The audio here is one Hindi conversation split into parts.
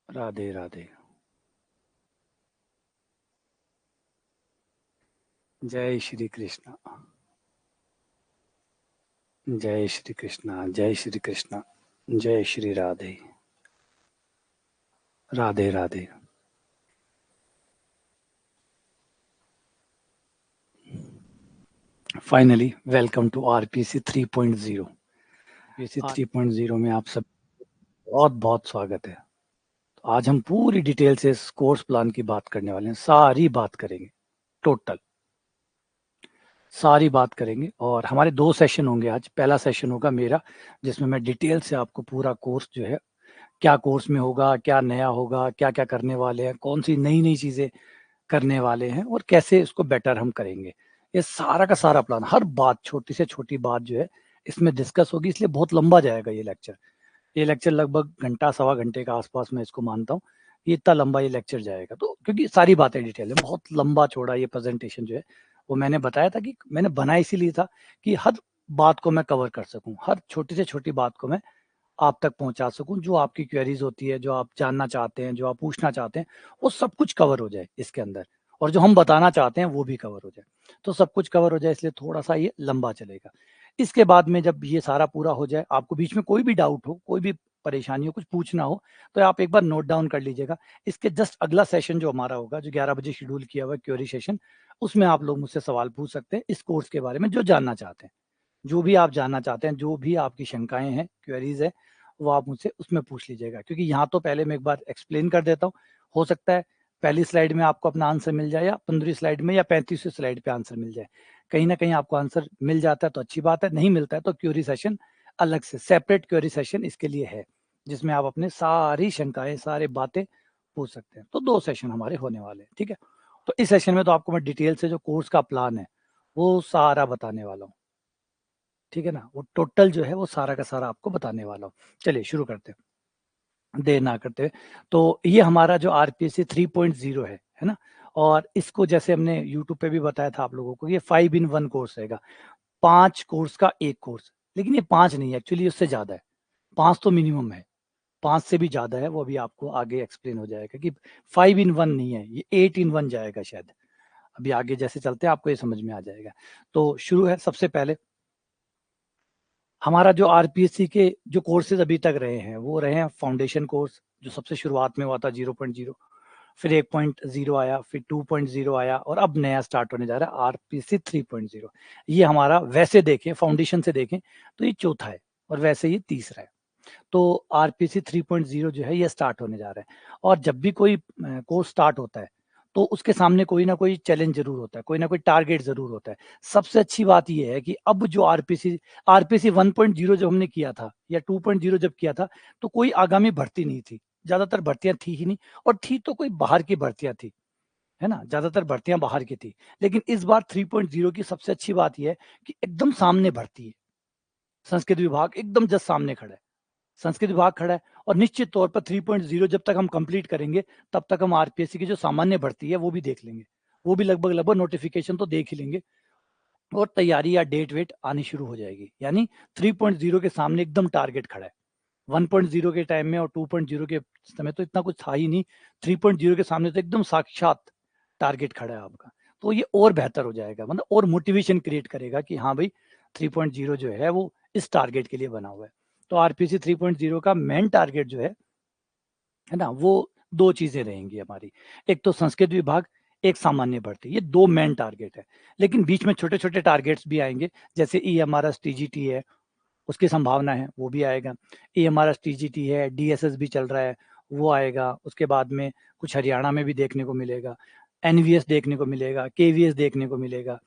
राधे राधे। जय श्री कृष्ण। जय श्री कृष्ण। जय श्री कृष्ण। जय Shri Radhe. Radhe Radhe. Finally welcome to RPC 3.0। RPC 3.0 में आप सब बहुत बहुत स्वागत है। तो आज हम पूरी डिटेल से इस कोर्स प्लान की बात करने वाले हैं, सारी बात करेंगे, टोटल सारी बात करेंगे। और हमारे 2 सेशन होंगे आज। पहला सेशन होगा मेरा, जिसमें मैं डिटेल से आपको पूरा कोर्स जो है, क्या कोर्स में होगा, क्या नया होगा, क्या क्या करने वाले हैं, कौन सी नई नई चीजें करने वाले हैं और कैसे इसको बेटर हम करेंगे। ये सारा का सारा प्लान, हर बात, छोटी से छोटी बात जो है इसमें डिस्कस होगी, इसलिए बहुत लंबा जाएगा ये लेक्चर। ये लेक्चर लगभग घंटा सवा घंटे का आसपास मैं इसको मानता हूँ। ये इतना लंबा ये लेक्चर जाएगा, तो क्योंकि सारी बातें डिटेल है, बहुत लंबा चौड़ा ये प्रेजेंटेशन जो है वो मैंने बताया था कि मैंने बनाया इसीलिए था कि हर बात को मैं कवर कर सकूं, हर छोटी से छोटी बात को मैं आप तक पहुंचा सकूं। जो आपकी क्वेरीज होती है, जो आप जानना चाहते हैं, जो आप पूछना चाहते हैं, वो सब कुछ कवर हो जाए इसके अंदर। और जो हम बताना चाहते हैं वो भी कवर हो जाए, तो सब कुछ कवर हो जाए, इसलिए थोड़ा सा ये लंबा चलेगा। इसके बाद में जब ये सारा पूरा हो जाए, आपको बीच में कोई भी डाउट हो, कोई भी परेशानी हो, कुछ पूछना हो, तो आप एक बार नोट डाउन कर लीजिएगा। इसके जस्ट अगला सेशन जो हमारा होगा, जो 11 बजे शेड्यूल किया हुआ है, क्वेरी सेशन, उसमें आप लोग मुझसे सवाल पूछ सकते हैं इस कोर्स के बारे में, जो जानना चाहते हैं, जो भी आप जानना चाहते हैं, जो भी आपकी शंकाएं हैं, क्वेरीज है, वो आप मुझसे उसमें पूछ लीजिएगा। क्योंकि यहाँ तो पहले मैं एक बार एक्सप्लेन कर देता हूँ, हो सकता है पहली स्लाइड में आपको अपना आंसर मिल जाए, या 15वीं स्लाइड में, या 35वीं स्लाइड पे आंसर मिल जाए। कहीं ना कहीं आपको आंसर मिल जाता है तो अच्छी बात है, नहीं मिलता है तो क्यूरी सेशन अलग से, सेपरेट क्यूरी सेशन इसके लिए है, जिसमें आप अपने सारी शंकाएं, सारी बातें पूछ सकते हैं। तो 2 सेशन हमारे होने वाले हैं, ठीक है। तो इस सेशन में तो आपको मैं डिटेल से जो कोर्स का प्लान है वो सारा बताने वाला हूँ, ठीक है ना। वो टोटल जो है वो सारा का सारा आपको बताने वाला हूँ। चलिए शुरू करते हैं, देर ना करते हुए। तो ये हमारा जो आरपीएससी 3.0 है ना। और इसको जैसे हमने यूट्यूब पे भी बताया था आप लोगों को, ये 5 in 1 कोर्स रहेगा, 5 कोर्स का एक कोर्स। लेकिन ये 5 नहीं है, एक्चुअली उससे ज्यादा है, 5 तो मिनिमम है, 5 से भी ज्यादा है, वो अभी आपको आगे एक्सप्लेन हो जाएगा कि 5 in 1 नहीं है, ये 8 in 1 जाएगा शायद। अभी आगे जैसे चलते हैं आपको ये समझ में आ जाएगा। तो शुरू है, सबसे पहले हमारा जो आरपीएससी के जो कोर्सेज अभी तक रहे हैं वो रहे हैं फाउंडेशन कोर्स, जो सबसे शुरुआत में हुआ था 0.0, फिर 1.0 आया, फिर 2.0 आया, और अब नया स्टार्ट होने जा रहा है आरपीएससी 3.0। ये हमारा वैसे देखें, फाउंडेशन से देखें तो ये चौथा है, और वैसे ये तीसरा है। तो आरपीसी 3.0 जो है ये स्टार्ट होने जा रहा है। और जब भी कोई कोर्स स्टार्ट होता है तो उसके सामने कोई ना कोई चैलेंज जरूर होता है, कोई ना कोई टारगेट जरूर होता है। सबसे अच्छी बात यह है कि अब जो आरपीसी 1.0 जब हमने किया था, या 2.0 जब किया था, तो कोई आगामी भर्ती नहीं थी, ज्यादातर भर्तियां थी ही नहीं, और थी तो कोई बाहर की भर्तियां थी, है ना, ज्यादातर भर्तियां बाहर की थी। लेकिन इस बार 3.0 की सबसे अच्छी बात यह है कि एकदम सामने भर्ती है, संस्कृत विभाग एकदम जस्ट सामने खड़ा है, संस्कृत विभाग खड़ा है। और निश्चित तौर पर 3.0 जब तक हम कंप्लीट करेंगे, तब तक हम आरपीएससी की जो सामान्य भर्ती है वो भी देख लेंगे, वो भी लगभग लगभग नोटिफिकेशन तो देख ही लेंगे, और तैयारी या डेट वेट आनी शुरू हो जाएगी। यानी 3.0 के सामने एकदम टारगेट खड़ा है। 1.0 के टाइम में और 2.0 के समय तो इतना कुछ था ही नहीं, 3.0 के सामने तो एकदम साक्षात टारगेट खड़ा है आपका। तो ये और बेहतर हो जाएगा, मतलब और मोटिवेशन क्रिएट करेगा कि हाँ भाई 3.0 जो है वो इस टारगेट के लिए बना हुआ है। तो आरपीसी 3.0 का मेन टारगेट जो है ना, वो 2 चीजें रहेंगी हमारी। एक तो संस्कृत विभाग, एक सामान्य भर्ती, ये 2 मेन टारगेट है। लेकिन बीच में छोटे छोटे टारगेट्स भी आएंगे, जैसे ईएमआरएस टीजीटी है, उसकी संभावना है वो भी आएगा। ईएमआरएस टीजीटी है, डीएसएस भी चल रहा है, वो आएगा। उसके बाद में कुछ हरियाणा में भी देखने को मिलेगा, एनवीएस देखने को मिलेगा, केवीएस देखने को मिलेगा।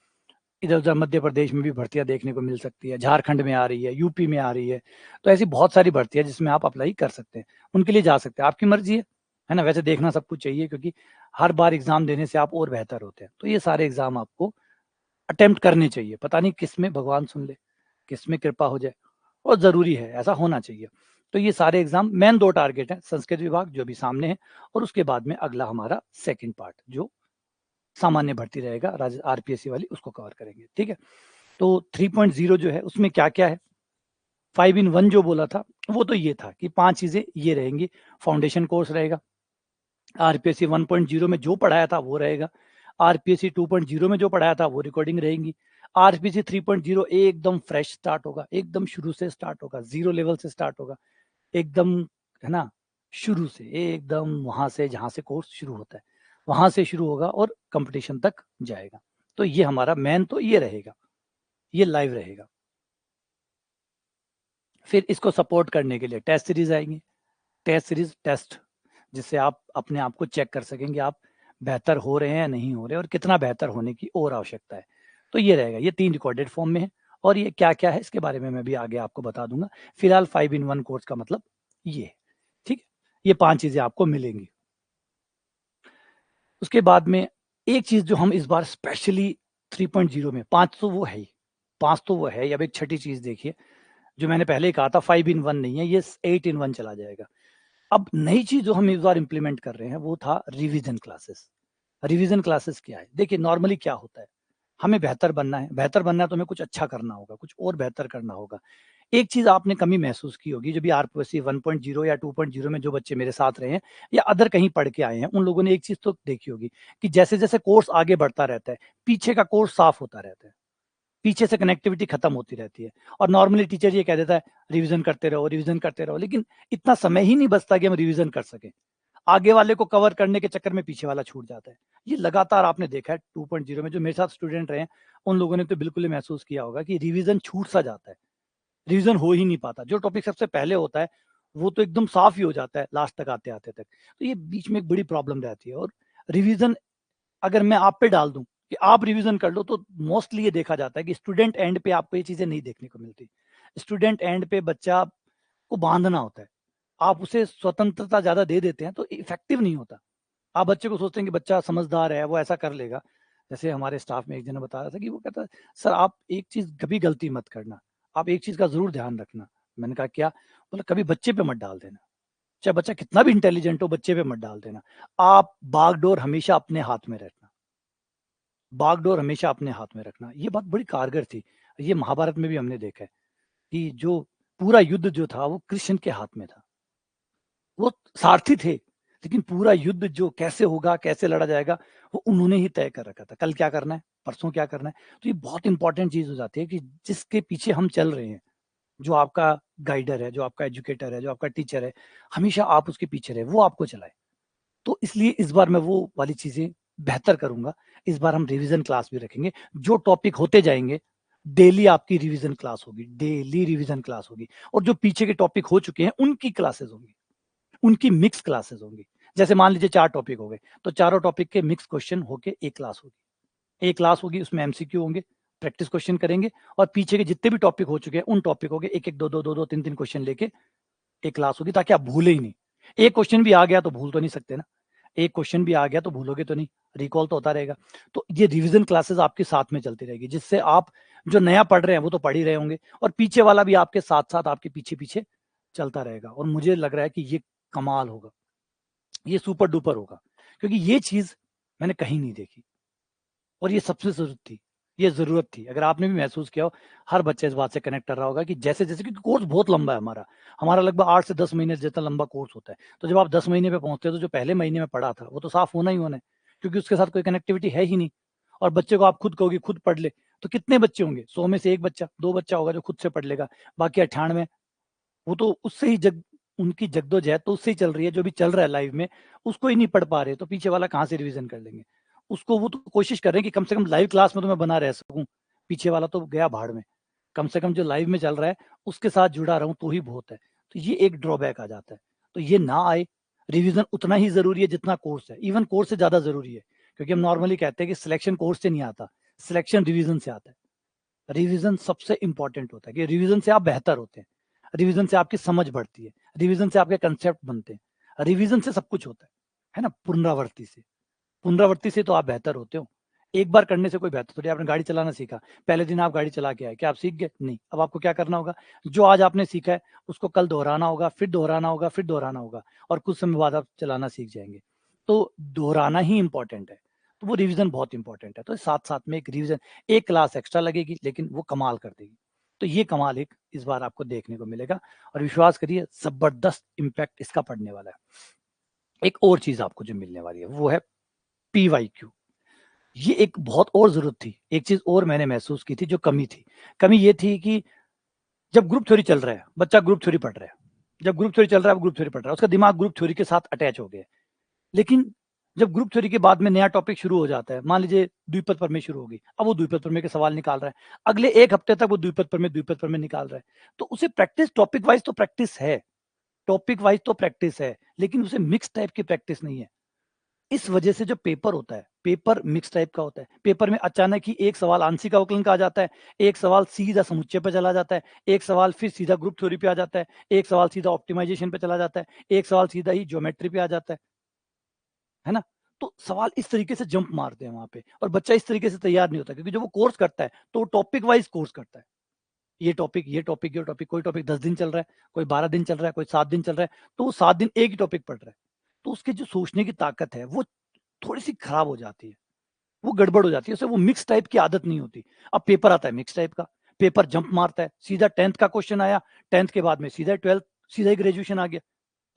इधर उधर मध्य प्रदेश में भी भर्तियां देखने को मिल सकती है, झारखंड में आ रही है, यूपी में आ रही है। तो ऐसी बहुत सारी भर्तियां जिसमें आप अप्लाई कर सकते हैं, उनके लिए जा सकते हैं, आपकी मर्जी है ना। वैसे देखना सब कुछ चाहिए, क्योंकि हर बार एग्जाम देने से आप और बेहतर होते हैं। तो ये सारे एग्जाम आपको अटेम्प्ट करने चाहिए, पता नहीं किस में भगवान सुन ले, किस में कृपा हो जाए, और जरूरी है, ऐसा होना चाहिए। तो ये सारे एग्जाम मेन 2 टारगेट है, संस्कृत विभाग जो भी सामने है, और उसके बाद में अगला हमारा सेकंड पार्ट जो सामान्य भर्ती रहेगा, आरपीएससी वाली, उसको कवर करेंगे, ठीक है। तो 3.0 जो है उसमें क्या क्या है, 5 in 1 जो बोला था वो तो ये था कि 5 चीजें ये रहेंगी। फाउंडेशन कोर्स रहेगा, आरपीएससी 1.0 में जो पढ़ाया था वो रहेगा, आरपीएससी 2.0 में जो पढ़ाया था वो रिकॉर्डिंग रहेंगी, आरपीएससी 3.0 एकदम फ्रेश स्टार्ट होगा, एकदम शुरू से स्टार्ट होगा, जीरो लेवल से स्टार्ट होगा, एकदम, है ना, शुरू से एकदम वहां से जहां से कोर्स शुरू होता है वहां से शुरू होगा और कंपटीशन तक जाएगा। तो ये हमारा मेन तो ये रहेगा, ये लाइव रहेगा। फिर इसको सपोर्ट करने के लिए टेस्ट सीरीज आएंगे, टेस्ट सीरीज टेस्ट, जिससे आप अपने आप को चेक कर सकेंगे आप बेहतर हो रहे हैं या नहीं हो रहे और कितना बेहतर होने की और आवश्यकता है। तो ये रहेगा, ये 3 रिकॉर्डेड फॉर्म में है और ये क्या क्या है इसके बारे में मैं भी आगे आपको बता दूंगा। फिलहाल 5 in 1 कोर्स का मतलब ये है, ठीक है। ये 5 चीजें आपको मिलेंगी। उसके बाद में एक चीज जो हम इस बार स्पेशली 3.0 में, 5 तो वो है ही, 5 तो वो है। अब एक छठी चीज देखिए, जो मैंने पहले ही कहा था 5 in 1 नहीं है, ये 8 in 1 चला जाएगा। अब नई चीज जो हम इस बार इंप्लीमेंट कर रहे हैं वो था रिवीजन क्लासेस। रिवीजन क्लासेस क्या है? देखिए नॉर्मली क्या होता है, हमें बेहतर बनना है, बेहतर बनना है तो हमें कुछ अच्छा करना होगा, कुछ और बेहतर करना होगा। एक चीज आपने कमी महसूस की होगी, जो भी आरपीएससी 1.0 या 2.0 में जो बच्चे मेरे साथ रहे हैं या अदर कहीं पढ़ के आए हैं, उन लोगों ने एक चीज तो देखी होगी कि जैसे जैसे कोर्स आगे बढ़ता रहता है, पीछे का कोर्स साफ होता रहता है, पीछे से कनेक्टिविटी खत्म होती रहती है। और नॉर्मली टीचर ये कह देता है रिवीजन करते रहो, रिवीजन करते रहो, लेकिन इतना समय ही नहीं बचता कि हम रिवीजन कर सकें। आगे वाले को कवर करने के चक्कर में पीछे वाला छूट जाता है। ये लगातार आपने देखा है 2.0 में, जो मेरे साथ स्टूडेंट रहे हैं उन लोगों ने तो बिल्कुल ही महसूस किया होगा कि रिवीजन छूट सा जाता है, रिवीजन हो ही नहीं पाता। जो टॉपिक सबसे पहले होता है वो तो एकदम साफ ही हो जाता है लास्ट तक आते आते तक। तो ये बीच में एक बड़ी प्रॉब्लम रहती है। और रिवीजन अगर मैं आप पे डाल दूं कि आप रिवीजन कर लो, तो मोस्टली ये देखा जाता है कि स्टूडेंट एंड पे आपको ये चीजें नहीं देखने को मिलती। स्टूडेंट एंड पे बच्चा को बांधना होता है, आप उसे स्वतंत्रता ज्यादा दे देते हैं तो इफेक्टिव नहीं होता। आप बच्चे को सोचते हैं कि बच्चा समझदार है, वो ऐसा कर लेगा। जैसे हमारे स्टाफ में एक जन बता रहा था कि वो कहता है सर आप एक चीज कभी गलती मत करना, आप एक चीज का जरूर ध्यान रखना। मैंने कहा क्या? बोला कभी बच्चे पे मत डाल देना, चाहे बच्चा कितना भी इंटेलिजेंट हो, बच्चे पे मत डाल देना। आप बागडोर हमेशा अपने हाथ में रखना, बागडोर हमेशा अपने हाथ में रखना। ये बात बड़ी कारगर थी। ये महाभारत में भी हमने देखा है कि जो पूरा युद्ध जो था वो कृष्ण के हाथ में था, वो सारथी थे, लेकिन पूरा युद्ध जो कैसे होगा, कैसे लड़ा जाएगा, वो उन्होंने ही तय कर रखा था। कल क्या करना है, परसों क्या करना है। तो ये बहुत इंपॉर्टेंट चीज हो जाती है कि जिसके पीछे हम चल रहे हैं, जो आपका गाइडर है, जो आपका एजुकेटर है, जो आपका टीचर है, हमेशा आप उसके पीछे रहे, वो आपको चलाए। तो इसलिए इस बार मैं वो वाली चीजें बेहतर करूंगा। इस बार हम रिवीजन क्लास भी रखेंगे, जो टॉपिक होते जाएंगे डेली आपकी रिवीजन क्लास होगी, डेली रिवीजन क्लास होगी। और जो पीछे के टॉपिक हो चुके हैं उनकी क्लासेस होंगी, उनकी मिक्स क्लासेस होंगी। जैसे मान लीजिए 4 टॉपिक हो गए, तो चारों टॉपिक के मिक्स क्वेश्चन होके एक क्लास होगी, एक क्लास होगी, उसमें एमसीक्यू होंगे, प्रैक्टिस क्वेश्चन करेंगे। और पीछे के जितने भी टॉपिक हो चुके हैं उन टॉपिकों के एक एक दो दो दो दो तीन तीन क्वेश्चन लेके एक क्लास होगी, ताकि आप भूले ही नहीं। एक क्वेश्चन भी आ गया तो भूल तो नहीं सकते ना, एक क्वेश्चन भी आ गया तो भूलोगे तो नहीं, रिकॉल तो होता रहेगा। तो ये रिवीजन क्लासेस आपके साथ में चलती रहेगी, जिससे आप जो नया पढ़ रहे हैं वो तो पढ़ ही रहे होंगे, और पीछे वाला भी आपके साथ साथ आपके पीछे पीछे चलता रहेगा। और मुझे लग रहा है कि ये कमाल होगा, ये सुपर डुपर होगा, क्योंकि ये चीज मैंने कहीं नहीं देखी और ये सबसे जरूरत थी, ये जरूरत थी। अगर आपने भी महसूस किया हो, हर बच्चा इस बात से कनेक्ट कर रहा होगा कि जैसे जैसे, क्योंकि कोर्स बहुत लंबा है हमारा, हमारा लगभग 8 से 10 महीने जितना लंबा कोर्स होता है। तो जब आप 10 महीने पे पहुंचते हो तो जो पहले महीने में पढ़ा था वो तो साफ होना ही होना है, क्योंकि उसके साथ कोई कनेक्टिविटी है ही नहीं। और बच्चे को आप खुद कहोगे खुद पढ़ ले, तो कितने बच्चे होंगे? 100 में से एक बच्चा, दो बच्चा होगा जो खुद से पढ़ लेगा, बाकी 98 वो तो उससे ही उनकी जद्दोजहद तो उससे ही चल रही है, जो भी चल रहा है लाइव में उसको ही नहीं पढ़ पा रहे, तो पीछे वाला कहाँ से रिवीजन कर लेंगे उसको। वो तो कोशिश कर रहे हैं कि कम से कम लाइव क्लास में तो मैं बना रह सकूं, पीछे वाला तो गया भाड़ में। कम से कम जो लाइव में चल रहा है उसके साथ जुड़ा रहूं तो ही बहुत है। तो ये एक ड्रॉबैक आ जाता है, तो ये ना आए। रिवीजन उतना ही जरूरी है जितना कोर्स है, इवन कोर्स से ज्यादा जरूरी है, क्योंकि हम नॉर्मली कहते हैं कि सिलेक्शन कोर्स से नहीं आता, सिलेक्शन रिवीजन से आता है। रिवीजन सबसे इंपॉर्टेंट होता है कि रिवीजन से आप बेहतर होते हैं, रिवीजन से आपकी समझ बढ़ती है, रिवीजन से आपके कंसेप्ट बनते हैं, रिवीजन से सब कुछ होता है ना। पुनरावृत्ति से, पुनरावृत्ति से तो आप बेहतर होते हो। एक बार करने से कोई बेहतर थोड़ी। आपने गाड़ी चलाना सीखा, पहले दिन आप गाड़ी चला के आए, क्या आप सीख गए? नहीं। अब आपको क्या करना होगा? जो आज आपने सीखा है उसको कल दोहराना होगा, फिर दोहराना होगा, फिर दोहराना होगा, और कुछ समय बाद आप चलाना सीख जाएंगे। तो दोहराना ही इंपॉर्टेंट है, तो वो रिवीजन बहुत इंपॉर्टेंट है। तो साथ साथ में एक रिवीजन, एक क्लास एक्स्ट्रा लगेगी लेकिन वो कमाल कर देगी। तो ये कमाल एक इस बार आपको देखने को मिलेगा और विश्वास करिए जबरदस्त इम्पैक्ट इसका पड़ने वाला है। एक और चीज आपको जो मिलने वाली है वो है PYQ। ये एक बहुत और जरूरत थी, एक चीज और मैंने महसूस की थी जो कमी थी। कमी ये थी कि जब ग्रुप थ्योरी चल रहा है, बच्चा ग्रुप थ्योरी पढ़ रहा है, जब ग्रुप थ्योरी चल रहा है वो ग्रुप थ्योरी पढ़ रहा है, उसका दिमाग ग्रुप थ्योरी के साथ अटैच हो गया। लेकिन जब ग्रुप थ्योरी के बाद में नया टॉपिक शुरू हो जाता है, मान लीजिए द्विपद प्रमेय शुरू होगी, अब वो द्विपद प्रमेय के सवाल निकाल रहा है, अगले एक हफ्ते तक वो द्विपद प्रमेय निकाल रहा है, तो उसे प्रैक्टिस टॉपिक वाइज तो प्रैक्टिस है, टॉपिक वाइज तो प्रैक्टिस है, लेकिन उसे मिक्स टाइप की प्रैक्टिस नहीं है। इस वजह से जो पेपर होता है, पेपर मिक्स टाइप का होता है। पेपर में अचानक ही एक सवाल आंशिक अवकलन का आ जाता है, एक सवाल सीधा समुच्चय पे चला जाता है, एक सवाल फिर सीधा ग्रुप थ्योरी पे आ जाता है, एक सवाल सीधा ऑप्टिमाइजेशन पे चला जाता है, एक सवाल सीधा ही ज्योमेट्री पे आ जाता है ना? तो सवाल इस तरीके से जंप मारते हैं वहां पे और बच्चा इस तरीके से तैयार नहीं होता, क्योंकि जब वो कोर्स करता है तो वो टॉपिक वाइज कोर्स करता है। ये टॉपिक, ये टॉपिक, ये टॉपिक, कोई टॉपिक 10 दिन चल रहा है, कोई 12 दिन चल रहा है, कोई 7 दिन चल रहा है, तो वो 7 दिन एक ही टॉपिक पढ़ रहा है। तो उसकी जो सोचने की ताकत है वो थोड़ी सी खराब हो जाती है, वो गड़बड़ हो जाती है, उसे वो मिक्स टाइप की आदत नहीं होती। अब पेपर आता है मिक्स टाइप का, पेपर जंप मारता है, सीधा 10th का क्वेश्चन आया, 10th के बाद में सीधा 12th, सीधा ही ग्रेजुएशन आ गया।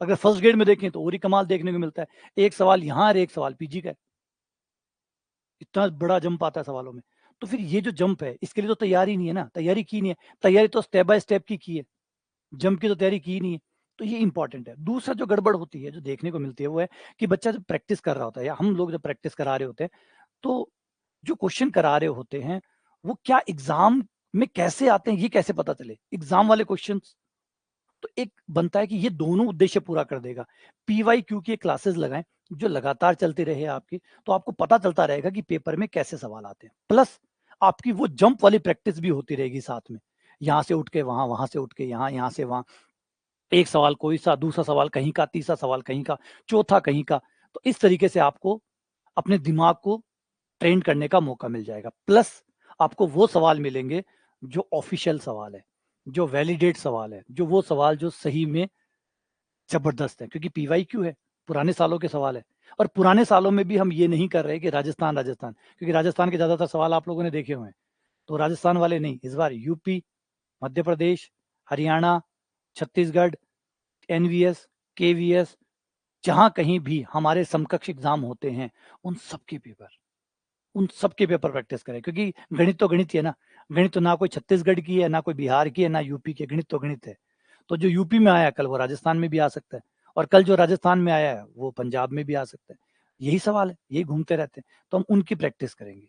अगर फर्स्ट ग्रेड में देखें तो और ही कमाल देखने को मिलता है, एक सवाल यहाँ और एक सवाल पीजी का है, इतना बड़ा जंप आता है सवालों में। तो फिर ये जो जंप है इसके लिए तो तैयारी नहीं है ना, तैयारी की नहीं है, तैयारी तो स्टेप बाय स्टेप की है, जंप की तो तैयारी की नहीं है। तो ये इंपॉर्टेंट है। दूसरा जो गड़बड़ होती है, जो देखने को मिलती है, वो है कि बच्चा जब प्रैक्टिस कर रहा होता है या हम लोग जब प्रैक्टिस करा रहे होते हैं, तो जो क्वेश्चन करा रहे होते हैं वो क्या एग्जाम में कैसे आते हैं ये कैसे पता चले, एग्जाम वाले क्वेश्चन। तो एक बनता है कि ये दोनों उद्देश्य पूरा कर देगा। PYQ की क्लासेस लगाएं जो लगातार चलती रहे आपकी, तो आपको पता चलता रहेगा कि पेपर में कैसे सवाल आते हैं, प्लस आपकी वो जंप वाली प्रैक्टिस भी होती रहेगी साथ में, यहाँ से उठ के वहां, वहां से उठ के यहाँ, यहाँ से वहां, एक सवाल कोई सा, दूसरा सवाल कहीं का, तीसरा सवाल कहीं का, चौथा कहीं का। तो इस तरीके से आपको अपने दिमाग को ट्रेन करने का मौका मिल जाएगा, प्लस आपको वो सवाल मिलेंगे जो ऑफिशियल सवाल है, जो वैलिडेट सवाल है, जो वो सवाल जो सही में जबरदस्त है, क्योंकि PYQ है, पुराने सालों के सवाल है। और पुराने सालों में भी हम ये नहीं कर रहे कि राजस्थान राजस्थान, क्योंकि राजस्थान के ज्यादातर सवाल आप लोगों ने देखे हुए हैं, तो राजस्थान वाले नहीं, इस बार UP, Madhya Pradesh, Haryana, Chhattisgarh, NVS, KVS, जहां कहीं भी हमारे समकक्ष एग्जाम होते हैं उन सबके पेपर प्रैक्टिस करें, क्योंकि गणित तो गणित ही है ना, गणित तो ना कोई छत्तीसगढ़ की है, ना कोई बिहार की है, ना यूपी की, गणित तो गणित है। तो जो यूपी में आया कल वो राजस्थान में भी आ सकता है, और कल जो राजस्थान में आया है वो पंजाब में भी आ सकता है। यही सवाल है, यही घूमते रहते हैं, तो हम उनकी प्रैक्टिस करेंगे।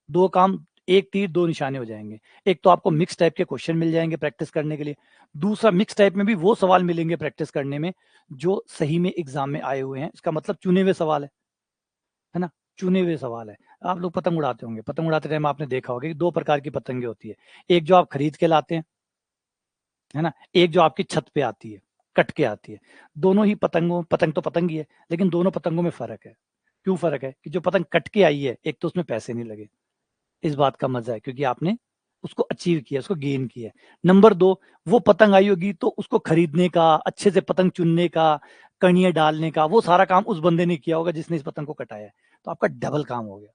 दो काम, एक तीर दो निशाने हो जाएंगे। एक तो आपको मिक्स टाइप के क्वेश्चन मिल जाएंगे प्रैक्टिस करने के लिए, दूसरा मिक्स टाइप में भी वो सवाल मिलेंगे प्रैक्टिस करने में जो सही में एग्जाम में आए हुए हैं, इसका मतलब चुने हुए सवाल है ना, चुने हुए सवाल है। आप लोग पतंग उड़ाते होंगे, पतंग उड़ाते टाइम आपने देखा होगा कि दो प्रकार की पतंगे होती है, एक जो आप खरीद के लाते हैं, है ना, एक जो आपकी छत पे आती है, कट के आती है। दोनों ही पतंगों, पतंग तो पतंग ही है, लेकिन दोनों पतंगों में फर्क है। क्यों फर्क है? कि जो पतंग कट के आई है, एक तो उसमें पैसे नहीं लगे, इस बात का मजा है क्योंकि आपने उसको अचीव किया, उसको गेन किया। नंबर दो, वो पतंग आई होगी तो उसको खरीदने का, अच्छे से पतंग चुनने का, कणियां डालने का, वो सारा काम उस बंदे ने किया होगा जिसने इस पतंग को कटाया है। तो आपका डबल काम हो गया,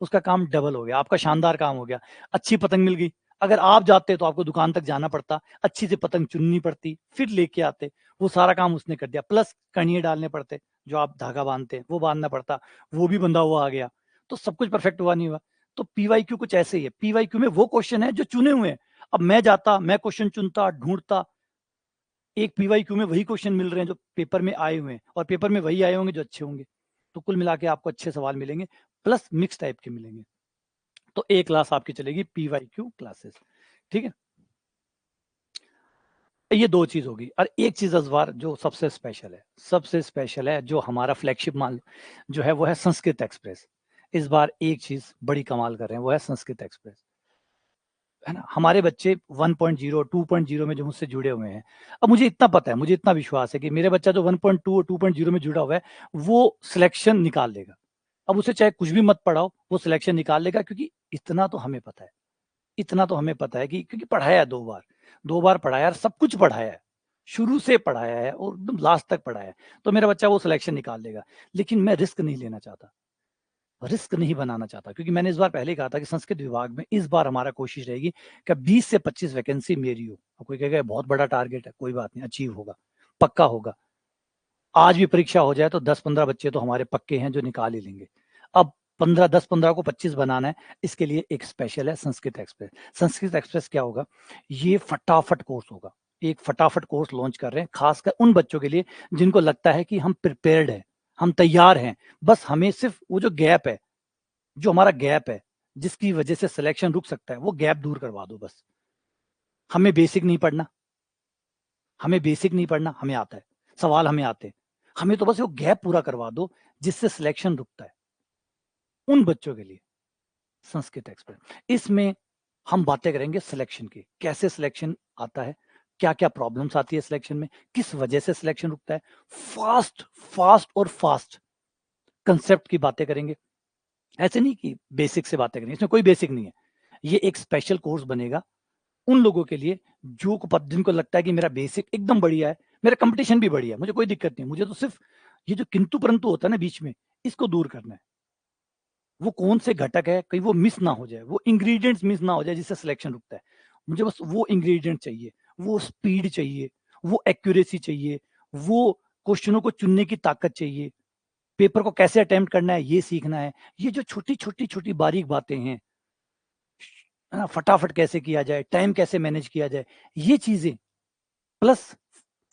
उसका काम डबल हो गया, आपका शानदार काम हो गया। अच्छी पतंग मिल गई, अगर आप जाते तो आपको दुकान तक जाना पड़ता, अच्छी से पतंग चुननी पड़ती, फिर लेके आते, वो सारा काम उसने कर दिया, प्लस कणिये डालने पड़ते, जो आप धागा बांधते हैं वो बांधना पड़ता, वो भी बंधा हुआ आ गया, तो सब कुछ परफेक्ट हुआ नहीं हुआ। तो PYQ कुछ ऐसे ही है, PYQ में वो क्वेश्चन है जो चुने हुए हैं। अब मैं जाता, मैं क्वेश्चन चुनता, ढूंढता, एक PYQ में वही क्वेश्चन मिल रहे हैं जो पेपर में आए हुए हैं, और पेपर में वही आए होंगे जो अच्छे होंगे। तो कुल मिला के आपको अच्छे सवाल मिलेंगे, प्लस मिक्स टाइप के मिलेंगे। तो एक क्लास आपकी चलेगी PYQ क्लासेस, ठीक है। ये दो चीज होगी, और एक चीज इस बार जो सबसे स्पेशल है, सबसे स्पेशल है, जो हमारा फ्लैगशिप मान जो है वो है संस्कृत एक्सप्रेस। इस बार एक चीज बड़ी कमाल कर रहे हैं, वो है संस्कृत एक्सप्रेस, है ना। हमारे बच्चे 1.0 2.0 में जो मुझसे जुड़े हुए हैं, अब मुझे इतना पता है, मुझे इतना विश्वास है कि मेरे बच्चा जो 1.2 और 2.0 में जुड़ा हुआ है वो सिलेक्शन निकाल लेगा। अब उसे चाहे कुछ भी मत पढ़ाओ, वो सिलेक्शन निकाल लेगा, क्योंकि इतना तो हमें पता है, इतना तो हमें पता है कि क्योंकि पढ़ाया 2 बार, 2 बार पढ़ाया और सब कुछ पढ़ाया है, शुरू से पढ़ाया है और एकदम लास्ट तक पढ़ाया है, तो मेरा बच्चा वो सिलेक्शन निकाल लेगा। लेकिन मैं रिस्क नहीं लेना चाहता, रिस्क नहीं बनाना चाहता, क्योंकि मैंने इस बार पहले ही कहा था कि संस्कृत विभाग में इस बार हमारा कोशिश रहेगी कि 20 से 25 वैकेंसी मेरी हो। कोई कहेगा बहुत बड़ा टारगेट है, कोई बात नहीं, अचीव होगा, पक्का होगा। आज भी परीक्षा हो जाए तो 10-15 बच्चे तो हमारे पक्के हैं जो निकाल ही लेंगे। अब 10-15 को 25 बनाना है, इसके लिए एक स्पेशल है संस्कृत एक्सप्रेस। संस्कृत एक्सप्रेस क्या होगा, ये फटाफट कोर्स होगा। एक फटाफट कोर्स लॉन्च कर रहे हैं खासकर उन बच्चों के लिए जिनको लगता है कि हम प्रिपेयर्ड हैं, हम तैयार हैं, बस हमें सिर्फ वो जो गैप है, जो हमारा गैप है जिसकी वजह से सिलेक्शन रुक सकता है, वो गैप दूर करवा दो बस। हमें बेसिक नहीं पढ़ना, हमें बेसिक नहीं पढ़ना, हमें आता है, सवाल हमें आते हैं, हमें तो बस वो गैप पूरा करवा दो जिससे सिलेक्शन रुकता है। उन बच्चों के लिए संस्कृत एक्सप्रेस। इसमें हम बातें करेंगे सिलेक्शन की, कैसे सिलेक्शन आता है, क्या क्या प्रॉब्लम्स आती है सिलेक्शन में, किस वजह से सिलेक्शन रुकता है, फास्ट फास्ट और फास्ट कंसेप्ट की बातें करेंगे। ऐसे नहीं कि बेसिक से बातें करेंगे, इसमें कोई बेसिक नहीं है। ये एक स्पेशल कोर्स बनेगा उन लोगों के लिए जो जिनको लगता है कि मेरा बेसिक एकदम बढ़िया है, मेरा कंपटीशन भी बढ़िया है, मुझे कोई दिक्कत नहीं, मुझे तो सिर्फ ये जो किंतु परंतु होता है ना बीच में, इसको दूर करना है। वो कौन से घटक है, कहीं वो मिस ना हो जाए, वो इंग्रेडिएंट्स मिस ना हो जाए जिससे सिलेक्शन रुकता है। मुझे बस वो इंग्रेडिएंट चाहिए, वो स्पीड चाहिए, वो एक्यूरेसी चाहिए, वो क्वेश्चनों को चुनने की ताकत चाहिए, पेपर को कैसे अटेम्प्ट करना है ये सीखना है। ये जो छोटी छोटी छोटी बारीक बातें हैं, है ना, फटाफट कैसे किया जाए, टाइम कैसे मैनेज किया जाए, ये चीजें प्लस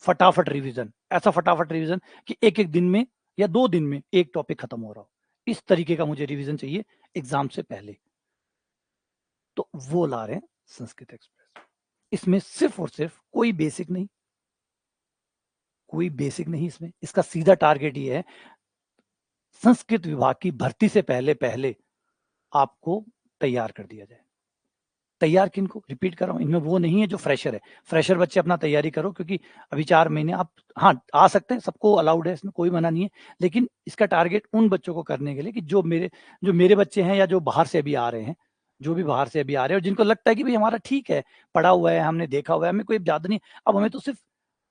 फटाफट रिवीजन, ऐसा फटाफट रिवीजन कि एक एक दिन में या 2 दिन में एक टॉपिक खत्म हो रहा हो, इस तरीके का मुझे रिवीजन चाहिए एग्जाम से पहले। तो वो ला रहे हैं संस्कृत एक्सप्रेस। इसमें सिर्फ और सिर्फ कोई बेसिक नहीं, कोई बेसिक नहीं इसमें, इसका सीधा टारगेट ये है संस्कृत विभाग की भर्ती से पहले पहले आपको तैयार कर दिया जाए। तैयार किनको, रिपीट कर रहा हूं, इनमें वो नहीं है जो फ्रेशर है। फ्रेशर बच्चे अपना तैयारी करो, क्योंकि अभी 4 महीने आप हाँ आ सकते हैं, सबको अलाउड है, इसमें कोई मना नहीं है, लेकिन इसका टारगेट उन बच्चों को करने के लिए कि जो मेरे बच्चे हैं या जो बाहर से अभी आ रहे हैं, जो भी बाहर से अभी आ रहे हैं और जिनको लगता है कि भाई हमारा ठीक है, पढ़ा हुआ है, हमने देखा हुआ है, हमें कोई ज्यादा नहीं, अब हमें तो सिर्फ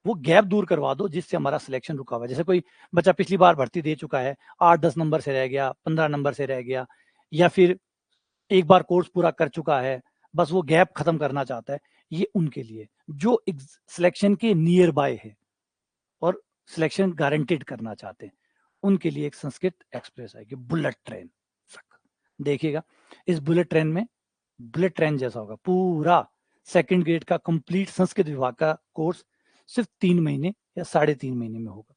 वो गैप दूर करवा दो जिससे हमारा सिलेक्शन रुका हुआ है। जैसे कोई बच्चा पिछली बार भर्ती दे चुका है, 8-10 नंबर से रह गया, 15 नंबर से रह गया, या फिर एक बार कोर्स पूरा कर चुका है, बस वो गैप खत्म करना चाहता है, ये उनके लिए जो सिलेक्शन के नियर बाय है और सिलेक्शन गारंटेड करना चाहते हैं, उनके लिए एक संस्कृत एक्सप्रेस आएगी, बुलेट ट्रेन। देखिएगा इस बुलेट ट्रेन में, बुलेट ट्रेन जैसा होगा पूरा, सेकंड ग्रेड का कंप्लीट संस्कृत विभाग का कोर्स सिर्फ 3 महीने या 3.5 महीने में होगा,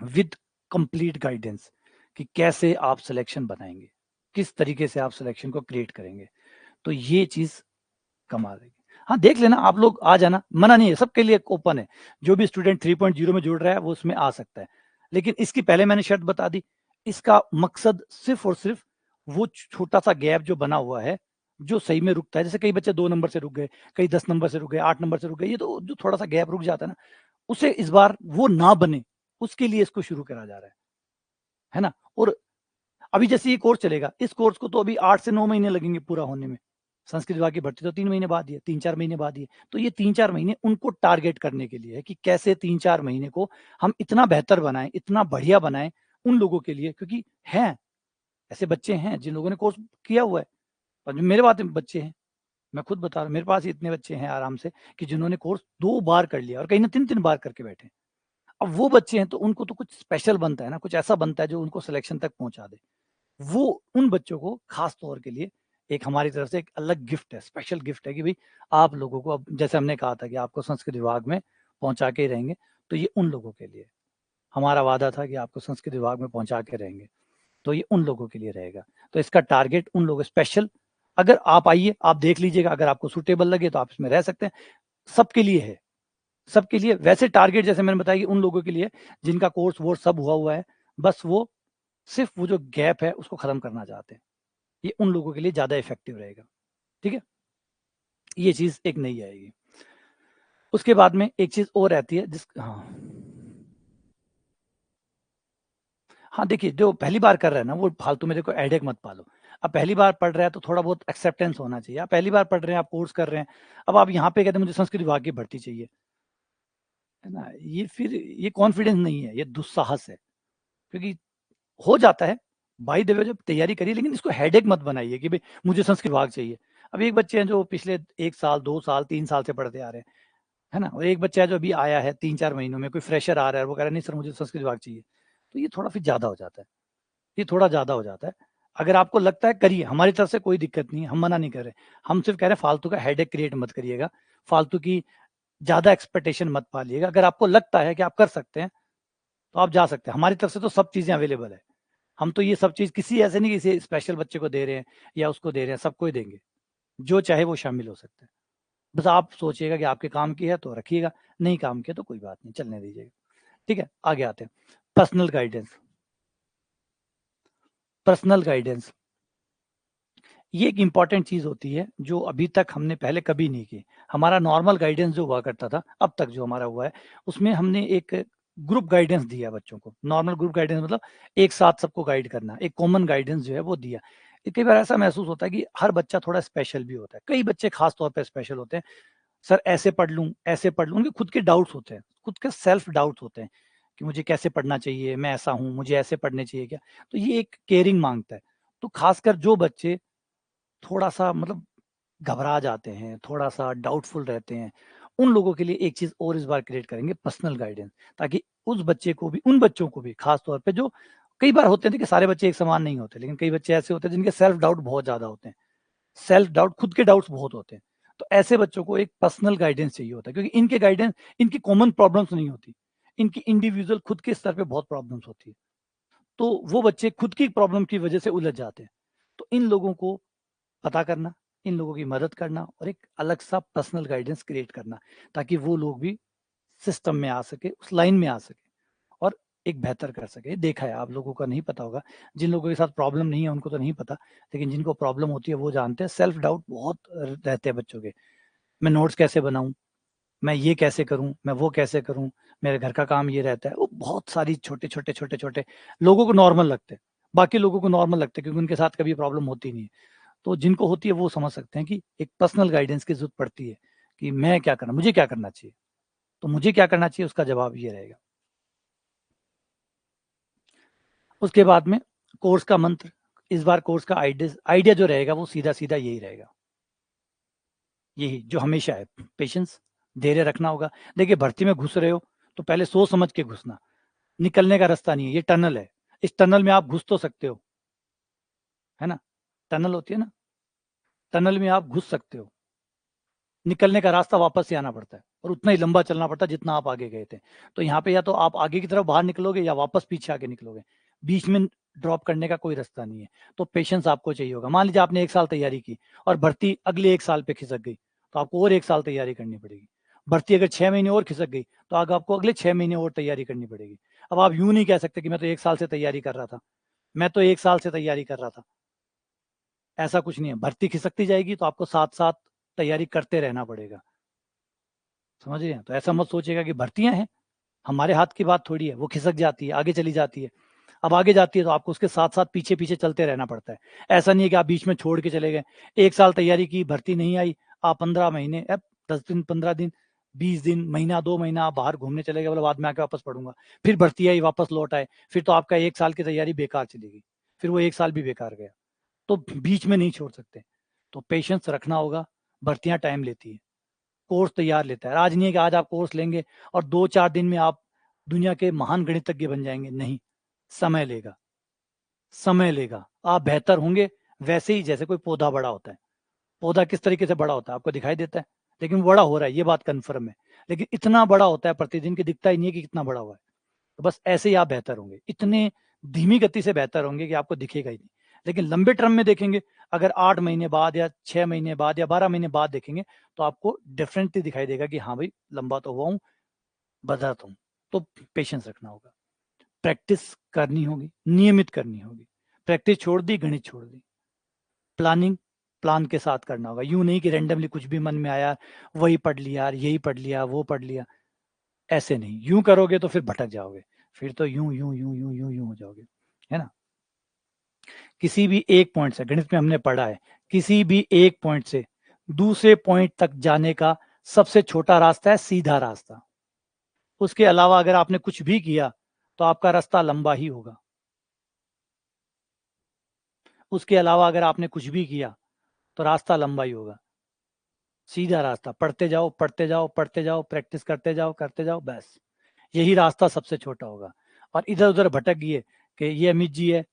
विद कंप्लीट गाइडेंस कि कैसे आप सिलेक्शन बनाएंगे, किस तरीके से आप सिलेक्शन को क्रिएट करेंगे। तो ये चीज कमा देगी। हाँ देख लेना, आप लोग आ जाना, मना नहीं है, सबके लिए ओपन है, जो भी स्टूडेंट 3.0 में जुड़ रहा है वो उसमें आ सकता है। लेकिन इसकी पहले मैंने शर्त बता दी, इसका मकसद सिर्फ और सिर्फ वो छोटा सा गैप जो बना हुआ है, जो सही में रुकता है, जैसे कई बच्चे 2 नंबर से रुक गए, कई 10 नंबर से रुक गए, 8 नंबर से रुक गए, ये तो जो थोड़ा सा गैप रुक जाता है ना, उसे इस बार वो ना बने, उसके लिए इसको शुरू करा जा रहा है ना। और अभी जैसे ये कोर्स चलेगा, इस कोर्स को तो अभी 8 से 9 महीने लगेंगे पूरा होने में। संस्कृत विभाग की भर्ती तो 3 महीने बाद ही है, 3-4 महीने बाद ही है। तो ये 3-4 महीने उनको टारगेट करने के लिए है कि कैसे 3-4 महीने को हम इतना बेहतर बनाएं, इतना बढ़िया बनाएं उन लोगों के लिए, क्योंकि हैं ऐसे बच्चे हैं जिन लोगों ने कोर्स किया हुआ है, और जो मेरे बात में बच्चे हैं, मैं खुद बता रहा हूँ, मेरे पास इतने बच्चे हैं आराम से कि जिन्होंने कोर्स 2 बार कर लिया और कहीं ना 3-3 बार करके बैठे। अब वो बच्चे हैं तो उनको तो कुछ स्पेशल बनता है ना, कुछ ऐसा बनता है जो उनको सिलेक्शन तक पहुंचा दे। वो उन बच्चों को खास तौर के लिए एक हमारी तरफ से एक अलग गिफ्ट है, स्पेशल गिफ्ट है कि भाई आप लोगों को, अब जैसे हमने कहा था कि आपको संस्कृत विभाग में पहुंचा के ही रहेंगे, तो ये उन लोगों के लिए हमारा वादा था कि आपको संस्कृत विभाग में पहुंचा के रहेंगे, तो ये उन लोगों के लिए रहेगा। तो इसका टारगेट उन लोगों स्पेशल, अगर आप आइए, आप देख लीजिएगा, अगर आपको सुटेबल लगे तो आप इसमें रह सकते हैं, सबके लिए है, सबके लिए। वैसे टारगेट जैसे मैंने बताया कि उन लोगों के लिए जिनका कोर्स वोर्स सब हुआ है, बस वो सिर्फ वो जो गैप है उसको खत्म करना चाहते हैं, ये उन लोगों के लिए ज्यादा इफेक्टिव रहेगा। ठीक है, ये चीज एक नई आएगी। उसके बाद में एक चीज और रहती है जिस हाँ देखिए, जो पहली बार कर रहा है ना वो फालतू में देखो एडेक मत पालो। अब पहली बार पढ़ रहा है तो थोड़ा बहुत एक्सेप्टेंस होना चाहिए। आप पहली बार पढ़ रहे हैं, आप कोर्स कर रहे हैं, अब आप यहाँ पे कहते हैं मुझे संस्कृत विभाग की भर्ती चाहिए, है ना, ये फिर ये कॉन्फिडेंस नहीं है, ये दुस्साहस है। क्योंकि हो जाता है, बाय द वे जब तैयारी करिए, लेकिन इसको हेडेक मत बनाइए कि भाई मुझे संस्कृत विभाग चाहिए। अब एक बच्चे हैं जो पिछले 1 साल, 2 साल, 3 साल से पढ़ते आ रहे हैं, है ना? और एक बच्चा है जो अभी आया है 3-4 महीनों में, कोई फ्रेशर आ रहा है, वो कह रहा है नहीं सर मुझे संस्कृत विभाग चाहिए। तो ये थोड़ा फिर ज़्यादा हो जाता है, ये थोड़ा ज़्यादा हो जाता है। अगर आपको लगता है करिए, हमारी तरफ से कोई दिक्कत नहीं है, हम मना नहीं कर रहे। हम सिर्फ कह रहे हैं फालतू का हेडेक क्रिएट मत करिएगा, फालतू की ज़्यादा एक्सपेक्टेशन मत पालिएगा। अगर आपको लगता है कि आप कर सकते हैं, तो आप जा सकते हैं। हमारी तरफ से तो सब चीज़ें अवेलेबल है। हम तो ये सब चीज़ किसी ऐसे नहीं किसी स्पेशल बच्चे को दे रहे हैं या उसको दे रहे हैं, सबको ही देंगे। जो चाहे वो शामिल हो सकता है। बस आप सोचिएगा कि आपके काम की है तो रखिएगा, नहीं काम की है तो कोई बात नहीं, चलने दीजिएगा। ठीक है, आगे आते हैं। Personal guidance. पर्सनल गाइडेंस ये एक इम्पॉर्टेंट चीज़ होती है जो अभी तक हमने पहले कभी नहीं की। हमारा नॉर्मल गाइडेंस जो हुआ करता था, अब तक जो हमारा हुआ है, उसमें हमने एक ग्रुप गाइडेंस दिया बच्चों को। नॉर्मल ग्रुप गाइडेंस मतलब एक साथ सबको गाइड करना, एक कॉमन गाइडेंस जो है वो दिया। कई बार ऐसा महसूस होता है कि हर बच्चा थोड़ा स्पेशल भी होता है। कई बच्चे खास तौर पे स्पेशल होते हैं। सर ऐसे पढ़ लूँ, उनके खुद के डाउट्स होते हैं, खुद के सेल्फ डाउट्स होते हैं कि मुझे कैसे पढ़ना चाहिए, मैं ऐसा हूँ, मुझे ऐसे पढ़ने चाहिए क्या? तो ये एक केयरिंग माँगता है। तो खासकर जो बच्चे थोड़ा-सा मतलब घबरा जाते हैं, थोड़ा-सा डाउटफुल रहते हैं, उन लोगों के लिए एक चीज़ और इस बार क्रिएट करेंगे, पर्सनल गाइडेंस, ताकि उस बच्चे को भी उन बच्चों को भी खास तौर पे जो कई बार होते हैं, देखिए सारे बच्चे एक समान नहीं होते, लेकिन कई बच्चे ऐसे होते हैं जिनके सेल्फ डाउट बहुत ज़्यादा होते हैं। सेल्फ डाउट, खुद के डाउट्स बहुत होते हैं। तो ऐसे बच्चों को एक पर्सनल गाइडेंस चाहिए होता है, क्योंकि इनकी कॉमन प्रॉब्लम्स नहीं होती। इनकी इंडिविजुअल खुद के स्तर पे बहुत प्रॉब्लम्स होती है। तो वो बच्चे खुद की प्रॉब्लम की वजह से उलझ जाते हैं। तो इन लोगों को पता करना, इन लोगों की मदद करना और एक अलग सा पर्सनल गाइडेंस क्रिएट करना, ताकि वो लोग भी सिस्टम में आ सके, उस लाइन में आ सके और एक बेहतर कर सके। देखा है, आप लोगों का नहीं पता होगा, जिन लोगों के साथ प्रॉब्लम नहीं है उनको तो नहीं पता, लेकिन जिनको प्रॉब्लम होती है वो जानते हैं। सेल्फ डाउट बहुत रहते हैं बच्चों के। मैं नोट्स कैसे बनाऊँ? मैं ये कैसे करूँ? मैं वो कैसे करूँ? मेरे घर का काम ये रहता है। वो बहुत सारी छोटे-छोटे, छोटे-छोटे लोगों को नॉर्मल लगते हैं। बाकी लोगों को नॉर्मल लगते हैं क्योंकि उनके साथ कभी प्रॉब्लम होती नहीं है। तो जिनको होती है वो समझ सकते हैं कि एक पर्सनल गाइडेंस की ज़रूरत पड़ती है कि मैं क्या करना मुझे क्या करना चाहिए? तो मुझे क्या करना चाहिए उसका जवाब ये रहेगा। उसके बाद में कोर्स का मंत्र, इस बार कोर्स का आइडिया जो रहेगा वो सीधा-सीधा यही रहेगा। यही जो हमेशा है, पेशेंस, धैर्य रखना होगा। देखिए भर्ती में घुस रहे हो तो पहले सोच समझ के घुसना, निकलने का रास्ता नहीं है, ये टनल है। इस टनल में आप घुस तो सकते हो, है ना? टनल होती है ना, टनल में आप घुस सकते हो। निकलने का रास्ता वापस से आना पड़ता है और उतना ही लंबा चलना पड़ता है जितना आप आगे गए थे। तो यहाँ पे या तो आप आगे की तरफ बाहर निकलोगे या वापस पीछे आके निकलोगे। बीच में ड्रॉप करने का कोई रास्ता नहीं है। तो पेशेंस आपको चाहिए होगा। मान लीजिए आपने 1 साल तैयारी की और भर्ती अगले 1 साल पे खिसक गई, तो आपको और 1 साल तैयारी करनी पड़ेगी। भर्ती अगर 6 महीने और खिसक गई, तो आगे आपको अगले 6 महीने और तैयारी करनी पड़ेगी। अब आप यूँ नहीं कह सकते कि मैं तो 1 साल से तैयारी कर रहा था। मैं तो 1 साल से तैयारी कर रहा था। ऐसा कुछ नहीं है। भर्ती खिसकती जाएगी तो आपको साथ-साथ तैयारी करते रहना पड़ेगा। समझ रहे हैं? तो ऐसा मत सोचिएगा कि भर्तियाँ हैं, हमारे हाथ की बात थोड़ी है, वो खिसक जाती है, आगे चली जाती है। अब आगे जाती है तो आपको उसके साथ-साथ पीछे-पीछे चलते रहना पड़ता है। ऐसा नहीं है कि आप बीच में छोड़ के चले गए। 1 साल तैयारी की, भर्ती नहीं आई, आप 15 महीने 10 दिन, 15 दिन, 20 दिन, महीना, 2 महीना आप बाहर घूमने चले गए, बोले बाद में आके वापस पढ़ूँगा। फिर भर्ती आई, वापस लौट आए, फिर तो आपका 1 साल की तैयारी बेकार चली गई। फिर वो 1 साल भी बेकार गया। तो बीच में नहीं छोड़ सकते। तो पेशेंस रखना होगा, भर्तियाँ टाइम लेती है। कोर्स तैयार लेता है। आज नहीं है कि आज आप कोर्स लेंगे और 2-4 दिन में आप दुनिया के महान गणितज्ञ बन जाएँगे, नहीं, समय लेगा, समय लेगा। आप बेहतर होंगे वैसे ही जैसे कोई पौधा बड़ा होता है। पौधा किस तरीके से बड़ा होता है, आपको दिखाई देता है, लेकिन बड़ा हो रहा है, ये बात कन्फर्म है। लेकिन इतना बड़ा होता है प्रतिदिन कि दिखता ही नहीं है कि कितना बड़ा हुआ है। तो बस ऐसे ही आप बेहतर होंगे। इतने धीमी गति से बेहतर होंगे कि आपको दिखेगा ही नहीं। लेकिन लंबे टर्म में देखेंगे, अगर 8 महीने बाद या 6 महीने बाद या 12 महीने बाद देखेंगे, तो आपको डिफरेंटली दिखाई देगा कि हाँ भाई, लंबा तो हुआ हूँ, बदला तो हूँ। तो पेशेंस रखना होगा। प्रैक्टिस करनी होगी, नियमित करनी होगी। प्रैक्टिस छोड़ दी, गणित छोड़ दी। प्लानिंग प्लान के साथ करना होगा। यूँ नहीं कि रैंडमली कुछ भी मन में आया, वही पढ़ लिया, यही पढ़ लिया, वो पढ़ लिया। ऐसे नहीं, यूँ करोगे तो फिर भटक जाओगे। फिर तो यूँ हो जाओगे, है ना? किसी भी एक पॉइंट से, गणित में हमने पढ़ा है, किसी भी एक पॉइंट से दूसरे पॉइंट तक जाने का सबसे छोटा रास्ता है सीधा रास्ता। उसके अलावा अगर आपने कुछ भी किया, तो आपका रास्ता लंबा ही होगा। उसके अलावा अगर आपने कुछ भी किया तो रास्ता लंबा ही होगा, सीधा रास्ता, पढ़ते जाओ पढ़ते जाओ पढ़ते जाओ, प्रैक्टिस करते जाओ, बस यही रास्ता सबसे छोटा होगा। और इधर उधर भटक गए कि ये अमित जी है,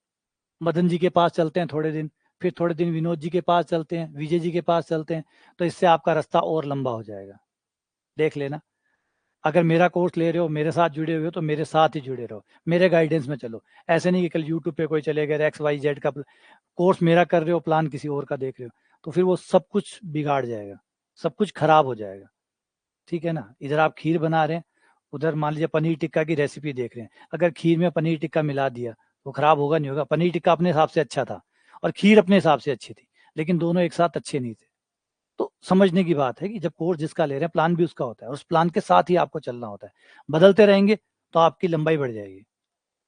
मदन जी के पास चलते हैं थोड़े दिन, फिर थोड़े दिन विनोद जी के पास चलते हैं, विजय जी के पास चलते हैं, तो इससे आपका रास्ता और लंबा हो जाएगा। देख लेना, अगर मेरा कोर्स ले रहे हो, मेरे साथ जुड़े हुए हो, तो मेरे साथ ही जुड़े रहो, मेरे गाइडेंस में चलो। ऐसे नहीं कि कल यूट्यूब पे कोई चले गए XYZ का कोर्स मेरा कर रहे हो, प्लान किसी और का देख रहे हो, तो फिर वो सब कुछ बिगाड़ जाएगा, सब कुछ खराब हो जाएगा। ठीक है ना, इधर आप खीर बना रहे हैं, उधर मान लीजिए पनीर टिक्का की रेसिपी देख रहे हैं, अगर खीर में पनीर टिक्का मिला दिया तो खराब होगा नहीं होगा? पनीर टिक्का अपने हिसाब से अच्छा था और खीर अपने हिसाब से अच्छी थी, लेकिन दोनों एक साथ अच्छे नहीं थे। तो समझने की बात है कि जब कोर्स जिसका ले रहे हैं, प्लान भी उसका होता है, उस प्लान के साथ ही आपको चलना होता है। बदलते रहेंगे तो आपकी लंबाई बढ़ जाएगी,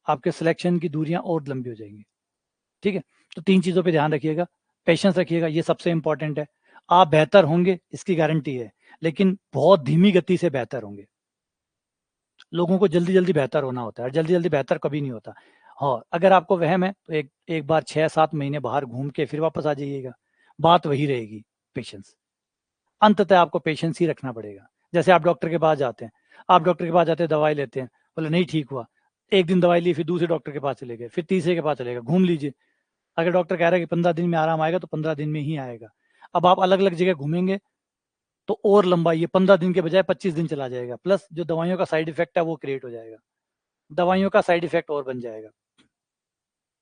आपके सिलेक्शन की दूरियां और लंबी हो जाएंगी। ठीक है, तो 3 चीज़ों पे ध्यान रखिएगा, पेशेंस रखिएगा, ये सबसे इंपॉर्टेंट है। आप बेहतर होंगे इसकी गारंटी है, लेकिन बहुत धीमी गति से बेहतर होंगे। लोगों को जल्दी-जल्दी बेहतर होना होता है, जल्दी-जल्दी बेहतर कभी नहीं होता। हाँ, अगर आपको वहम है तो एक एक बार 6-7 महीने बाहर घूम के फिर वापस आ जाइएगा, बात वही रहेगी, पेशेंस। अंततः आपको पेशेंस ही रखना पड़ेगा। जैसे आप डॉक्टर के पास जाते हैं, आप डॉक्टर के पास जाते हैं, दवाई लेते हैं, बोले नहीं ठीक हुआ, 1 दिन दवाई ली, फिर दूसरे डॉक्टर के पास चले गए, फिर तीसरे के पास चले गए, घूम लीजिए। अगर डॉक्टर कह रहा है कि 15 दिन में आराम आएगा, तो 15 दिन में ही आएगा। अब आप अलग-अलग जगह घूमेंगे तो और लंबा, ये 15 दिन के बजाय 25 दिन चला जाएगा, प्लस जो दवाइयों का साइड इफेक्ट है वो क्रिएट हो जाएगा, दवाइयों का साइड इफेक्ट और बन जाएगा।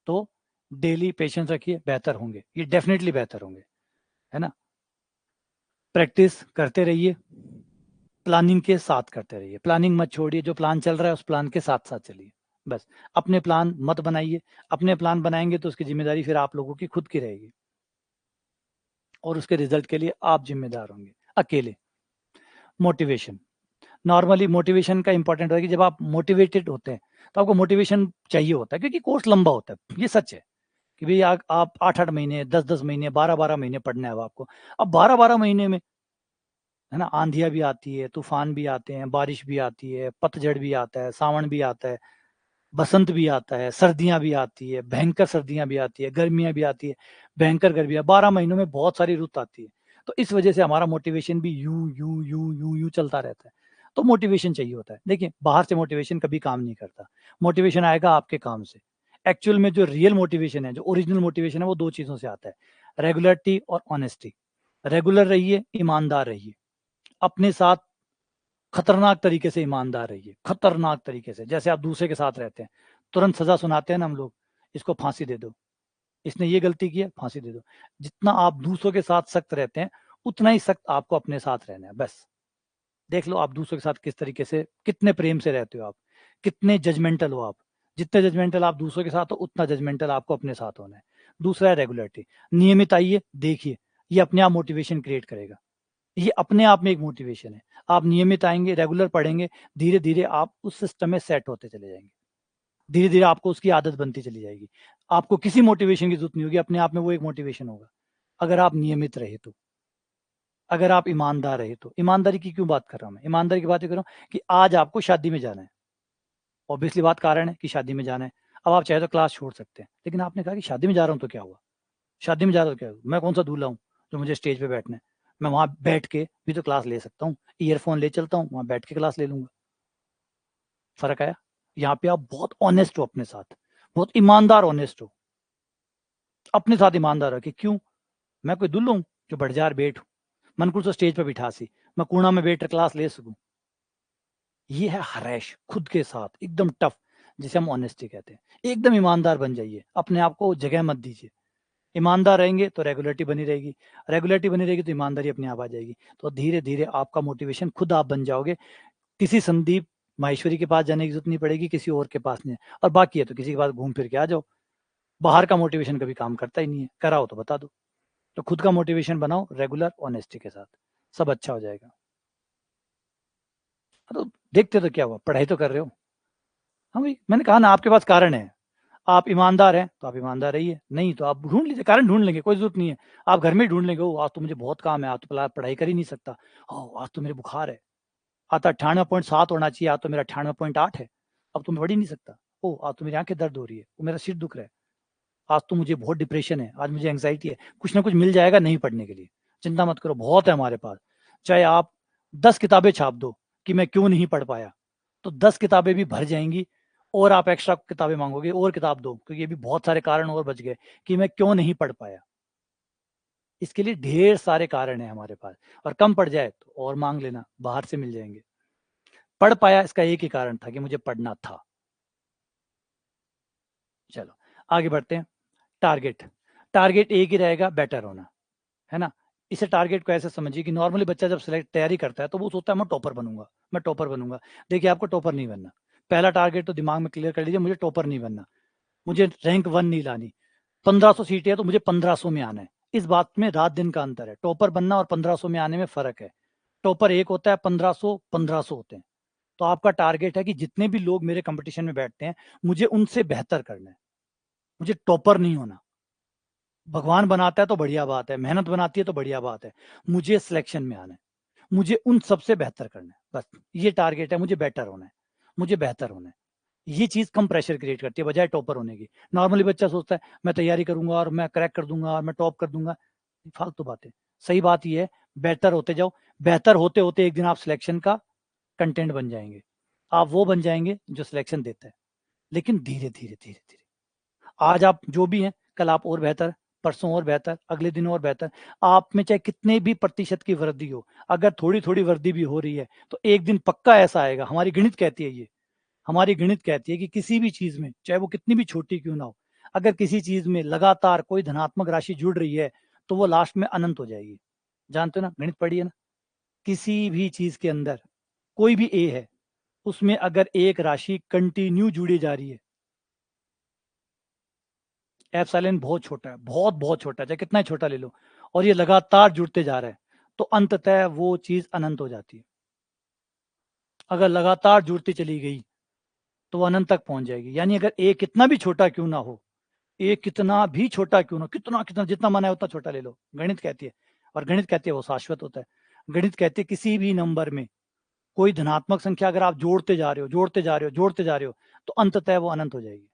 तो डेली पेशेंस रखिए, बेहतर होंगे, ये डेफिनेटली बेहतर होंगे, है ना? प्रैक्टिस करते रहिए, प्लानिंग के साथ करते रहिए, प्लानिंग मत छोड़िए, जो प्लान चल रहा है उस प्लान के साथ साथ चलिए। बस अपने प्लान मत बनाइए, अपने प्लान बनाएंगे तो उसकी जिम्मेदारी फिर आप लोगों की खुद की रहेगी और उसके रिजल्ट के लिए आप जिम्मेदार होंगे अकेले। मोटिवेशन, नॉर्मली मोटिवेशन का इंपॉर्टेंट होता है कि जब आप मोटिवेटेड होते हैं तो आपको मोटिवेशन चाहिए होता है, क्योंकि कोर्स लंबा होता है, ये सच है कि भाई आप 8-8 महीने, 10-10 महीने, 12-12 महीने पढ़ना है अब आपको। अब 12-12 महीने में, है ना, आंधियां भी आती है, तूफान भी आते हैं, बारिश भी आती है, पतझड़ भी आता है, सावन भी आता है, बसंत भी आता है, सर्दियां भी आती है, भयंकर सर्दियां भी आती है, गर्मियां भी आती है, भयंकर गर्मियां, 12 महीनों में बहुत सारी रुत आती है। तो इस वजह से हमारा मोटिवेशन भी यूं चलता रहता है। तो मोटिवेशन चाहिए होता है। देखिए, बाहर से मोटिवेशन कभी काम नहीं करता, मोटिवेशन आएगा आपके काम से। एक्चुअल में जो रियल मोटिवेशन है, जो ओरिजिनल मोटिवेशन है, वो 2 चीजों से आता है, रेगुलरिटी और ऑनेस्टी। रेगुलर रहिए, ईमानदार रहिए, अपने साथ खतरनाक तरीके से ईमानदार रहिए, खतरनाक तरीके से। जैसे आप दूसरे के साथ रहते हैं, तुरंत सजा सुनाते हैं ना हम लोग, इसको फांसी दे दो, इसने ये गलती की है, फांसी दे दो। जितना आप दूसरों के साथ सख्त रहते हैं, उतना ही सख्त आपको अपने साथ रहना है। बस देख लो आप दूसरों के साथ किस तरीके से, कितने प्रेम से रहते हो आप, कितने जजमेंटल हो आप। जितने जजमेंटल आप दूसरों के साथ हो, उतना जजमेंटल आपको अपने साथ होना है। दूसरा है रेगुलरिटी, नियमित आइए, देखिए, ये अपने आप मोटिवेशन क्रिएट करेगा। ये अपने आप में एक मोटिवेशन है। आप नियमित आएंगे, रेगुलर पढ़ेंगे, धीरे धीरे आप उस सिस्टम में सेट होते चले जाएंगे, धीरे धीरे आपको उसकी आदत बनती चली जाएगी। आपको किसी मोटिवेशन की जरूरत नहीं होगी, अपने आप में वो एक मोटिवेशन होगा, अगर आप नियमित रहे तो, अगर आप ईमानदार रहे तो। ईमानदारी की क्यों बात कर रहा हूँ मैं? ईमानदारी की बात कर रहा हूँ कि आज आपको शादी में जाना है, ऑब्वियसली बात कारण है कि शादी में जाना है। अब आप चाहे तो क्लास छोड़ सकते हैं, लेकिन आपने कहा कि शादी में जा रहा हूँ तो क्या हुआ, शादी में जा रहा हूँ तो क्या हुआ, मैं कौन सा दूल्हा हूँ जो मुझे स्टेज पे बैठना है? मैं वहां बैठ के भी तो क्लास ले सकता हूँ, ईयरफोन ले चलता हूँ, वहां बैठ के क्लास ले लूंगा। फर्क आया? यहाँ पे आप बहुत ऑनेस्ट हो अपने साथ, बहुत ईमानदार ऑनेस्ट हो, अपने साथ ईमानदार हो कि क्यों, मैं कोई दुल्लो हूँ जो बढ़ बैठ हूँ, मन को तो स्टेज पे बिठा सी, मैं कूड़ा में बैठ क्लास ले सकूं। ये है हरेश, खुद के साथ एकदम टफ, जिसे हम ऑनेस्टी कहते हैं। एकदम ईमानदार बन जाइए, अपने आप को जगह मत दीजिए। ईमानदार रहेंगे तो रेगुलरिटी बनी रहेगी, रेगुलरिटी बनी रहेगी तो ईमानदारी अपने आप आ जाएगी। तो धीरे धीरे आपका मोटिवेशन खुद आप बन जाओगे, किसी संदीप माहेश्वरी के पास जाने की जरूरत नहीं पड़ेगी, किसी और के पास नहीं। और बाकी है तो किसी के पास घूम फिर के आ जाओ, बाहर का मोटिवेशन कभी काम करता ही नहीं है, कराओ तो बता दो। तो खुद का मोटिवेशन बनाओ रेगुलर ऑनेस्टी के साथ, सब अच्छा हो जाएगा। तो देखते तो क्या हुआ, पढ़ाई तो कर रहे हो। हाँ भाई, मैंने कहा ना, आपके पास कारण है, आप ईमानदार हैं तो आप ईमानदार रहिए, नहीं तो आप ढूंढ लीजिए, कारण ढूंढ लेंगे, कोई जरूरत नहीं है। आप घर में ही ढूंढ लेंगे, ओ आज तो मुझे बहुत काम है, आज तो पढ़ाई कर ही नहीं सकता, ओ आज तो मेरे बुखार है, आज तो 98.7 होना चाहिए, आज तो मेरा 98.8 है, अब तो मैं पढ़ ही नहीं सकता, ओ आज तो मेरी आंखें दर्द हो रही है, वो मेरा सिर दुख रहा है। आज तो मुझे बहुत डिप्रेशन है, आज मुझे एंग्जाइटी है, कुछ ना कुछ मिल जाएगा नहीं पढ़ने के लिए, चिंता मत करो, बहुत है हमारे पास। चाहे आप 10 किताबें छाप दो कि मैं क्यों नहीं पढ़ पाया, तो 10 किताबें भी भर जाएंगी, और आप एक्स्ट्रा किताबें मांगोगे और किताब दो, क्योंकि ये भी बहुत सारे कारण और बच गए कि मैं क्यों नहीं पढ़ पाया। इसके लिए ढेर सारे कारण है हमारे पास, और कम पड़ जाए तो और मांग लेना, बाहर से मिल जाएंगे। पढ़ पाया इसका एक ही कारण था कि मुझे पढ़ना था। चलो आगे बढ़ते हैं। टारगेट, टारगेट एक ही रहेगा, बेटर होना, है ना। इसे टारगेट को ऐसे समझिए कि नॉर्मली बच्चा जब सिलेक्ट तैयारी करता है तो वो सोचता है मैं टॉपर बनूंगा, मैं टॉपर बनूंगा। देखिए आपको टॉपर नहीं बनना, पहला टारगेट तो दिमाग में क्लियर कर लीजिए, मुझे टॉपर नहीं बनना, मुझे रैंक 1 नहीं लानी। 1500 सीटें है तो मुझे 1500 में आना है, इस बात में रात दिन का अंतर है। टॉपर बनना और 1500 में आने में फर्क है। टॉपर एक होता है, 1500 होते हैं। तो आपका टारगेट है कि जितने भी लोग मेरे कंपटीशन में बैठते हैं मुझे उनसे बेहतर करना है, मुझे टॉपर नहीं होना। भगवान बनाता है तो बढ़िया बात है, मेहनत बनाती है तो बढ़िया बात है, मुझे सिलेक्शन में आना है, मुझे उन सबसे बेहतर करना है, बस ये टारगेट है, मुझे बेटर होना है, मुझे बेहतर होना है। ये चीज कम प्रेशर क्रिएट करती है बजाय टॉपर होने की। नॉर्मली बच्चा सोचता है मैं तैयारी करूंगा और मैं क्रैक कर दूंगा और मैं टॉप कर दूंगा, फालतू बातें। सही बात ये है, बेहतर होते जाओ, बेहतर होते होते एक दिन आप सिलेक्शन का कंटेंट बन जाएंगे, आप वो बन जाएंगे जो सिलेक्शन देता है। लेकिन धीरे धीरे धीरे धीरे, आज आप जो भी हैं कल आप और बेहतर, परसों और बेहतर, अगले दिन और बेहतर। आप में चाहे कितने भी प्रतिशत की वृद्धि हो, अगर थोड़ी थोड़ी वृद्धि भी हो रही है तो एक दिन पक्का ऐसा आएगा, हमारी गणित कहती है ये, हमारी गणित कहती है कि किसी भी चीज में चाहे वो कितनी भी छोटी क्यों ना हो, अगर किसी चीज में लगातार कोई धनात्मक राशि जुड़ रही है तो वो लास्ट में अनंत हो जाएगी। जानते हो ना, गणित पढ़ी है ना। किसी भी चीज के अंदर कोई भी ए है, उसमें अगर एक राशि कंटिन्यू जुड़ी जा रही है, एप्सिलॉन बहुत छोटा है, बहुत बहुत छोटा है, चाहे कितना ही छोटा ले लो, और ये लगातार जुड़ते जा रहा है, तो अंततः वो चीज अनंत हो जाती है। अगर लगातार जुड़ती चली गई तो वो अनंत तक पहुंच जाएगी। यानी अगर ए कितना भी छोटा क्यों ना हो, ए कितना भी छोटा क्यों ना, कितना कितना जितना मन है उतना छोटा ले लो, गणित कहती है। और गणित कहती है वो शाश्वत होता है। गणित कहती है किसी भी नंबर में कोई धनात्मक संख्या अगर आप जोड़ते जा रहे हो, जोड़ते जा रहे हो, जोड़ते जा रहे हो, तो अंततः वो अनंत हो जाएगी।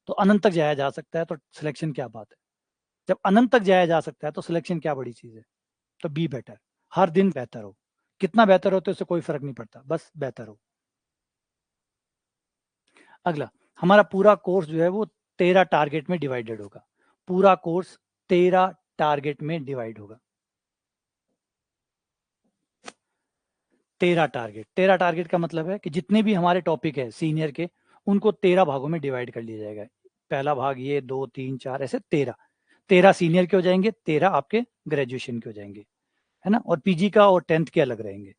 तो अनंत तक जाया जा सकता है, तो सिलेक्शन क्या बात है। जब अनंत तक जाया जा सकता है तो सिलेक्शन क्या बड़ी चीज है। तो बी बेटर, हर दिन बेहतर हो, कितना बेहतर हो तो इससे कोई फर्क नहीं पड़ता, बस बेहतर हो। अगला, हमारा पूरा कोर्स जो है वो 13 टारगेट में डिवाइडेड होगा। पूरा कोर्स 13 टारगेट में डिवाइड होगा। 13 टारगेट का मतलब है कि जितने भी हमारे टॉपिक है सीनियर के, उनको 13 भागों में डिवाइड कर लिया जाएगा। पहला भाग ये, 2 3 4 ऐसे 13। 13 सीनियर के हो जाएंगे, 13 आपके ग्रेजुएशन के हो जाएंगे, है ना। और पीजी का और 10th के अलग रहेंगे।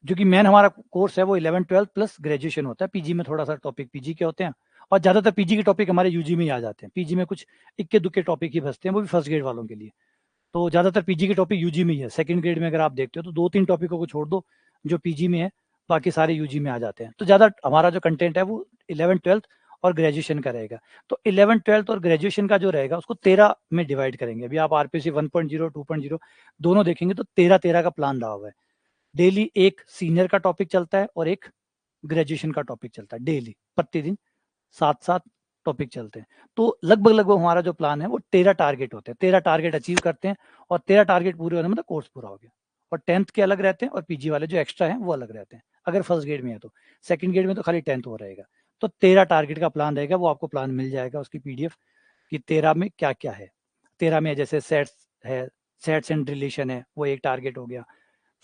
जो कि मेन हमारा कोर्स है वो 11th 12th प्लस ग्रेजुएशन होता है। पीजी में थोड़ा सा टॉपिक पीजी के होते हैं, और ज्यादातर पीजी के टॉपिक हमारे यूजी में ही आ जाते हैं। पीजी में कुछ इक्के दुक्के टॉपिक ही बचते हैं, वो भी फर्स्ट ग्रेड वालों के लिए। तो ज्यादातर पीजी के टॉपिक यूजी में ही है। सेकंड ग्रेड में अगर आप देखते हो तो 2 3 टॉपिकों को छोड़ दो जो पीजी में है, बाकी सारे यूजी में आ जाते हैं। तो ज्यादा हमारा जो कंटेंट है वो 11th 12th और ग्रेजुएशन का रहेगा। तो 11th 12th और ग्रेजुएशन का जो रहेगा उसको 13 में डिवाइड करेंगे। अभी आप आरपीसी 1.0 2.0 दोनों देखेंगे तो 13 का प्लान रहा हुआ है। डेली एक सीनियर का टॉपिक चलता है और एक ग्रेजुएशन का टॉपिक चलता है, डेली प्रतिदिन 7 7 टॉपिक चलते हैं। तो लगभग लगभग हमारा जो प्लान है वो 13 टारगेट होते हैं। 13 टारगेट अचीव करते हैं, और 13 टारगेट पूरे होने मतलब कोर्स पूरा हो गया। और 10th के अलग रहते हैं और पीजी वाले जो एक्स्ट्रा हैं वो अलग रहते हैं, अगर फर्स्ट ग्रेड में है तो। सेकंड ग्रेड में तो खाली 10th हो रहेगा। तो 13 टारगेट का प्लान रहेगा, वो आपको प्लान मिल जाएगा उसकी पीडीएफ कि 13 में क्या क्या है। 13 में जैसे सेट्स है, सेट्स एंड रिलेशन है, वो एक टारगेट हो गया।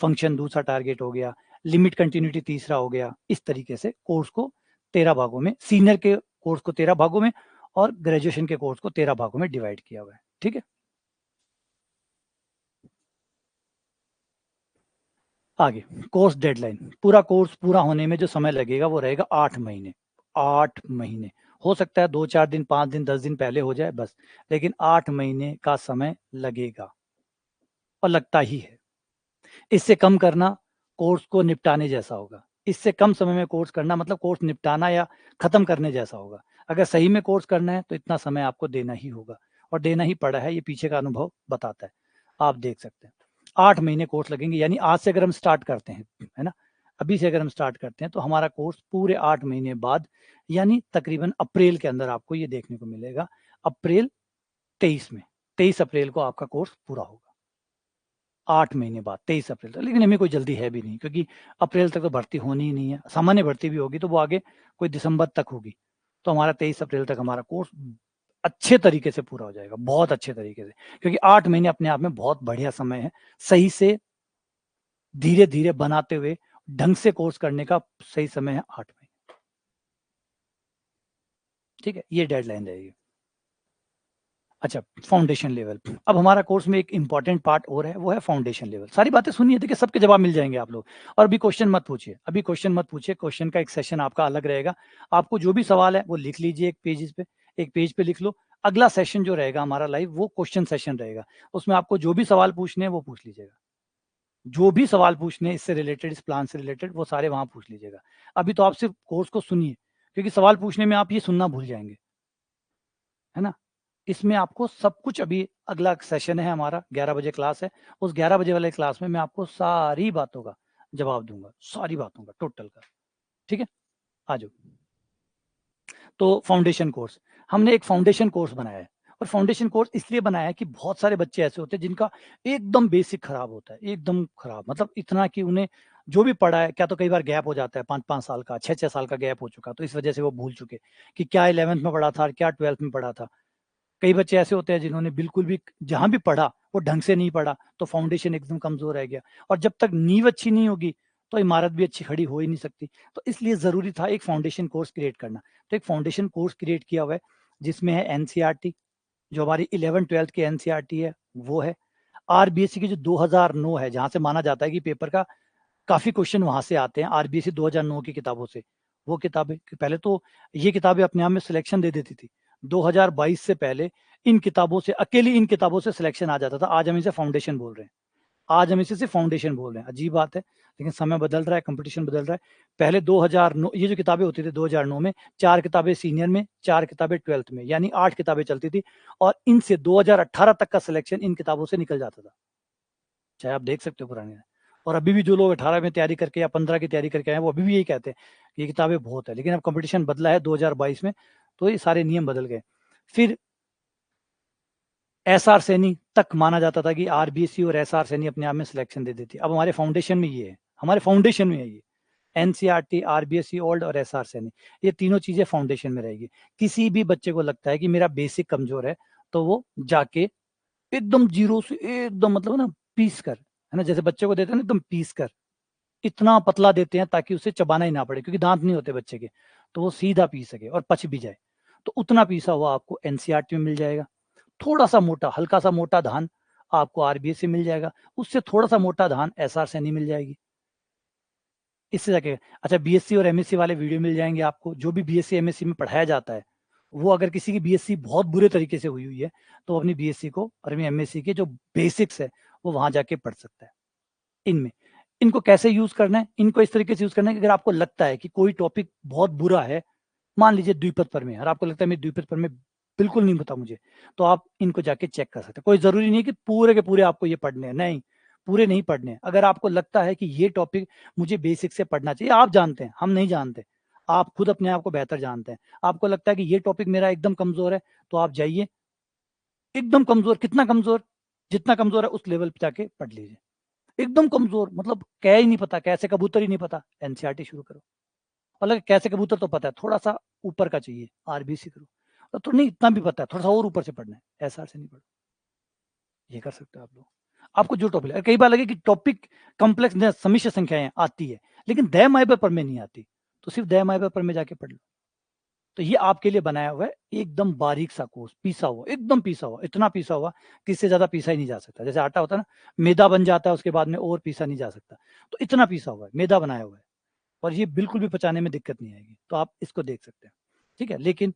फंक्शन दूसरा टारगेट हो गया, लिमिट कंटिन्यूटी तीसरा हो गया। इस तरीके से कोर्स को 13 भागों में, सीनियर के कोर्स को 13 भागों में और ग्रेजुएशन के कोर्स को 13 भागों में डिवाइड किया हुआ है। ठीक है, आगे कोर्स डेडलाइन। पूरा कोर्स पूरा होने में जो समय लगेगा वो रहेगा 8 महीने। 8 महीने, हो सकता है 2 4 दिन 5 दिन 10 दिन पहले हो जाए बस, लेकिन 8 महीने का समय लगेगा और लगता ही है। इससे कम करना कोर्स को निपटाने जैसा होगा। इससे कम समय में कोर्स करना मतलब कोर्स निपटाना या खत्म करने जैसा होगा। अगर सही में कोर्स करना है तो इतना समय आपको देना ही होगा, और देना ही पड़ा है, ये पीछे का अनुभव बताता है। आप देख सकते हैं 8 महीने कोर्स लगेंगे। यानी आज से अगर हम स्टार्ट करते हैं, है ना, अभी से अगर हम स्टार्ट करते हैं तो हमारा कोर्स पूरे 8 महीने बाद, यानी तकरीबन अप्रैल के अंदर आपको ये देखने को मिलेगा। अप्रैल 23 में, 23 अप्रैल को आपका कोर्स पूरा होगा, 8 महीने बाद 23 अप्रैल तक। लेकिन हमें कोई जल्दी है भी नहीं, क्योंकि अप्रैल तक तो भर्ती होनी ही नहीं है। सामान्य भर्ती भी होगी तो वो आगे कोई दिसंबर तक होगी, तो हमारा 23 अप्रैल तक हमारा कोर्स अच्छे तरीके से पूरा हो जाएगा, बहुत अच्छे तरीके से, क्योंकि 8 महीने अपने आप में बहुत बढ़िया समय है, सही से धीरे धीरे बनाते हुए ढंग से कोर्स करने का सही समय है 8 महीने। ठीक है, ये डेडलाइन रहेगी। अच्छा, फाउंडेशन लेवल। अब हमारा कोर्स में एक इंपॉर्टेंट पार्ट और है, वो है फाउंडेशन लेवल। सारी बातें सुनिए, देखिए सबके जवाब मिल जाएंगे आप लोग। और अभी क्वेश्चन मत पूछिए, अभी क्वेश्चन मत पूछिए, क्वेश्चन का एक सेशन आपका अलग रहेगा। आपको जो भी सवाल है वो लिख लीजिए एक पेज पे लिख लो। अगला सेशन जो रहेगा हमारा लाइव, वो क्वेश्चन सेशन रहेगा। उसमें आपको जो भी सवाल पूछने हैं वो पूछ लीजिएगा, जो भी सवाल पूछने हैं इससे रिलेटेड, इस प्लान से रिलेटेड, वो सारे वहां पूछ लीजिएगा। अभी तो आप सिर्फ कोर्स को सुनिए, क्योंकि सवाल पूछने में आप ये सुनना भूल जाएंगे, है ना। इसमें आपको सब कुछ, अभी अगला सेशन है हमारा, 11 बजे क्लास है, उस 11 बजे वाले क्लास में मैं आपको सारी बातों का जवाब दूंगा, सारी बातों का टोटल का। ठीक है, आ जाओ। तो फाउंडेशन कोर्स, हमने एक फाउंडेशन कोर्स बनाया है। और फाउंडेशन कोर्स इसलिए बनाया है कि बहुत सारे बच्चे ऐसे होते हैं जिनका एकदम बेसिक खराब होता है, एकदम खराब, मतलब इतना कि उन्हें जो भी पढ़ा है, क्या तो कई बार गैप हो जाता है, 5-5 साल का, 6-6 साल का गैप हो चुका, तो इस वजह से वो भूल चुके कि क्या 11th में पढ़ा था और क्या 12th में पढ़ा था। कई बच्चे ऐसे होते हैं जिन्होंने बिल्कुल भी जहां भी पढ़ा वो ढंग से नहीं पढ़ा, तो फाउंडेशन एकदम कमजोर रह गया। और जब तक नींव अच्छी नहीं होगी तो इमारत भी अच्छी खड़ी हो ही नहीं सकती। तो इसलिए जरूरी था एक फाउंडेशन कोर्स क्रिएट करना। तो एक फाउंडेशन कोर्स क्रिएट किया हुआ है, जिसमें है एनसीईआरटी, जो हमारी 11th-12th की एनसीईआरटी है वो है। आरबीएससी की जो 2009 है, जहां से माना जाता है कि पेपर का काफी क्वेश्चन वहां से आते हैं, आरबीएससी 2009 की किताबों से। वो किताबें पहले तो, ये किताबें अपने आप में सिलेक्शन दे देती थी। 2022 से पहले इन किताबों से, अकेली इन किताबों से सिलेक्शन आ जाता था। आज हम इसे फाउंडेशन बोल रहे हैं, आज हम इसे सिर्फ फाउंडेशन बोल रहे हैं। अजीब बात है, लेकिन समय बदल रहा है, कंपटीशन बदल रहा है। पहले 2009, ये जो किताबें होती थी 2009 में, 4 किताबें सीनियर में, 4 किताबें 12th में, यानी 8 किताबें चलती थी। और इनसे 2018 तक का सिलेक्शन इन किताबों से निकल जाता था, चाहे आप देख सकते हो पुराने। और अभी भी जो लोग 18 में तैयारी करके या 15 की तैयारी करके आए हैं, वो अभी भी यही कहते हैं कि ये किताबें बहुत है। लेकिन अब कंपटीशन बदला है 2022 में, तो ये सारे नियम बदल गए। फिर एसआर सैनी तक माना जाता था कि आरबीएससी और एसआर सैनी अपने आप में सिलेक्शन दे देती। अब हमारे फाउंडेशन में ये है, हमारे फाउंडेशन में है ये, एनसीईआरटी, आरबीएससी ओल्ड और एसआर सैनी, ये तीनों चीजें फाउंडेशन में रहेगी। किसी भी बच्चे को लगता है कि मेरा बेसिक कमजोर है, तो वो जाके एकदम जीरो से, एकदम मतलब ना पीस कर, है ना, जैसे बच्चे को देते हैं ना एकदम पीस कर, इतना पतला देते हैं ताकि उसे चबाना ही ना पड़े, क्योंकि दांत नहीं होते बच्चे के, तो वो सीधा पी सके और पच भी जाए। तो उतना पीसा हुआ आपको एनसीईआरटी में मिल जाएगा। थोड़ा सा मोटा, हल्का सा मोटा धान आपको आरबीएस से मिल जाएगा, उससे थोड़ा सा मोटा धान एसआर से नहीं मिल जाएगी। इससे जाके अच्छा, बीएससी और एमएससी वाले वीडियो मिल जाएंगे आपको, जो भी बीएससी एमएससी में पढ़ाया जाता है। वो अगर किसी की बीएससी बहुत बुरे तरीके से हुई हुई है, तो अपनी बीएससी को और एमएससी के जो बेसिक्स है वो वहां जाके पढ़ सकता है। इनमें इनको कैसे यूज करना है, इनको इस तरीके से यूज करना है कि अगर आपको लगता है कि कोई टॉपिक बहुत बुरा है, मान लीजिए द्विपद पर में, और आपको लगता है मेरे द्विपद पर में बिल्कुल नहीं पता मुझे, तो आप इनको जाके चेक कर सकते हैं। कोई जरूरी नहीं कि पूरे के पूरे आपको ये पढ़ने हैं, नहीं, पूरे नहीं पढ़ने हैं। अगर आपको लगता है कि ये टॉपिक मुझे बेसिक से पढ़ना चाहिए, आप जानते हैं, हम नहीं जानते, आप खुद अपने आप को बेहतर जानते हैं। आपको लगता है कि ये टॉपिक मेरा एकदम कमजोर है, तो आप जाइए, एकदम कमजोर, कितना कमजोर, जितना कमजोर है उस लेवल पे जाके पढ़ लीजिए। एकदम कमजोर मतलब क्या ही नहीं पता, कैसे कबूतर ही नहीं पता, एनसीईआरटी शुरू करो। और लगे कैसे कबूतर तो पता है, थोड़ा सा ऊपर का चाहिए, आरबीसी करो। तो नहीं, इतना भी पता है, थोड़ा सा और ऊपर से पढ़ना है, एसआर से नहीं पढ़ो। ये कर सकते हो आप लोग। आपको जो टॉपिक, कई बार लगे कि टॉपिक कॉम्प्लेक्स समिश्र संख्याएं आती है, लेकिन दय माइबर पर में नहीं आती, तो सिर्फ दय माइबर पर में जाके पढ़ लो। तो ये आपके लिए बनाया हुआ है एकदम बारीक सा कोर्स, पीसा हुआ, एकदम पीसा हुआ, इतना पीसा हुआ कि इससे ज्यादा पीसा ही नहीं जा सकता। जैसे आटा होता है ना, मैदा बन जाता है उसके बाद में और पीसा नहीं जा सकता, तो इतना पीसा हुआ है, मैदा बनाया हुआ है। और ये बिल्कुल भी पचाने में दिक्कत नहीं आएगी, तो आप इसको देख सकते हैं। ठीक है, लेकिन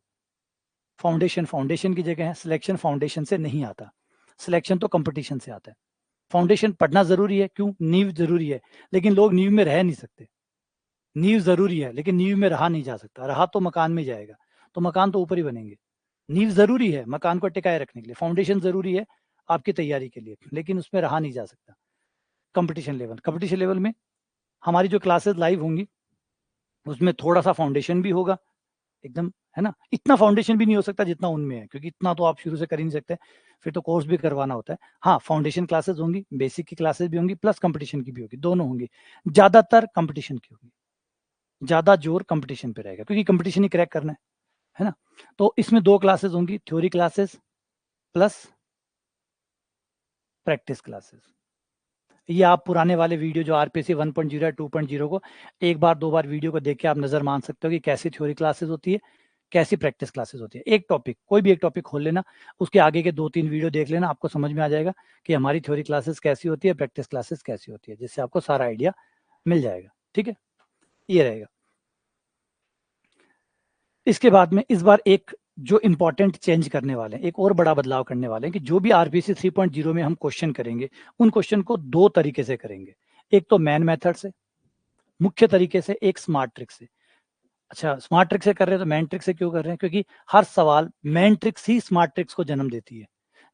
फाउंडेशन की जगह है, सिलेक्शन फाउंडेशन से नहीं आता, सिलेक्शन तो कंपटीशन से आता है। फाउंडेशन पढ़ना जरूरी है, क्यों, नींव जरूरी है, लेकिन लोग नींव में रह नहीं सकते। नींव जरूरी है लेकिन नींव में रहा नहीं जा सकता, रहा तो मकान में जाएगा, तो मकान तो ऊपर ही बनेंगे। नींव जरूरी है मकान को टिकाए रखने के लिए, फाउंडेशन जरूरी है आपकी तैयारी के लिए, लेकिन उसमें रहा नहीं जा सकता। कंपटीशन लेवल में हमारी जो क्लासेस लाइव होंगी, उसमें थोड़ा सा फाउंडेशन भी होगा, एकदम, है ना। इतना फाउंडेशन भी नहीं हो सकता जितना उनमें है, क्योंकि इतना तो आप शुरू से कर ही नहीं सकते, फिर तो कोर्स भी करवाना होता है। हाँ, फाउंडेशन क्लासेस होंगी, बेसिक की क्लासेस भी होंगी, प्लस कंपटीशन की भी होगी, दोनों होंगी। ज्यादातर कंपटीशन की होगी, ज्यादा जोर कंपटीशन पे रहेगा, क्योंकि कंपटीशन ही क्रैक करना है ना। तो इसमें 2 क्लासेस होंगी, theory classes plus practice classes. ये आप पुराने वाले वीडियो जो आरपीसी 1.0 या 2.0 को एक बार 2 बार वीडियो को देख के आप नजर मान सकते हो कि कैसी थ्योरी क्लासेस होती है, कैसी प्रैक्टिस क्लासेस होती है। एक टॉपिक, कोई भी एक टॉपिक खोल लेना, उसके आगे के 2-3 वीडियो देख लेना, आपको समझ में आ जाएगा कि हमारी थ्योरी क्लासेस कैसी होती है, प्रैक्टिस क्लासेस कैसी होती है, जिससे आपको सारा आइडिया मिल जाएगा। ठीक है, ये रहेगा। इसके बाद में इस बार एक जो इंपॉर्टेंट चेंज करने वाले हैं, एक और बड़ा बदलाव करने वाले हैं कि जो भी आरपीसी 3.0 में हम क्वेश्चन करेंगे, उन क्वेश्चन को 2 तरीके से करेंगे। एक तो मैन मेथड से, मुख्य तरीके से, एक स्मार्ट ट्रिक से। अच्छा, स्मार्ट ट्रिक से कर रहे हैं तो मैन ट्रिक से क्यों कर रहे हैं? क्योंकि हर सवाल मैन ट्रिक्स ही स्मार्ट ट्रिक्स को जन्म देती है।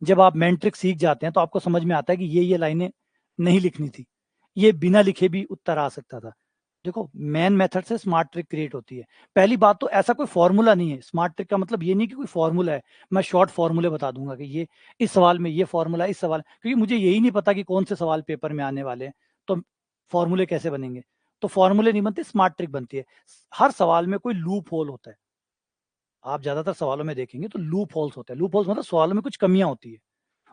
जब आप मैन ट्रिक सीख जाते हैं तो आपको समझ में आता है कि ये लाइनें नहीं लिखनी थी, ये बिना लिखे भी उत्तर आ सकता था। देखो, मैन मेथड से स्मार्ट ट्रिक क्रिएट होती है। पहली बात तो ऐसा कोई फॉर्मूला नहीं है। स्मार्ट ट्रिक का मतलब ये नहीं कि कोई फॉर्मूला है, मैं शॉर्ट फॉर्मूले बता दूंगा कि ये इस सवाल में ये फॉर्मूला, इस सवाल, क्योंकि मुझे यही नहीं पता कि कौन से सवाल पेपर में आने वाले हैं, तो फॉर्मूले कैसे बनेंगे? तो फॉर्मूले नहीं बनते, स्मार्ट ट्रिक बनती है। हर सवाल में कोई लूप होल होता है। आप ज्यादातर सवालों में देखेंगे तो लूप होल्स होते हैं। लूप होल्स मतलब सवालों में कुछ कमियां होती है,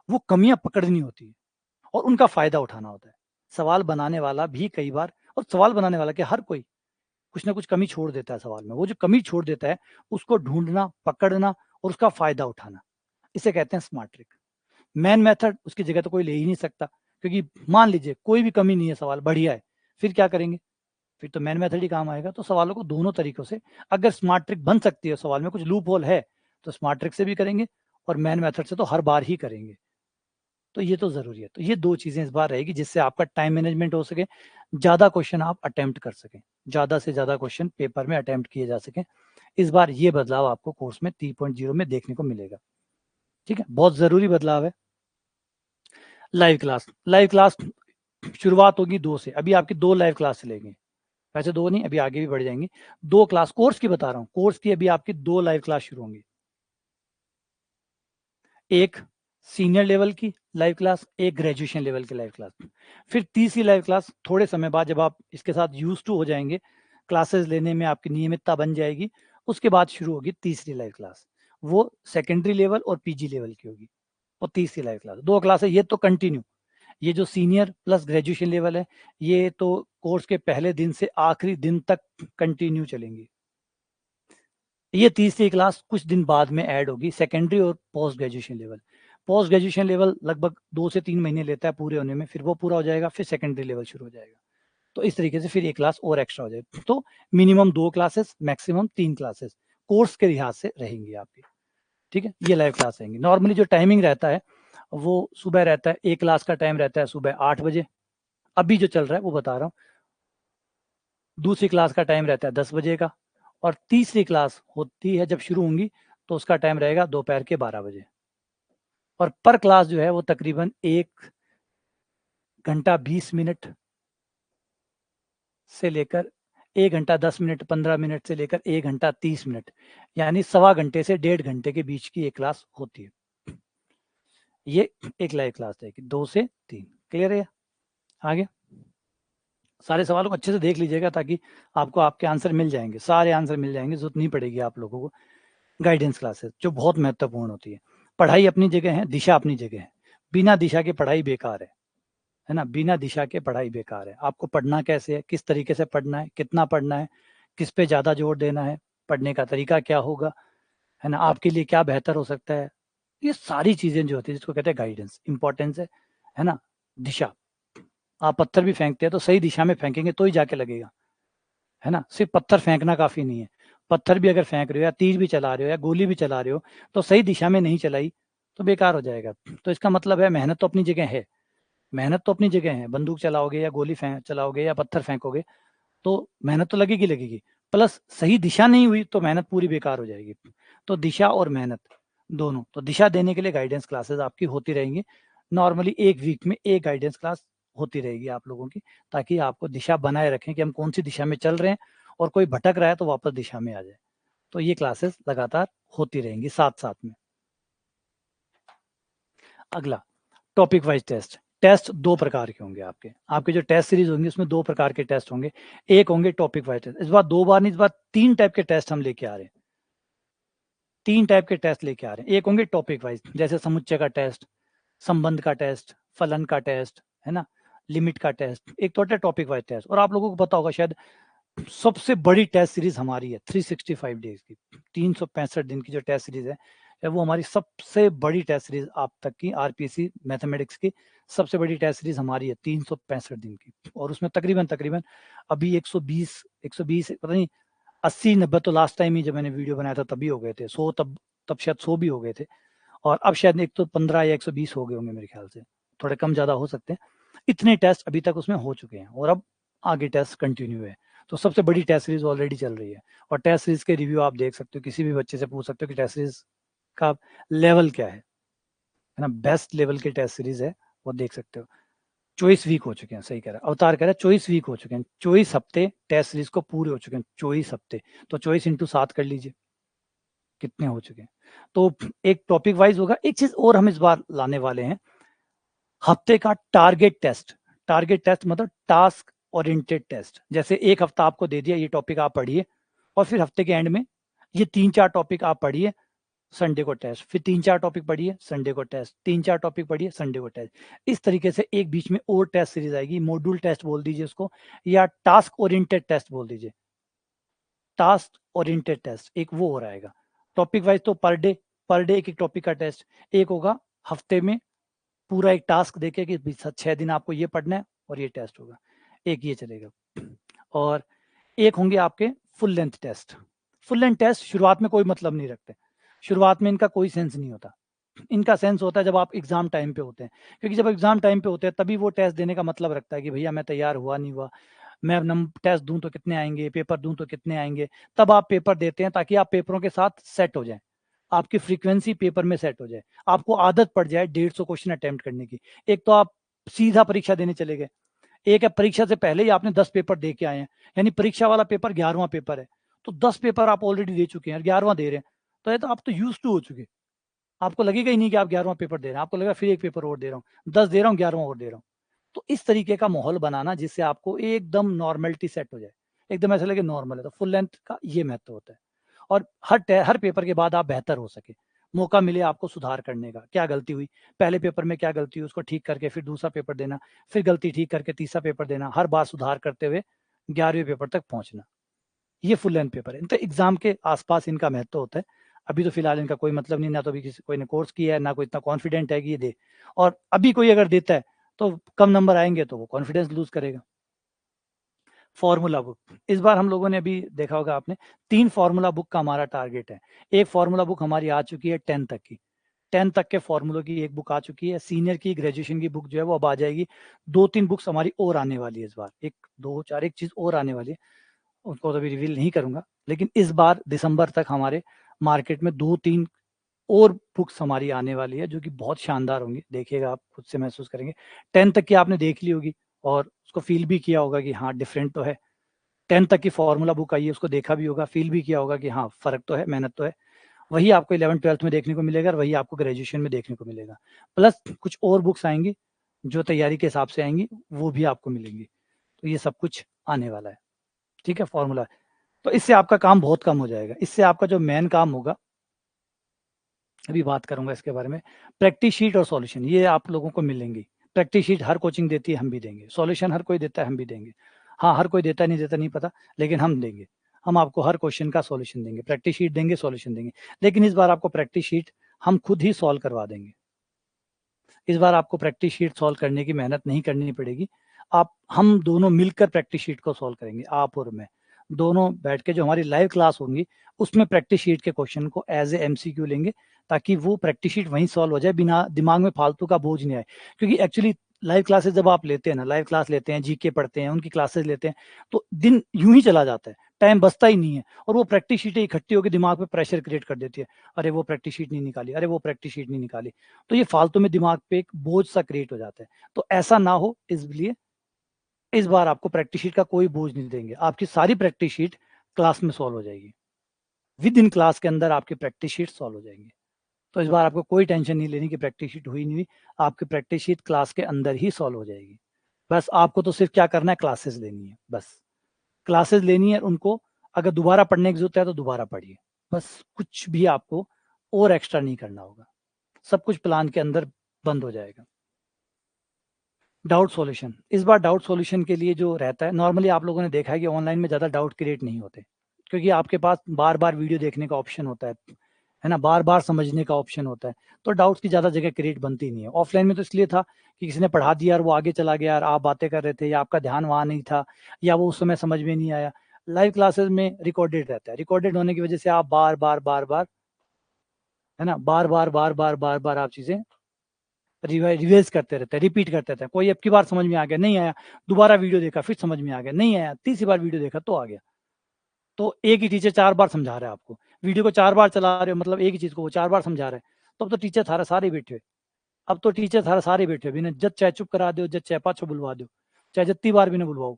वो कमियां पकड़नी होती है और उनका फायदा उठाना होता है। सवाल बनाने वाला भी कई बार, और सवाल बनाने वाला क्या, हर कोई कुछ ना कुछ कमी छोड़ देता है सवाल में। वो जो कमी छोड़ देता है, उसको ढूंढना, पकड़ना और उसका फायदा उठाना, इसे कहते हैं स्मार्ट ट्रिक। मैन मेथड उसकी जगह तो कोई ले ही नहीं सकता, क्योंकि मान लीजिए कोई भी कमी नहीं है, सवाल बढ़िया है, फिर क्या करेंगे? फिर तो मैन मेथड ही काम आएगा। तो सवालों को दोनों तरीकों से, अगर स्मार्ट ट्रिक बन सकती है, सवाल में कुछ लूप होल है, तो स्मार्ट ट्रिक से भी करेंगे और मैन मेथड से तो हर बार ही करेंगे। तो ये तो जरूरी है। तो ये 2 चीजें इस बार रहेगी, जिससे आपका टाइम मैनेजमेंट हो सके, ज्यादा क्वेश्चन आप अटेम्प्ट कर सकें, ज्यादा से ज्यादा क्वेश्चन पेपर में अटेम्प्ट किए जा सके। इस बार ये बदलाव आपको कोर्स में 3.0 में देखने को मिलेगा। ठीक है, बहुत जरूरी बदलाव है। लाइव क्लास, लाइव क्लास शुरुआत होगी 2 से। अभी आपकी 2 लाइव क्लास चलेंगी, वैसे 2 नहीं, अभी आगे भी बढ़ जाएंगी। 2 क्लास, कोर्स की बता रहा हूँ, कोर्स की अभी आपकी 2 लाइव क्लास शुरू होंगी। एक सीनियर लेवल की लाइव क्लास, एक ग्रेजुएशन लेवल की लाइव क्लास। फिर तीसरी लाइव क्लास थोड़े समय बाद, जब आप इसके साथ यूज टू हो जाएंगे, क्लासेस लेने में आपकी नियमितता बन जाएगी, उसके बाद शुरू होगी तीसरी लाइव क्लास। वो सेकेंडरी लेवल और पीजी लेवल की होगी। और तीसरी लाइव क्लास, 2 क्लास है ये तो कंटिन्यू। ये जो सीनियर प्लस ग्रेजुएशन लेवल है, ये तो कोर्स के पहले दिन से आखिरी दिन तक कंटिन्यू चलेंगी। ये तीसरी क्लास कुछ दिन बाद में ऐड होगी, सेकेंडरी और post graduation level. Post graduation level लगभग 2 से 3 महीने लेता है पूरे होने में, फिर वो पूरा हो जाएगा, फिर सेकेंडरी लेवल शुरू हो जाएगा। तो इस तरीके से फिर एक क्लास और एक्स्ट्रा हो जाएगी। तो minimum 2 classes, maximum 3 classes course के लिहाज से रहेंगी आपकी। ठीक है, ये लाइव क्लास रहेंगी। नॉर्मली जो टाइमिंग रहता है वो सुबह रहता है, एक क्लास का टाइम रहता है सुबह 8 बजे, अभी जो चल रहा है वो बता रहा हूँ। दूसरी क्लास का टाइम रहता है 10 बजे का, और तीसरी क्लास होती है जब शुरू होंगी तो उसका टाइम रहेगा दोपहर के 12 बजे। और पर क्लास जो है वो तकरीबन 1 घंटा 20 मिनट से लेकर 1 घंटा 10 मिनट, 15 मिनट से लेकर 1 घंटा 30 मिनट, यानी सवा घंटे से 1.5 घंटे के बीच की एक क्लास होती है। ये एक लाइव क्लास रहेगी 2 से 3। क्लियर है? आगे सारे सवालों को अच्छे से देख लीजिएगा, ताकि आपको आपके आंसर मिल जाएंगे, सारे आंसर मिल जाएंगे, जरूरत नहीं पड़ेगी आप लोगों को। गाइडेंस क्लासेस जो बहुत महत्वपूर्ण होती है। पढ़ाई अपनी जगह है, दिशा अपनी जगह है। बिना दिशा के पढ़ाई बेकार है ना। बिना दिशा के पढ़ाई बेकार है। आपको पढ़ना कैसे है, किस तरीके से पढ़ना है, कितना पढ़ना है, किस पे ज्यादा जोर देना है, पढ़ने का तरीका क्या होगा, है ना, आपके लिए क्या बेहतर हो सकता है, ये सारी चीजें जो होती है, जिसको कहते हैं गाइडेंस, इंपॉर्टेंस है ना। दिशा, आप पत्थर भी फेंकते हैं तो सही दिशा में फेंकेंगे तो ही जाके लगेगा, है ना। सिर्फ पत्थर फेंकना काफी नहीं है। पत्थर भी अगर फेंक रहे हो या तीर भी चला रहे हो या गोली भी चला रहे हो, तो सही दिशा में नहीं चलाई तो बेकार हो जाएगा। तो इसका मतलब है मेहनत तो अपनी जगह है, मेहनत तो अपनी जगह है। बंदूक चलाओगे या गोली चलाओगे या पत्थर फेंकोगे तो मेहनत तो लगेगी लगेगी, प्लस सही दिशा नहीं हुई तो मेहनत पूरी बेकार हो जाएगी। तो दिशा और मेहनत दोनों, तो दिशा देने के लिए गाइडेंस क्लासेस आपकी होती रहेंगी। नॉर्मली एक वीक में एक गाइडेंस क्लास होती रहेगी आप लोगों की, ताकि आपको दिशा बनाए रखें कि हम कौन सी दिशा में चल रहे हैं, और कोई भटक रहा है तो वापस दिशा में आ जाए। तो ये क्लासेस लगातार होती रहेंगी साथ साथ में। अगला टॉपिक वाइज टेस्ट। टेस्ट दो प्रकार के होंगे आपके, आपके जो टेस्ट सीरीज होंगी उसमें दो प्रकार के टेस्ट होंगे। एक होंगे टॉपिक वाइज टेस्ट, इस बार दो बार नहीं, इस बार 3 टाइप के टेस्ट हम लेके आ रहे हैं। 3 टाइप के टेस्ट लेके आ रहे हैं। एक होंगे टॉपिक वाइज, जैसे समुच्चय का टेस्ट, संबंध का टेस्ट, फलन का टेस्ट, है ना, लिमिट का टेस्ट। एक तो टॉपिक वाइज टेस्ट, और आप लोगों को पता होगा शायद सबसे बड़ी टेस्ट सीरीज हमारी है 365 डेज की, 365 दिन की जो टेस्ट सीरीज है वो हमारी सबसे बड़ी टेस्ट सीरीज आप तक की आरपीएससी मैथमेटिक्स की सबसे बड़ी टेस्ट सीरीज हमारी है 365 दिन की। और उसमें तकरीबन तकरीबन अभी 120 पता नहीं 80-90 तो लास्ट टाइम ही जब मैंने वीडियो बनाया था तभी हो गए थे, 100 तब शायद 100 भी हो गए थे, और अब शायद एक तो 15 या 120 हो गए होंगे मेरे ख्याल से, थोड़े कम ज्यादा हो सकते हैं। इतने टेस्ट अभी तक उसमें हो चुके हैं और अब आगे टेस्ट कंटिन्यू है। तो सबसे बड़ी टेस्ट सीरीज ऑलरेडी चल रही है, और टेस्ट सीरीज के रिव्यू आप देख सकते हो, किसी भी बच्चे से पूछ सकते हो कि टेस्ट सीरीज का लेवल क्या है ना, बेस्ट लेवल की टेस्ट सीरीज है, वो देख सकते हो। 24 वीक हो चुके हैं, सही कह रहा है अवतार, कह रहा है 24 वीक हो चुके हैं, 24 हफ्ते टेस्ट सीरीज को पूरे हो चुके हैं, 24 हफ्ते। तो 24 इंटू 7 कर लीजिए कितने हो चुके हैं। तो एक टॉपिक वाइज होगा। एक चीज और हम इस बार लाने वाले हैं, हफ्ते का टारगेट टेस्ट। टारगेट टेस्ट मतलब टास्क ओरिएंटेड टेस्ट। जैसे एक हफ्ता आपको दे दिया, ये टॉपिक आप पढ़िए, और फिर हफ्ते के एंड में ये 3-4 टॉपिक आप पढ़िए, संडे को टेस्ट, फिर 3-4 टॉपिक पढ़िए, संडे को टेस्ट, 3-4 टॉपिक पढ़िए, संडे को टेस्ट। इस तरीके से एक बीच में और टेस्ट सीरीज आएगी, मॉड्यूल टेस्ट बोल दीजिए उसको, या टास्क ओरिएंटेड टेस्ट बोल दीजिए। टास्क ओरिएंटेड टेस्ट एक वो हो रहेगा। टॉपिक वाइज तो पर डे एक टॉपिक का टेस्ट, एक होगा हफ्ते में पूरा एक टास्क देके कि 6 दिन आपको ये पढ़ना है और ये टेस्ट होगा, एक ये चलेगा। और एक होंगे आपके full length test. Full length test शुरुआत में कोई मतलब नहीं रखते, शुरुआत में इनका कोई सेंस नहीं होता। इनका सेंस होता है जब आप एग्जाम टाइम पे होते हैं, क्योंकि जब एग्जाम टाइम पे होते हैं तभी वो टेस्ट देने का मतलब रखता है कि भैया मैं तैयार हुआ नहीं हुआ, मैं टेस्ट दूं तो कितने आएंगे, पेपर दूं तो कितने आएंगे। तब आप पेपर देते हैं ताकि आप पेपरों के साथ सेट हो जाए, आपकी फ्रीक्वेंसी पेपर में सेट हो जाए, आपको आदत पड़ जाए 150 क्वेश्चन अटेम्प्ट करने की। एक तो आप सीधा परीक्षा देने चले गए, एक है परीक्षा से पहले ही आपने 10 पेपर दे के आए हैं, यानी परीक्षा वाला पेपर 11वां पेपर है, तो 10 पेपर आप ऑलरेडी दे चुके हैं, 11वां दे रहे हैं, तो ये तो आप तो यूज टू हो चुके, आपको लगेगा ही नहीं कि आप 11वां पेपर दे रहे हैं, आपको लगेगा फिर एक पेपर और दे रहा हूँ, 10 दे रहा हूँ, 11वां और दे रहा हूँ। तो इस तरीके का माहौल बनाना जिससे आपको एकदम नॉर्मलिटी सेट हो जाए, एकदम ऐसा लगे नॉर्मल है। तो फुल लेंथ का ये महत्व होता है, और हर पेपर के बाद आप बेहतर हो सके, मौका मिले आपको सुधार करने का, क्या गलती हुई पहले पेपर में, क्या गलती हुई उसको ठीक करके फिर दूसरा पेपर देना, फिर गलती ठीक करके तीसरा पेपर देना, हर बार सुधार करते हुए 11वें पेपर तक पहुंचना। ये फुल लेंथ पेपर है, तो एग्जाम के आसपास इनका महत्व होता है। अभी तो फिलहाल इनका कोई मतलब नहीं, ना तो अभी किसी कोई ने कोर्स किया है, ना कोई इतना कॉन्फिडेंट है कि ये दे, और अभी कोई अगर देता है तो कम नंबर आएंगे तो वो कॉन्फिडेंस लूज करेगा। फॉर्मूला बुक, इस बार हम लोगों ने अभी देखा होगा आपने, 3 फॉर्मूला बुक का हमारा टारगेट है। एक फॉर्मूला बुक हमारी आ चुकी है 10 तक की, 10 तक के फॉर्मूलों की एक बुक आ चुकी है। सीनियर की ग्रेजुएशन की बुक जो है वो अब आ जाएगी। 2-3 बुक्स हमारी और आने वाली है इस बार, 1-2-4 एक चीज और आने वाली है, उसको तो अभी रिवील नहीं करूंगा, लेकिन इस बार दिसंबर तक हमारे मार्केट में 2-3 और बुक्स हमारी आने वाली है जो कि बहुत शानदार होंगी, देखिएगा आप खुद से महसूस करेंगे। 10 तक की आपने देख ली होगी और उसको फील भी किया होगा कि हाँ डिफरेंट तो है। 10 तक की फॉर्मूला बुक आई है, उसको देखा भी होगा, फील भी किया होगा कि हाँ फर्क तो है, मेहनत तो है। वही आपको 11th-12th में देखने को मिलेगा और वही आपको ग्रेजुएशन में देखने को मिलेगा, प्लस कुछ और बुक्स आएंगी जो तैयारी के हिसाब से आएंगी, वो भी आपको मिलेंगी। तो ये सब कुछ आने वाला है, ठीक है फॉर्मूला। तो इससे आपका काम बहुत कम हो जाएगा। इससे आपका जो मेन काम होगा, अभी बात करूंगा इसके बारे में, प्रैक्टिस शीट और सॉल्यूशन ये आप लोगों को मिलेंगी। प्रैक्टिस शीट हर कोचिंग देती है, हम भी देंगे। सॉल्यूशन हर कोई देता है, हम भी देंगे। हाँ हर कोई देता नहीं देता नहीं पता, लेकिन हम देंगे। हम आपको हर क्वेश्चन का सॉल्यूशन देंगे, प्रैक्टिस शीट देंगे, सॉल्यूशन देंगे। लेकिन इस बार आपको प्रैक्टिस शीट हम खुद ही सॉल्व करवा देंगे। इस बार आपको प्रैक्टिस शीट सॉल्व करने की मेहनत नहीं करनी पड़ेगी, आप हम दोनों मिलकर प्रैक्टिस शीट को सॉल्व करेंगे, आप और मैं दोनों बैठ के। जो हमारी लाइव क्लास होंगी उसमें प्रैक्टिस शीट के क्वेश्चन को एज ए एमसीक्यू लेंगे, ताकि वो प्रैक्टिस शीट वहीं सॉल्व हो जाए, बिना दिमाग में फालतू का बोझ नहीं आए। क्योंकि एक्चुअली लाइव क्लासेस जब आप लेते हैं ना, लाइव क्लास लेते हैं, जीके पढ़ते हैं, उनकी क्लासेस लेते हैं, तो दिन यूं ही चला जाता है, टाइम बचता ही नहीं है, और वो प्रैक्टिस शीटें इकट्ठी होकर दिमाग पे प्रेशर क्रिएट कर देती है। अरे वो प्रैक्टिस शीट नहीं निकाली, अरे वो प्रैक्टिस शीट नहीं निकाली, तो ये फालतू में दिमाग पे एक बोझ सा क्रिएट हो जाता है। तो ऐसा ना हो इसलिए इस बार आपको प्रैक्टिस शीट का कोई बोझ नहीं देंगे, आपकी सारी प्रैक्टिस शीट क्लास में सॉल्व हो जाएगी। विद इन क्लास के अंदर आपकी प्रैक्टिस शीट सॉल्व हो जाएंगे। तो इस बार आपको कोई टेंशन नहीं लेनी कि प्रैक्टिस शीट हुई नहीं हुई, आपकी प्रैक्टिस शीट क्लास के अंदर ही सॉल्व हो जाएगी। बस आपको तो सिर्फ क्या करना है, क्लासेस लेनी है, बस क्लासेस लेनी है। उनको अगर दोबारा पढ़ने की जरूरत है तो दोबारा पढ़िए, बस कुछ भी आपको और एक्स्ट्रा नहीं करना होगा, सब कुछ प्लान के अंदर बंद हो जाएगा। डाउट सॉल्यूशन, इस बार डाउट सॉल्यूशन के लिए जो रहता है, नॉर्मली आप लोगों ने देखा है कि ऑनलाइन में ज़्यादा डाउट क्रिएट नहीं होते, क्योंकि आपके पास बार बार वीडियो देखने का ऑप्शन होता है ना, बार बार समझने का ऑप्शन होता है, तो डाउट्स की ज़्यादा जगह क्रिएट बनती नहीं है। ऑफलाइन में तो इसलिए था कि किसी ने पढ़ा दिया और वो आगे चला गया और आप बातें कर रहे थे, या आपका ध्यान वहाँ नहीं था, या वो उस समय समझ में नहीं आया। लाइव क्लासेस में रिकॉर्डेड रहता है, रिकॉर्डेड होने की वजह से आप बार बार बार बार, है ना, बार बार बार बार बार बार आप चीज़ें रिवाइज करते रहते हैं, रिपीट करते रहते हैं। कोई अब की बार समझ में आ गया, नहीं आया, दोबारा वीडियो देखा, फिर समझ में आ गया, नहीं आया, तीसरी बार वीडियो देखा तो आ गया। तो एक ही टीचर 4 बार समझा रहा है आपको, वीडियो को 4 बार चला रहे हो, मतलब एक ही चीज़ को वो 4 बार समझा रहे हैं, तो अब तो टीचर थारा सारे बैठे हुए, अब तो टीचर थारा सारे बैठे हुए, बिना जज चाहे चुप करा दो, जज चाहे पाछो बुलवा दो, चाहे जितनी बार भी ना बुलवाओ,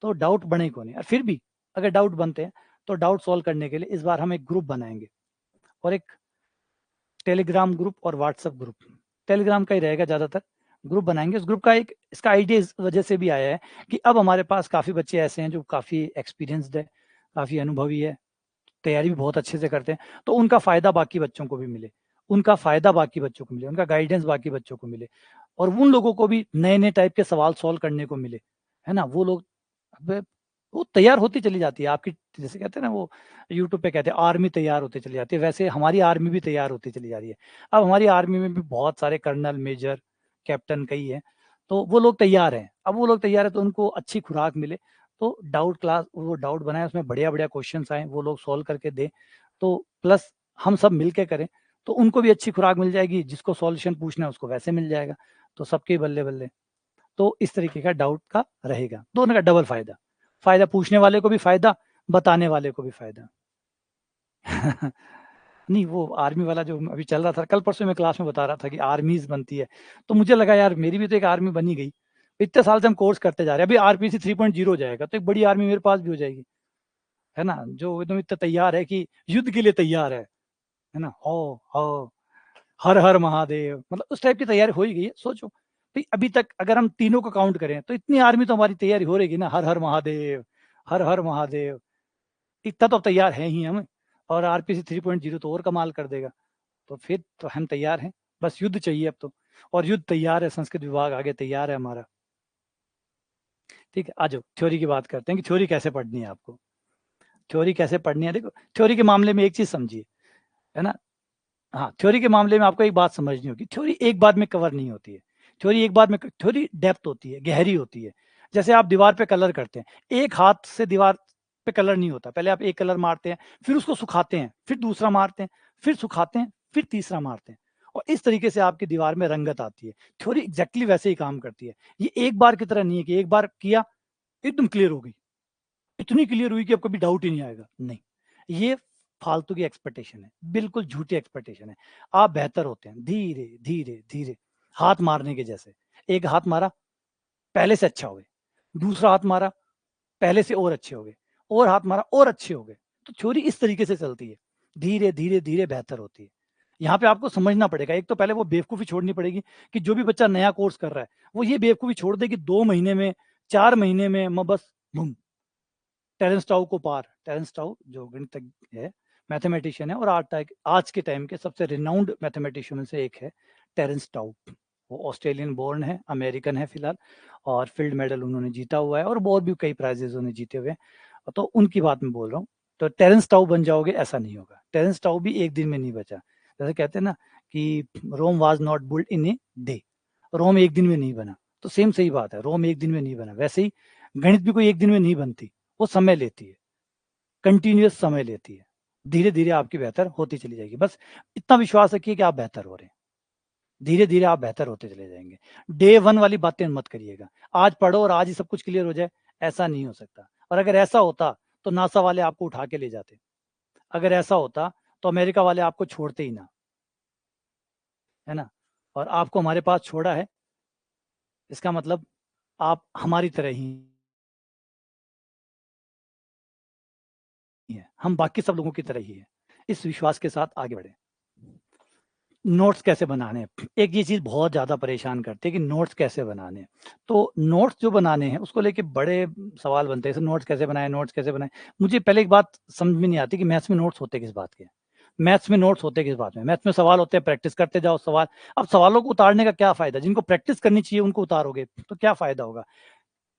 तो डाउट बने को नहीं। और फिर भी अगर डाउट बनते हैं तो डाउट सॉल्व करने के लिए इस बार हम एक ग्रुप बनाएंगे, और एक टेलीग्राम ग्रुप और व्हाट्सएप ग्रुप, टेलीग्राम का ही रहेगा ज़्यादातर, ग्रुप बनाएंगे। उस ग्रुप का एक इसका आइडिया इस वजह से भी आया है कि अब हमारे पास काफ़ी बच्चे ऐसे हैं जो काफ़ी एक्सपीरियंसड है, काफ़ी अनुभवी है, तैयारी भी बहुत अच्छे से करते हैं, तो उनका फ़ायदा बाकी बच्चों को भी मिले, उनका फ़ायदा बाकी बच्चों को मिले, उनका गाइडेंस बाकी बच्चों को मिले, और उन लोगों को भी नए नए टाइप के सवाल सॉल्व करने को मिले, है ना। वो लोग अब वो तैयार होती चली जाती है आपकी, जैसे कहते हैं ना वो यूट्यूब पे कहते हैं आर्मी तैयार होती चली जाती है, वैसे हमारी आर्मी भी तैयार होती चली जा रही है। अब हमारी आर्मी में भी बहुत सारे कर्नल, मेजर, कैप्टन कई है, तो वो लोग तैयार हैं। अब वो लोग तैयार है तो उनको अच्छी खुराक मिले, तो डाउट क्लास, वो डाउट बनाए, उसमें बढ़िया बढ़िया क्वेश्चन आए, वो लोग सॉल्व करके दें, तो प्लस हम सब मिलके करें, तो उनको भी अच्छी खुराक मिल जाएगी, जिसको सॉल्यूशन पूछना है उसको वैसे मिल जाएगा, तो सबके बल्ले बल्ले। तो इस तरीके का डाउट का रहेगा, दोनों का डबल फायदा, फायदा पूछने वाले को भी फायदा, बताने वाले को भी फायदा। नहीं, वो आर्मी वाला जो अभी चल रहा था, कल परसों में क्लास में बता रहा था कि आर्मीज बनती है, तो मुझे लगा यार मेरी भी तो एक आर्मी बनी गई, इतने साल से हम कोर्स करते जा रहे हैं, अभी आरपीसी 3.0 हो जाएगा तो एक बड़ी आर्मी मेरे पास भी हो जाएगी, है ना, जो एकदम इतना तैयार है कि युद्ध के लिए तैयार है ना, हो हर हर महादेव, मतलब उस टाइप की तैयारी हो ही गई है। सोचो भाई, अभी तक अगर हम तीनों को काउंट करें तो इतनी आर्मी तो हमारी तैयारी हो रहेगी ना, हर हर महादेव, हर हर महादेव, इतना तो अब तैयार है ही हम। और आरपीसी 3.0 तो और कमाल कर देगा, तो फिर तो हम तैयार हैं, बस युद्ध चाहिए अब तो, और युद्ध तैयार है, संस्कृत विभाग आगे तैयार है हमारा। ठीक है, आ जाओ थ्योरी की बात करते हैं कि थ्योरी कैसे पढ़नी है आपको, थ्योरी कैसे पढ़नी है। देखो थ्योरी के मामले में एक चीज समझिए, है ना, हाँ, थ्योरी के मामले में आपको एक बात समझनी होगी, थ्योरी एक बार में कवर नहीं होती है, थ्योरी एक बार में, थ्योरी डेप्थ होती है, गहरी होती है। जैसे आप दीवार पे कलर करते हैं, एक हाथ से दीवार पे कलर नहीं होता, पहले आप एक कलर मारते हैं, फिर उसको सुखाते हैं, फिर दूसरा मारते हैं, फिर सुखाते हैं, फिर तीसरा मारते हैं, और इस तरीके से आपकी दीवार में रंगत आती है। थ्योरी एग्जैक्टली वैसे ही काम करती है, ये एक बार की तरह नहीं है कि एक बार किया एकदम क्लियर हो गई, इतनी क्लियर हुई कि अब कभी डाउट ही नहीं आएगा, नहीं, ये फालतू की एक्सपेक्टेशन है, बिल्कुल झूठी एक्सपेक्टेशन है। आप बेहतर होते हैं धीरे धीरे धीरे, हाथ मारने के जैसे, एक हाथ मारा पहले से अच्छा हो गए, दूसरा हाथ मारा पहले से और अच्छे हो गए, और हाथ मारा और अच्छे हो गए। तो थ्योरी इस तरीके से चलती है, धीरे धीरे धीरे बेहतर होती है। यहाँ पे आपको समझना पड़ेगा, एक तो पहले वो बेवकूफ़ी छोड़नी पड़ेगी कि जो भी बच्चा नया कोर्स कर रहा है वो ये बेवकूफ़ी छोड़ दे कि 2 महीने में, 4 महीने में मैं बस बूम, टेरेंस टाउ को पार, टेरेंस टाउ जो गणितज्ञ है, मैथमेटिशियन है, और आज के टाइम के सबसे रिनाउंड मैथमेटिशियन में से एक है टेरेंस टाउ। वो ऑस्ट्रेलियन बोर्न है, अमेरिकन है फिलहाल, और फील्ड मेडल उन्होंने जीता हुआ है, और और भी कई प्राइजेज उन्होंने जीते हुए हैं, तो उनकी बात मैं बोल रहा हूँ। तो टेरेंस टाउ बन जाओगे ऐसा नहीं होगा, टेरेंस टाउ भी एक दिन में नहीं बचा, जैसे कहते हैं ना कि Rome was not built in a day, Rome एक दिन में नहीं बना, तो सेम सही बात है, रोम एक दिन में नहीं बना, वैसे ही गणित भी कोई एक दिन में नहीं बनती, वो समय लेती है, कंटिन्यूअस समय लेती है, धीरे धीरे आपकी बेहतर होती चली जाएगी। बस इतना विश्वास रखिए कि आप बेहतर हो रहे हैं, धीरे धीरे आप बेहतर होते चले जाएंगे। डे वन वाली बातें मत करिएगा, आज पढ़ो और आज ही सब कुछ क्लियर हो जाए, ऐसा नहीं हो सकता। और अगर ऐसा होता तो नासा वाले आपको उठा के ले जाते, अगर ऐसा होता तो अमेरिका वाले आपको छोड़ते ही ना, है ना, और आपको हमारे पास छोड़ा है, इसका मतलब आप हमारी तरह ही है, हम बाकी सब लोगों की तरह ही है। इस विश्वास के साथ आगे बढ़े। नोट्स कैसे बनाने हैं? एक ये चीज़ बहुत ज़्यादा परेशान करती है कि नोट्स कैसे बनाने हैं। तो नोट्स जो बनाने हैं उसको लेके बड़े सवाल बनते हैं, जैसे नोट्स कैसे बनाएँ, नोट्स कैसे बनाएँ? मुझे पहले एक बात समझ में नहीं आती कि मैथ्स में नोट्स होते किस बात के हैं? मैथ्स में नोट्स होते किस बात में? मैथ्स में सवाल होते हैं, प्रैक्टिस करते जाओ सवाल। अब सवालों को उतारने का क्या फ़ायदा? जिनको प्रैक्टिस करनी चाहिए उनको उतारोगे तो क्या फ़ायदा होगा?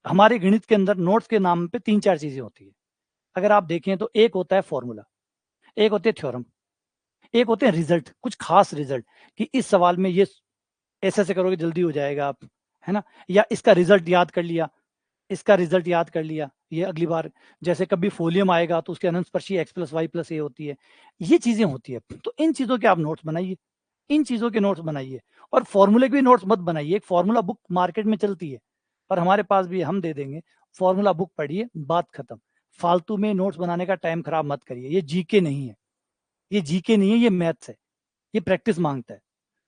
हमारे गणित के अंदर नोट्स के नाम पे 3-4 चीज़ें होती हैं। अगर आप देखें तो एक होता है फ़ॉर्मूला, एक होती है थ्योरम, एक होते हैं रिज़ल्ट, कुछ ख़ास रिज़ल्ट कि इस सवाल में ये ऐसे-ऐसे करोगे जल्दी हो जाएगा आप, है ना? या इसका रिज़ल्ट याद कर लिया, इसका रिज़ल्ट याद कर लिया, ये अगली बार जैसे कभी फ़ोलियम आएगा तो उसके अनंतस्पर्शी x + y + a होती है। ये चीज़ें होती है, तो इन चीज़ों के आप नोट्स बनाइए, इन चीज़ों के नोट्स बनाइए और फ़ॉर्मूले के भी नोट्स मत बनाइए। एक फ़ॉर्मूला बुक मार्केट में चलती है और हमारे पास भी है, हम दे देंगे। फ़ॉर्मूला बुक पढ़िए, बात खत्म। फालतू में नोट्स बनाने का टाइम खराब मत करिए, ये जीके नहीं है। ये जीके नहीं है, ये मैथ्स है, ये प्रैक्टिस माँगता है।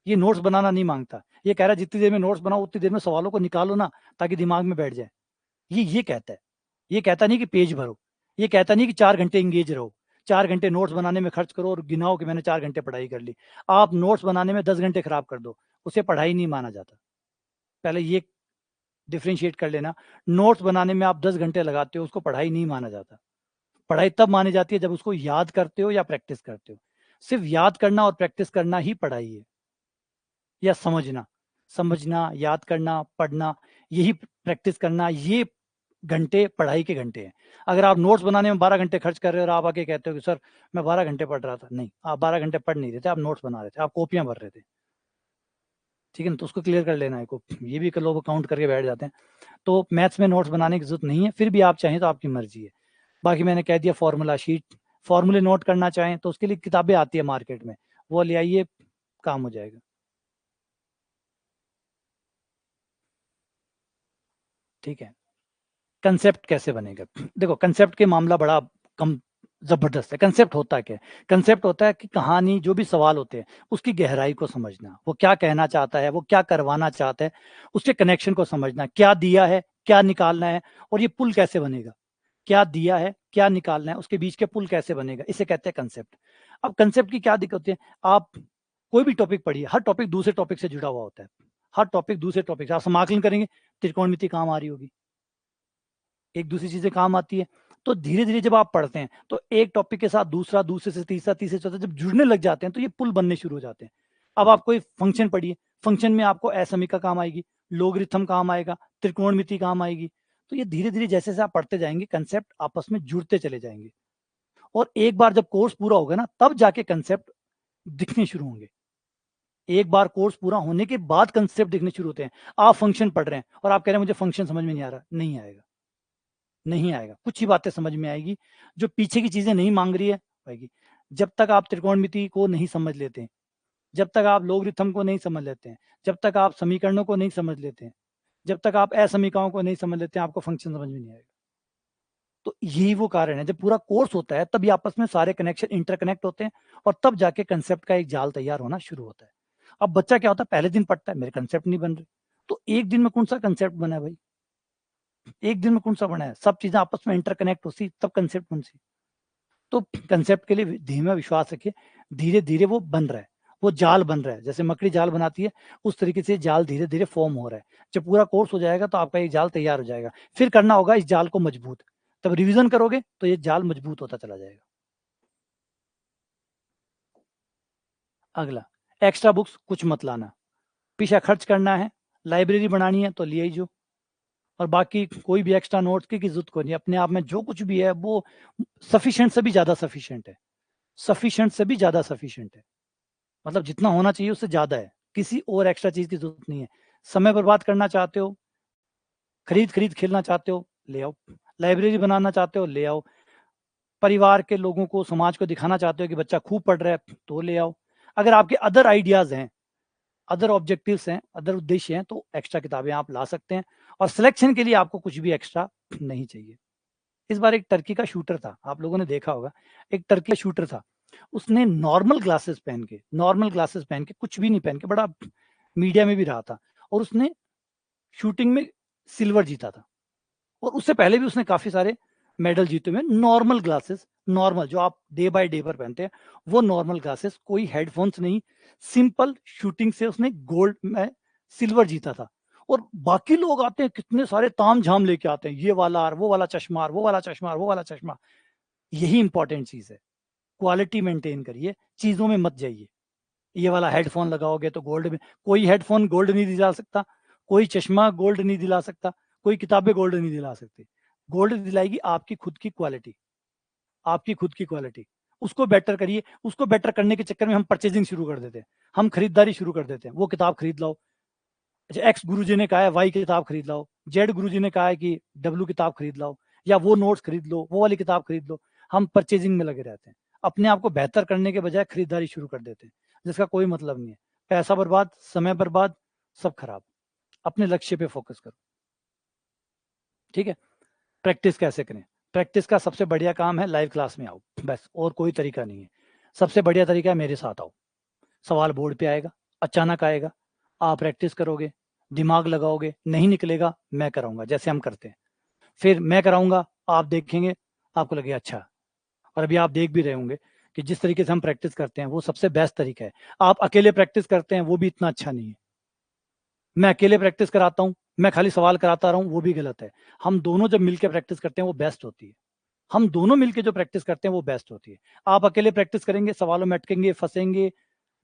ये नोट्स बनाना नहीं माँगता। ये कह रहा है जितनी देर में नोट्स बनाओ उतनी देर में सवालों को निकालो ना ताकि दिमाग में बैठ जाए। ये कहता है। ये कहता नहीं कि पेज भरो। ये कहता नहीं कि 4 घंटे एंगेज रहो। 4 घंटे नोट्स बनाने में खर्च करो और गिनाओ कि मैंने 4 घंटे पढ़ाई कर ली। आप नोट्स बनाने में 10 घंटे खराब कर दो, उसे पढ़ाई नहीं माना जाता। पहले ये डिफरेंशिएट कर लेना। नोट्स बनाने में आप 10 घंटे लगाते हो, उसको पढ़ाई नहीं माना जाता। पढ़ाई तब मानी जाती है जब उसको याद करते हो या प्रैक्टिस करते हो। सिर्फ़ याद करना और प्रैक्टिस करना ही पढ़ाई है। या समझना, समझना, याद करना, पढ़ना, यही प्रैक्टिस करना, ये घंटे पढ़ाई के घंटे हैं। अगर आप नोट्स बनाने में 12 घंटे खर्च कर रहे हो और आप आके कहते हो कि सर मैं 12 घंटे पढ़ रहा था, नहीं, आप 12 घंटे पढ़ नहीं रहे थे, आप नोट्स बना रहे थे, आप कॉपियाँ भर रहे थे, ठीक है ना? तो उसको क्लियर कर लेना है को ये भी लोग काउंट करके बैठ जाते हैं। तो मैथ्स में नोट्स बनाने की ज़रूरत नहीं है, फिर भी आप चाहें तो आपकी मर्ज़ी है। बाकी मैंने कह दिया फ़ॉर्मूला शीट, फ़ॉर्मूले नोट करना चाहें तो उसके लिए किताबें आती है मार्केट में, वो ले आइए, काम हो जाएगा। ठीक है? कंसेप्ट कैसे बनेगा? देखो कंसेप्ट के मामला बड़ा कम ज़बरदस्त है। कंसेप्ट होता क्या है? कंसेप्ट होता है कि कहानी जो भी सवाल होते हैं, उसकी गहराई को समझना। वो क्या कहना चाहता है, वो क्या करवाना चाहता है, उसके कनेक्शन को समझना। क्या दिया है, क्या निकालना है और ये पुल कैसे बनेगा? क्या दिया है, क्या निकालना है, उसके बीच के पुल कैसे बनेगा? इसे कहते हैं कंसेप्ट। अब कंसेप्ट की क्या दिक्कत होती है? आप कोई भी टॉपिक पढ़िए, हर टॉपिक दूसरे टॉपिक से जुड़ा हुआ होता है। हर टॉपिक दूसरे टॉपिक से आप समाकलन करेंगे, त्रिकोणमिति काम आ रही होगी। एक दूसरी चीज़ें काम आती है। तो धीरे-धीरे जब आप पढ़ते हैं, तो एक टॉपिक के साथ दूसरा, दूसरे से तीसरा, तीसरे से चौथा जब जुड़ने लग जाते हैं, तो ये पुल बनने शुरू हो जाते हैं। अब आप कोई फ़ंक्शन पढ़िए, फ़ंक्शन में आपको असमीका काम आएगी, लॉगरिथम काम आएगा, त्रिकोणमिति काम आएगी। तो ये धीरे-धीरे जैसे-जैसे आप पढ़ते जाएँगे, कांसेप्ट आपस में जुड़ते चले जाएँगे और एक बार जब कोर्स पूरा होगा ना, तब जाके कांसेप्ट दिखने शुरू होंगे। एक बार कोर्स पूरा होने के बाद कांसेप्ट दिखने शुरू होते हैं। आप फ़ंक्शन पढ़ रहे हैं और आप कह रहे हैं मुझे फ़ंक्शन समझ में नहीं आ रहा, नहीं आएगा। नहीं आएगा। कुछ ही बातें समझ में आएगी, जो पीछे की चीज़ें नहीं माँग रही है, आएगी। जब तक आप त्रिकोणमिति को नहीं समझ लेते हैं, जब तक आप लॉगरिथम को नहीं समझ लेते हैं, जब तक आप समीकरणों को नहीं समझ लेते हैं, जब तक आप असमीकाओं को नहीं समझ लेते हैं, आपको फ़ंक्शन समझ में नहीं आएगा। तो यही वो कारण है, जब पूरा कोर्स होता है, तभी आपस में सारे कनेक्शन इंटरकनेक्ट होते हैं और तब जाके कांसेप्ट का एक जाल तैयार होना शुरू होता है। अब बच्चा क्या होता है, पहले दिन पढ़ता है, मेरे कांसेप्ट नहीं बन रहे। तो एक दिन में कौन-सा कांसेप्ट बना है भाई? एक दिन में कौन-सा बना है? सब चीज़ें आपस में इंटरकनेक्ट होती तब कांसेप्ट बन सी। तो कंसेप्ट के लिए धीमा विश्वास रखिए, धीरे-धीरे वो बन रहा है, वो जाल बन रहा है। जैसे मकड़ी जाल बनाती है, उस तरीके से जाल धीरे-धीरे फ़ॉर्म हो रहा है। जब पूरा कोर्स हो जाएगा तो आपका ये जाल तैयार हो जाएगा। फिर करना होगा इस जाल को मजबूत, तब रिवीज़न करोगे तो ये जाल मजबूत होता चला जाएगा। अगला, एक्स्ट्रा बुक्स कुछ मत लाना, पैसा खर्च करना है, लाइब्रेरी बनानी है तो ले आइजो और बाकी कोई भी एक्स्ट्रा नोट्स की ज़रूरत कोई नहीं। अपने आप में जो कुछ भी है वो सफिशिएंट से भी ज़्यादा सफिशिएंट है। सफिशिएंट से भी ज़्यादा सफिशिएंट है। मतलब जितना होना चाहिए उससे ज़्यादा है। किसी और एक्स्ट्रा चीज़ की ज़रूरत नहीं है। समय बर्बाद करना चाहते हो, खरीद-खरीद खेलना चाहते हो, ले आओ। लाइब्रेरी बनाना चाहते हो, ले आओ। परिवार के लोगों को, समाज को दिखाना चाहते हो कि बच्चा खूब पढ़ रहा है, तो ले आओ। अगर आपके अदर आइडियाज़ हैं, अदर ऑब्जेक्टिव्स हैं, अदर उद्देश्य हैं, तो एक्स्ट्रा किताबें आप ला सकते हैं और सिलेक्शन के लिए आपको कुछ भी एक्स्ट्रा नहीं चाहिए। इस बार एक टर्की का शूटर था, आप लोगों ने देखा होगा, एक टर्की का शूटर था। उसने नॉर्मल ग्लासेस पहन के, कुछ भी नहीं पहन के, बड़ा मीडिया में भी रहा था और उसने शूटिंग में सिल्वर जीता था और उससे पहले भी उसने काफ़ी सारे मेडल जीते हुए हैं, नॉर्मल ग्लासेस, नॉर्मल जो आप डे बाय डे पर पहनते हैं वो नॉर्मल ग्लासेस, कोई हेडफोन्स नहीं। सिंपल शूटिंग से उसने गोल्ड में सिल्वर जीता था। और बाकी लोग आते हैं कितने सारे ताम झाम लेके आते हैं, ये वाला वो वाला चश्मा, वो वाला चश्मा, वो वाला चश्मा। यही इंपॉर्टेंट चीज है, क्वालिटी मेंटेन करिए, चीजों में मत जाइए। ये वाला हेडफोन लगाओगे तो गोल्ड में, कोई हेडफोन गोल्ड नहीं दिला सकता, कोई चश्मा गोल्ड नहीं दिला सकता, कोई किताबें गोल्ड नहीं दिला सकती। गोल्ड दिलाएगी आपकी खुद की क्वालिटी, आपकी खुद की क्वालिटी। उसको बेटर करिए। उसको बेटर करने के चक्कर में हम परचेजिंग शुरू कर देते हैं, हम खरीदारी शुरू कर देते हैं। वो किताब खरीद लो, अच्छा एक्स गुरुजी ने कहा है वाई किताब खरीद लो, जेड गुरुजी ने कहा है कि डब्ल्यू किताब खरीद लो, या वो नोट्स खरीद लो, वो वाली किताब खरीद लो। हम परचेजिंग में लगे रहते हैं, अपने आप को बेहतर करने के बजाय खरीदारी शुरू कर देते हैं, जिसका कोई मतलब नहीं है। पैसा बर्बाद, समय बर्बाद, सब खराब। अपने लक्ष्य पे फोकस करो, ठीक है। प्रैक्टिस कैसे करें? प्रैक्टिस का सबसे बढ़िया काम है लाइव क्लास में आओ, बस, और कोई तरीका नहीं है। सबसे बढ़िया तरीका है मेरे साथ आओ। सवाल बोर्ड पे आएगा, अचानक आएगा, आप प्रैक्टिस करोगे, दिमाग लगाओगे, नहीं निकलेगा, मैं कराऊंगा जैसे हम करते हैं। फिर मैं कराऊंगा, आप देखेंगे, आपको लगेगा अच्छा। और अभी आप देख भी रहे होंगे कि जिस तरीके से हम प्रैक्टिस करते हैं वो सबसे बेस्ट तरीका है। आप अकेले प्रैक्टिस करते हैं वो भी इतना अच्छा नहीं है। मैं अकेले प्रैक्टिस कराता हूँ, मैं खाली सवाल कराता रहूं, वो भी गलत है। हम दोनों जब मिलकर प्रैक्टिस करते हैं वो बेस्ट होती है। हम दोनों मिलकर जो प्रैक्टिस करते हैं वो बेस्ट होती है। आप अकेले प्रैक्टिस करेंगे, सवालों में अटकेंगे, फंसेंगे,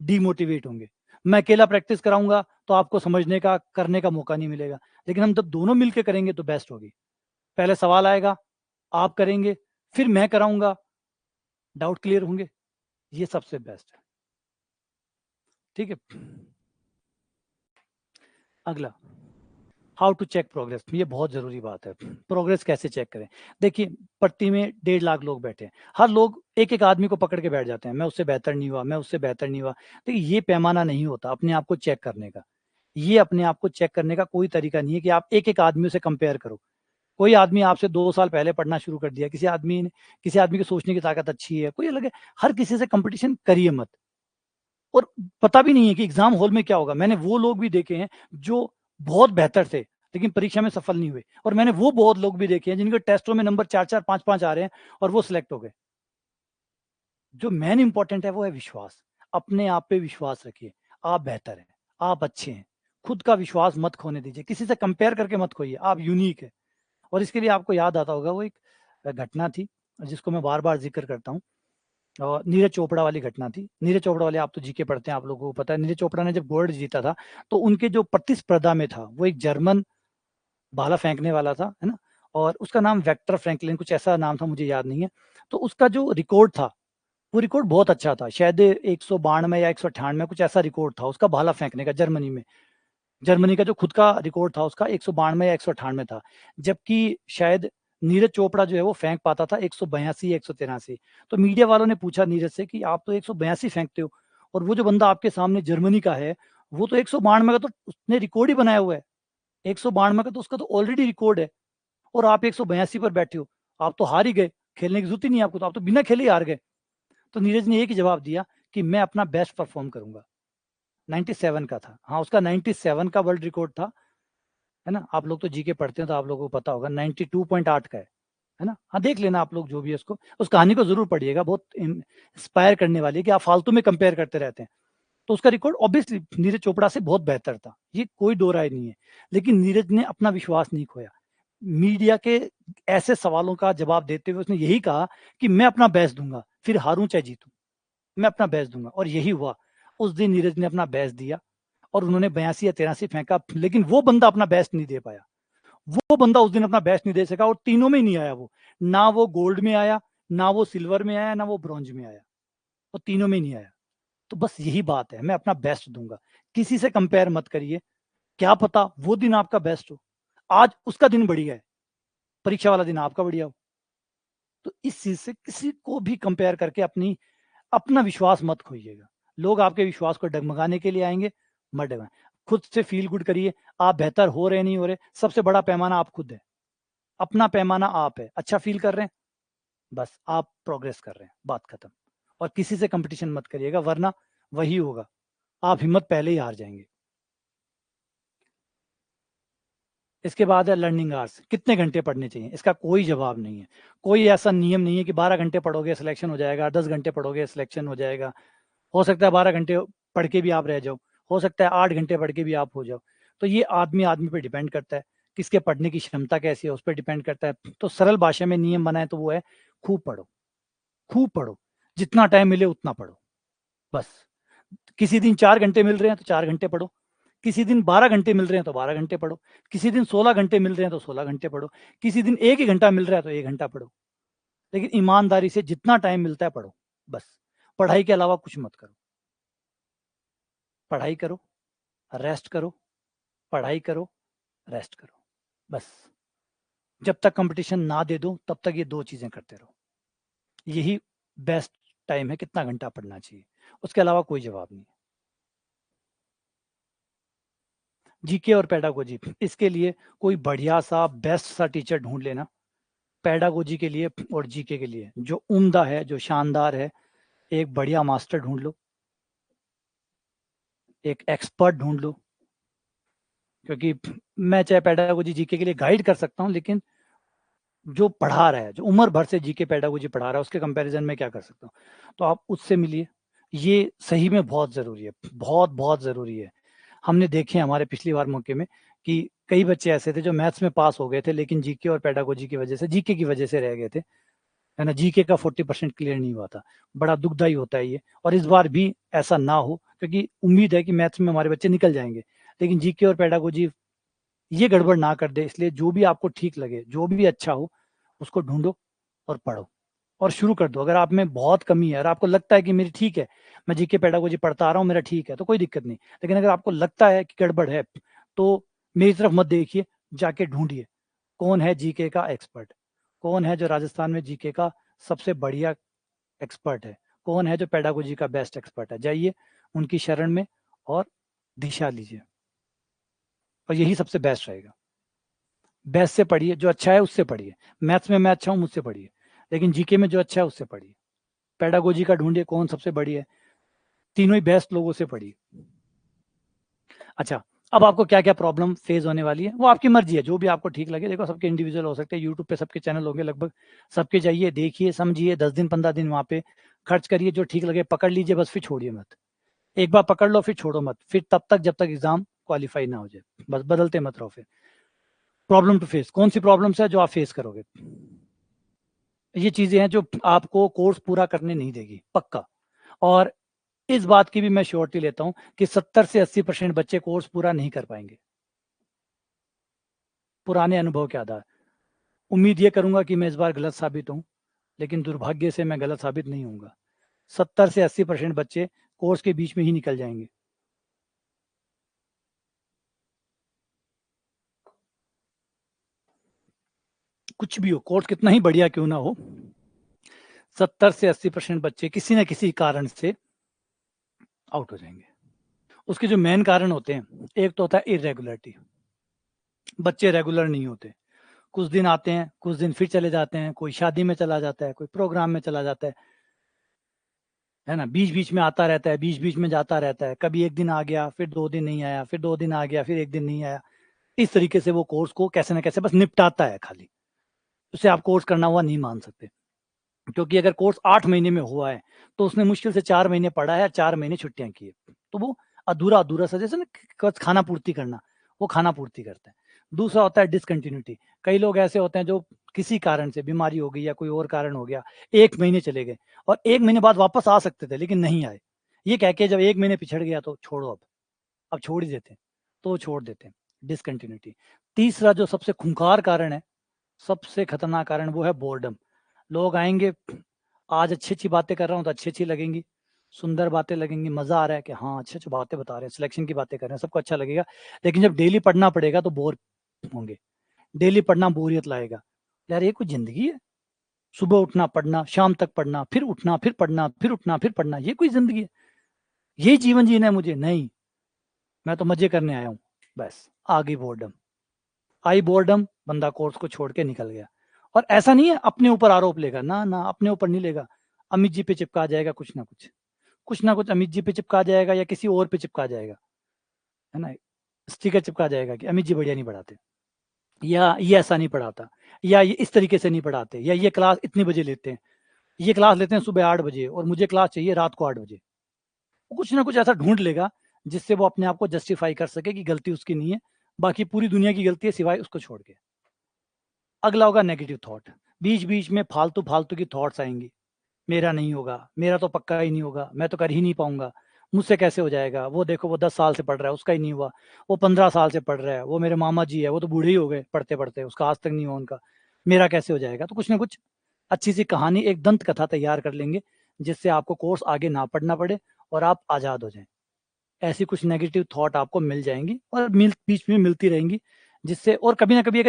डीमोटिवेट होंगे। मैं अकेला प्रैक्टिस कराऊंगा तो आपको समझने का, करने का मौका नहीं मिलेगा। लेकिन हम जब दोनों मिलकर करेंगे तो बेस्ट होगी। पहले सवाल आएगा, आप करेंगे, फिर मैं कराऊंगा, डाउट क्लियर होंगे, ये सबसे बेस्ट है, ठीक है। अगला, हाउ टू चेक प्रोग्रेस। ये बहुत जरूरी बात है। प्रोग्रेस कैसे चेक करें? देखिए, पट्टी में 1.5 लाख लोग बैठे हैं, हर लोग एक एक आदमी को पकड़ के बैठ जाते हैं, मैं उससे बेहतर नहीं हुआ, मैं उससे बेहतर नहीं हुआ। देखिए, ये पैमाना नहीं होता अपने आप को चेक करने का। ये अपने आप को चेक करने का कोई तरीका नहीं है कि आप एक एक आदमियों से कंपेयर करो। कोई आदमी आपसे 2 साल पहले पढ़ना शुरू कर दिया, किसी आदमी की सोचने की ताकत अच्छी है, कोई अलग है। हर किसी से कंपटीशन करिए मत। और पता भी नहीं है कि एग्जाम हॉल में क्या होगा। मैंने वो लोग भी देखे हैं जो बहुत बेहतर थे लेकिन परीक्षा में सफल नहीं हुए, और मैंने वो बहुत लोग भी देखे हैं जिनके टेस्टों में नंबर 4 4 5 5 आ रहे हैं और वो सिलेक्ट हो गए। जो मेन इंपॉर्टेंट है वो है विश्वास। अपने आप पे विश्वास रखिए, आप बेहतर हैं, आप अच्छे हैं। खुद का विश्वास मत खोने दीजिए, किसी से कंपेयर करके मत खोइए, आप यूनिक है। और इसके लिए आपको याद आता होगा वो एक घटना थी जिसको मैं बार बार जिक्र करता हूँ, और नीरज चोपड़ा वाली घटना थी। नीरज चोपड़ा वाले, आप तो जीके पढ़ते हैं, आप लोगों को पता है, नीरज चोपड़ा ने जब गोल्ड जीता था तो उनके जो प्रतिस्पर्धा में था वो एक जर्मन भाला फेंकने वाला था, है ना। और उसका नाम वेक्टर फ्रैंकलिन कुछ ऐसा नाम था, मुझे याद नहीं है। तो उसका जो रिकॉर्ड था वो रिकॉर्ड बहुत अच्छा था, शायद 192 या 198 कुछ ऐसा रिकॉर्ड था उसका भाला फेंकने का जर्मनी में। जर्मनी का जो खुद का रिकॉर्ड था उसका 192 या 198 था। जबकि शायद नीरज चोपड़ा जो है वो फेंक पाता था 182 या 183। तो मीडिया वालों ने पूछा नीरज से कि आप तो 182 फेंकते हो, और वो जो बंदा आपके सामने जर्मनी का है वो तो 192 का, तो उसने रिकॉर्ड ही बनाया हुआ है। 192 का तो उसका तो ऑलरेडी रिकॉर्ड है, और आप 182 पर बैठे हो। आप तो हार ही गए, खेलने की जरूरत ही नहीं आपको, तो आप तो बिना खेले ही हार गए। तो नीरज ने एक ही जवाब दिया कि मैं अपना बेस्ट परफॉर्म करूंगा। 97 का था, हाँ, उसका 97 का वर्ल्ड रिकॉर्ड था, है ना। आप लोग तो जीके पढ़ते हैं तो आप लोगों को पता होगा, 92.8 का है ना। हाँ, देख लेना आप लोग जो भी है उसको, उस कहानी को जरूर पढ़िएगा, बहुत इंस्पायर करने वाली है कि आप फालतू में कंपेयर करते रहते हैं। तो उसका रिकॉर्ड ऑब्वियसली नीरज चोपड़ा से बहुत बेहतर था, ये कोई दो राय नहीं है। लेकिन नीरज ने अपना विश्वास नहीं खोया। मीडिया के ऐसे सवालों का जवाब देते हुए उसने यही कहा कि मैं अपना बेस्ट दूंगा, फिर हारूं चाहे जीतूं, मैं अपना बेस्ट दूंगा। और यही हुआ, उस दिन नीरज ने अपना बेस्ट दिया और उन्होंने 82 या 83 फेंका, लेकिन वो बंदा अपना बेस्ट नहीं दे पाया। वो बंदा उस दिन अपना बेस्ट नहीं दे सका, और तीनों में ही नहीं आया वो। ना वो गोल्ड में आया, ना वो सिल्वर में आया, ना वो ब्रॉन्ज में आया, वो तीनों में ही नहीं आया। तो बस यही बात है, मैं अपना बेस्ट दूंगा। किसी से कंपेयर मत करिए, क्या पता वो दिन आपका बेस्ट हो, आज उसका दिन बढ़िया है, परीक्षा वाला दिन आपका बढ़िया हो। तो इस चीज से किसी को भी कंपेयर करके अपना विश्वास मत खोइएगा। लोग आपके विश्वास को डगमगाने के लिए आएंगे, मत डगमगाएं। खुद से फील गुड करिए, आप बेहतर हो रहे नहीं हो रहे, सबसे बड़ा पैमाना आप खुद है। अपना पैमाना आप है, अच्छा फील कर रहे हैं, बस आप प्रोग्रेस कर रहे हैं, बात खत्म। और किसी से कंपटीशन मत करिएगा, वरना वही होगा, आप हिम्मत पहले ही हार जाएंगे। इसके बाद है लर्निंग आवर्स, कितने घंटे पढ़ने चाहिए, इसका कोई जवाब नहीं है। कोई ऐसा नियम नहीं है कि 12 घंटे पढ़ोगे सिलेक्शन हो जाएगा, 10 घंटे पढ़ोगे सिलेक्शन हो जाएगा। हो सकता है 12 घंटे पढ़ के भी आप रह जाओ, हो सकता है 8 घंटे पढ़ के भी आप हो जाओ। तो ये आदमी आदमी पे डिपेंड करता है, किसके पढ़ने की क्षमता कैसी है उस पर डिपेंड करता है। तो सरल भाषा में नियम बनाए तो वो है, खूब पढ़ो, खूब पढ़ो, जितना टाइम मिले उतना पढ़ो, बस। किसी दिन 4 घंटे मिल रहे हैं तो 4 घंटे पढ़ो, किसी दिन 12 घंटे मिल रहे हैं तो 12 घंटे पढ़ो, किसी दिन 16 घंटे मिल रहे हैं तो 16 घंटे पढ़ो, किसी दिन 1 ही घंटा मिल रहा है तो 1 घंटा पढ़ो। लेकिन ईमानदारी से जितना टाइम मिलता है पढ़ो, बस। पढ़ाई के अलावा कुछ मत करो। पढ़ाई करो, रेस्ट करो, पढ़ाई करो, रेस्ट करो, बस। जब तक कंपटीशन ना दे दो तब तक ये 2 चीजें करते रहो। यही बेस्ट टाइम है कितना घंटा पढ़ना चाहिए, उसके अलावा कोई जवाब नहीं। जीके और पेडागोजी, इसके लिए कोई बढ़िया सा बेस्ट सा टीचर ढूंढ लेना, पेडागोजी के लिए और जीके के लिए, जो उम्दा है, जो शानदार है। एक बढ़िया मास्टर ढूंढ लो, एक एक्सपर्ट ढूंढ लो, क्योंकि मैं चाहे पेडागोजी जीके के लिए गाइड कर सकता हूँ, लेकिन जो पढ़ा रहा है, जो उम्र भर से जीके पेडागोजी पढ़ा रहा है, उसके कंपैरिजन में क्या कर सकता हूँ। तो आप उससे मिलिए, ये सही में बहुत ज़रूरी है, बहुत बहुत ज़रूरी है। हमने देखे हमारे पिछली बार मौके में कि कई बच्चे ऐसे थे जो मैथ्स में पास हो गए थे, लेकिन जीके और पेडागोजी की वजह से, जीके की वजह से रह गए थे, है ना। जीके का 40% क्लियर नहीं हुआ था। बड़ा दुखदाई होता है ये, और इस बार भी ऐसा ना हो, क्योंकि उम्मीद है कि मैथ्स में हमारे बच्चे निकल जाएंगे, लेकिन जीके और पेडागोजी ये गड़बड़ ना कर दे। इसलिए जो भी आपको ठीक लगे, जो भी अच्छा हो, उसको ढूंढो और पढ़ो और शुरू कर दो। अगर आप में बहुत कमी है और आपको लगता है कि मेरी ठीक है, मैं जीके पेडागोजी पढ़ता आ रहा हूँ, मेरा ठीक है, तो कोई दिक्कत नहीं। लेकिन अगर आपको लगता है कि गड़बड़ है, तो मेरी तरफ मत देखिए, जाके ढूंढिए कौन है जीके का एक्सपर्ट, कौन है जो राजस्थान में जीके का सबसे बढ़िया एक्सपर्ट है, कौन है जो पेडागोजी का बेस्ट एक्सपर्ट है। जाइए उनकी शरण में और दिशा लीजिए, और यही सबसे बेस्ट रहेगा। बेस्ट से पढ़िए, जो अच्छा है उससे पढ़िए। मैथ्स में मैं अच्छा हूँ, मुझसे पढ़िए, लेकिन जीके में जो अच्छा है उससे पढ़िए। पेडागोजी का ढूंढिए कौन सबसे बढ़िया है, तीनों ही बेस्ट लोगों से पढ़िए। अच्छा, अब आपको क्या क्या प्रॉब्लम फेस होने वाली है वो आपकी मर्जी है, जो भी आपको ठीक लगे। देखो सबके इंडिविजुअल हो सकते हैं, यूट्यूब पे सबके चैनल होंगे लगभग, सबके जाइए, देखिए, समझिए, 10 दिन 15 दिन वहाँ पे खर्च करिए, जो ठीक लगे पकड़ लीजिए, बस फिर छोड़िए मत। एक बार पकड़ लो फिर छोड़ो मत, फिर तब तक जब तक एग्जाम क्वालिफाई ना हो जाए, बस बदलते मत रहो। फिर प्रॉब्लम टू फेस, कौन सी प्रॉब्लम्स है जो आप फेस करोगे, ये चीजें हैं जो आपको कोर्स पूरा करने नहीं देगी, पक्का। और इस बात की भी मैं श्योरिटी लेता हूं कि 70 से 80% बच्चे कोर्स पूरा नहीं कर पाएंगे, पुराने अनुभव के आधार। उम्मीद ये करूंगा कि मैं इस बार गलत साबित हूं, लेकिन दुर्भाग्य से मैं गलत साबित नहीं होऊंगा। 70 से 80% बच्चे कोर्स के बीच में ही निकल जाएंगे। कुछ भी हो, कोर्स कितना ही बढ़िया क्यों ना हो, 70 से 80% बच्चे किसी न किसी कारण से आउट हो जाएंगे। उसके जो मेन कारण होते हैं, एक तो होता है इरेगुलरिटी, बच्चे रेगुलर नहीं होते, कुछ दिन आते हैं, कुछ दिन फिर चले जाते हैं, कोई शादी में चला जाता है, कोई प्रोग्राम में चला जाता है ना, बीच बीच में आता रहता है, बीच बीच में जाता रहता है, कभी एक दिन आ गया, फिर 2 दिन नहीं आया, फिर 2 दिन आ गया, फिर एक दिन नहीं आया। इस तरीके से वो कोर्स को कैसे ना कैसे बस निपटाता है खाली। उसे आप कोर्स करना हुआ नहीं मान सकते, क्योंकि अगर कोर्स 8 महीने में हुआ है तो उसने मुश्किल से 4 महीने पढ़ा है, 4 महीने छुट्टियां की है, तो वो अधूरा अधूरा सा, जैसे ना खाना पूर्ति करना, वो खाना पूर्ति करता है। दूसरा होता है डिसकंटिन्यूटी। कई लोग ऐसे होते हैं जो किसी कारण से, बीमारी हो गई या कोई और कारण हो गया, 1 महीने चले गए और 1 महीने बाद वापस आ सकते थे लेकिन नहीं आए। ये कह के जब 1 महीने पिछड़ गया तो छोड़ो, अब छोड़ ही देते हैं, तो वो छोड़ देते हैं, डिसकंटिन्यूटी। तीसरा जो सबसे खूंखार कारण है, सबसे खतरनाक कारण, वो है बोर्डम। लोग आएंगे, आज अच्छी अच्छी बातें कर रहा हूँ तो अच्छी अच्छी लगेंगी, सुंदर बातें लगेंगी, मजा आ रहा है कि हाँ अच्छी अच्छी बातें बता रहे हैं, सिलेक्शन की बातें कर रहे हैं, सबको अच्छा लगेगा। लेकिन जब डेली पढ़ना पड़ेगा तो बोर होंगे, डेली पढ़ना बोरियत लाएगा। यार ये कोई जिंदगी है, सुबह उठना पढ़ना, शाम तक पढ़ना, फिर उठना फिर पढ़ना, फिर उठना फिर पढ़ना, ये कोई जिंदगी है? यही जीवन जीना है मुझे? नहीं, मैं तो मजे करने आया हूँ। बस आ गई बोर्डम, आई बोर्डम, बंदा कोर्स को छोड़ के निकल गया। और ऐसा नहीं है अपने ऊपर आरोप लेगा, ना ना, अपने ऊपर नहीं लेगा, अमित जी पे चिपका जाएगा, कुछ ना कुछ अमित जी पे चिपका जाएगा या किसी और पे चिपका जाएगा, है ना, स्टिकर चिपका जाएगा कि अमित जी बढ़िया नहीं पढ़ाते। या ये ऐसा नहीं पढ़ाता, या ये इस तरीके से नहीं पढ़ाते, या ये क्लास इतने बजे लेते हैं, ये क्लास लेते हैं सुबह 8 बजे और मुझे क्लास चाहिए रात को 8 बजे। वो कुछ ना कुछ ऐसा ढूँढ लेगा जिससे वो अपने आप को जस्टिफ़ाई कर सके कि गलती उसकी नहीं है, बाकी पूरी दुनिया की गलती है सिवाय उसको छोड़ के। अगला होगा नेगेटिव थॉट, बीच-बीच में फालतू-फालतू की थॉट्स आएँगी। मेरा नहीं होगा, मेरा तो पक्का ही नहीं होगा, मैं तो कर ही नहीं पाऊँगा, मुझसे कैसे हो जाएगा? वो देखो वो 10 साल से पढ़ रहा है, उसका ही नहीं हुआ, वो 15 साल से पढ़ रहा है, वो मेरे मामा जी है, वो तो बूढ़े ही हो गए पढ़ते-पढ़ते, उसका आज तक नहीं हुआ उनका, मेरा कैसे हो जाएगा? तो कुछ ना कुछ अच्छी-सी कहानी, एक दंत कथा तैयार कर लेंगे, जिससे आपको कोर्स आगे ना पढ़ना पड़े और आप आज़ाद हो जाएँ। ऐसी कुछ नेगेटिव थॉट आपको मिल जाएँगी और बीच में मिलती रहेंगी, जिससे और कभी न कभी एक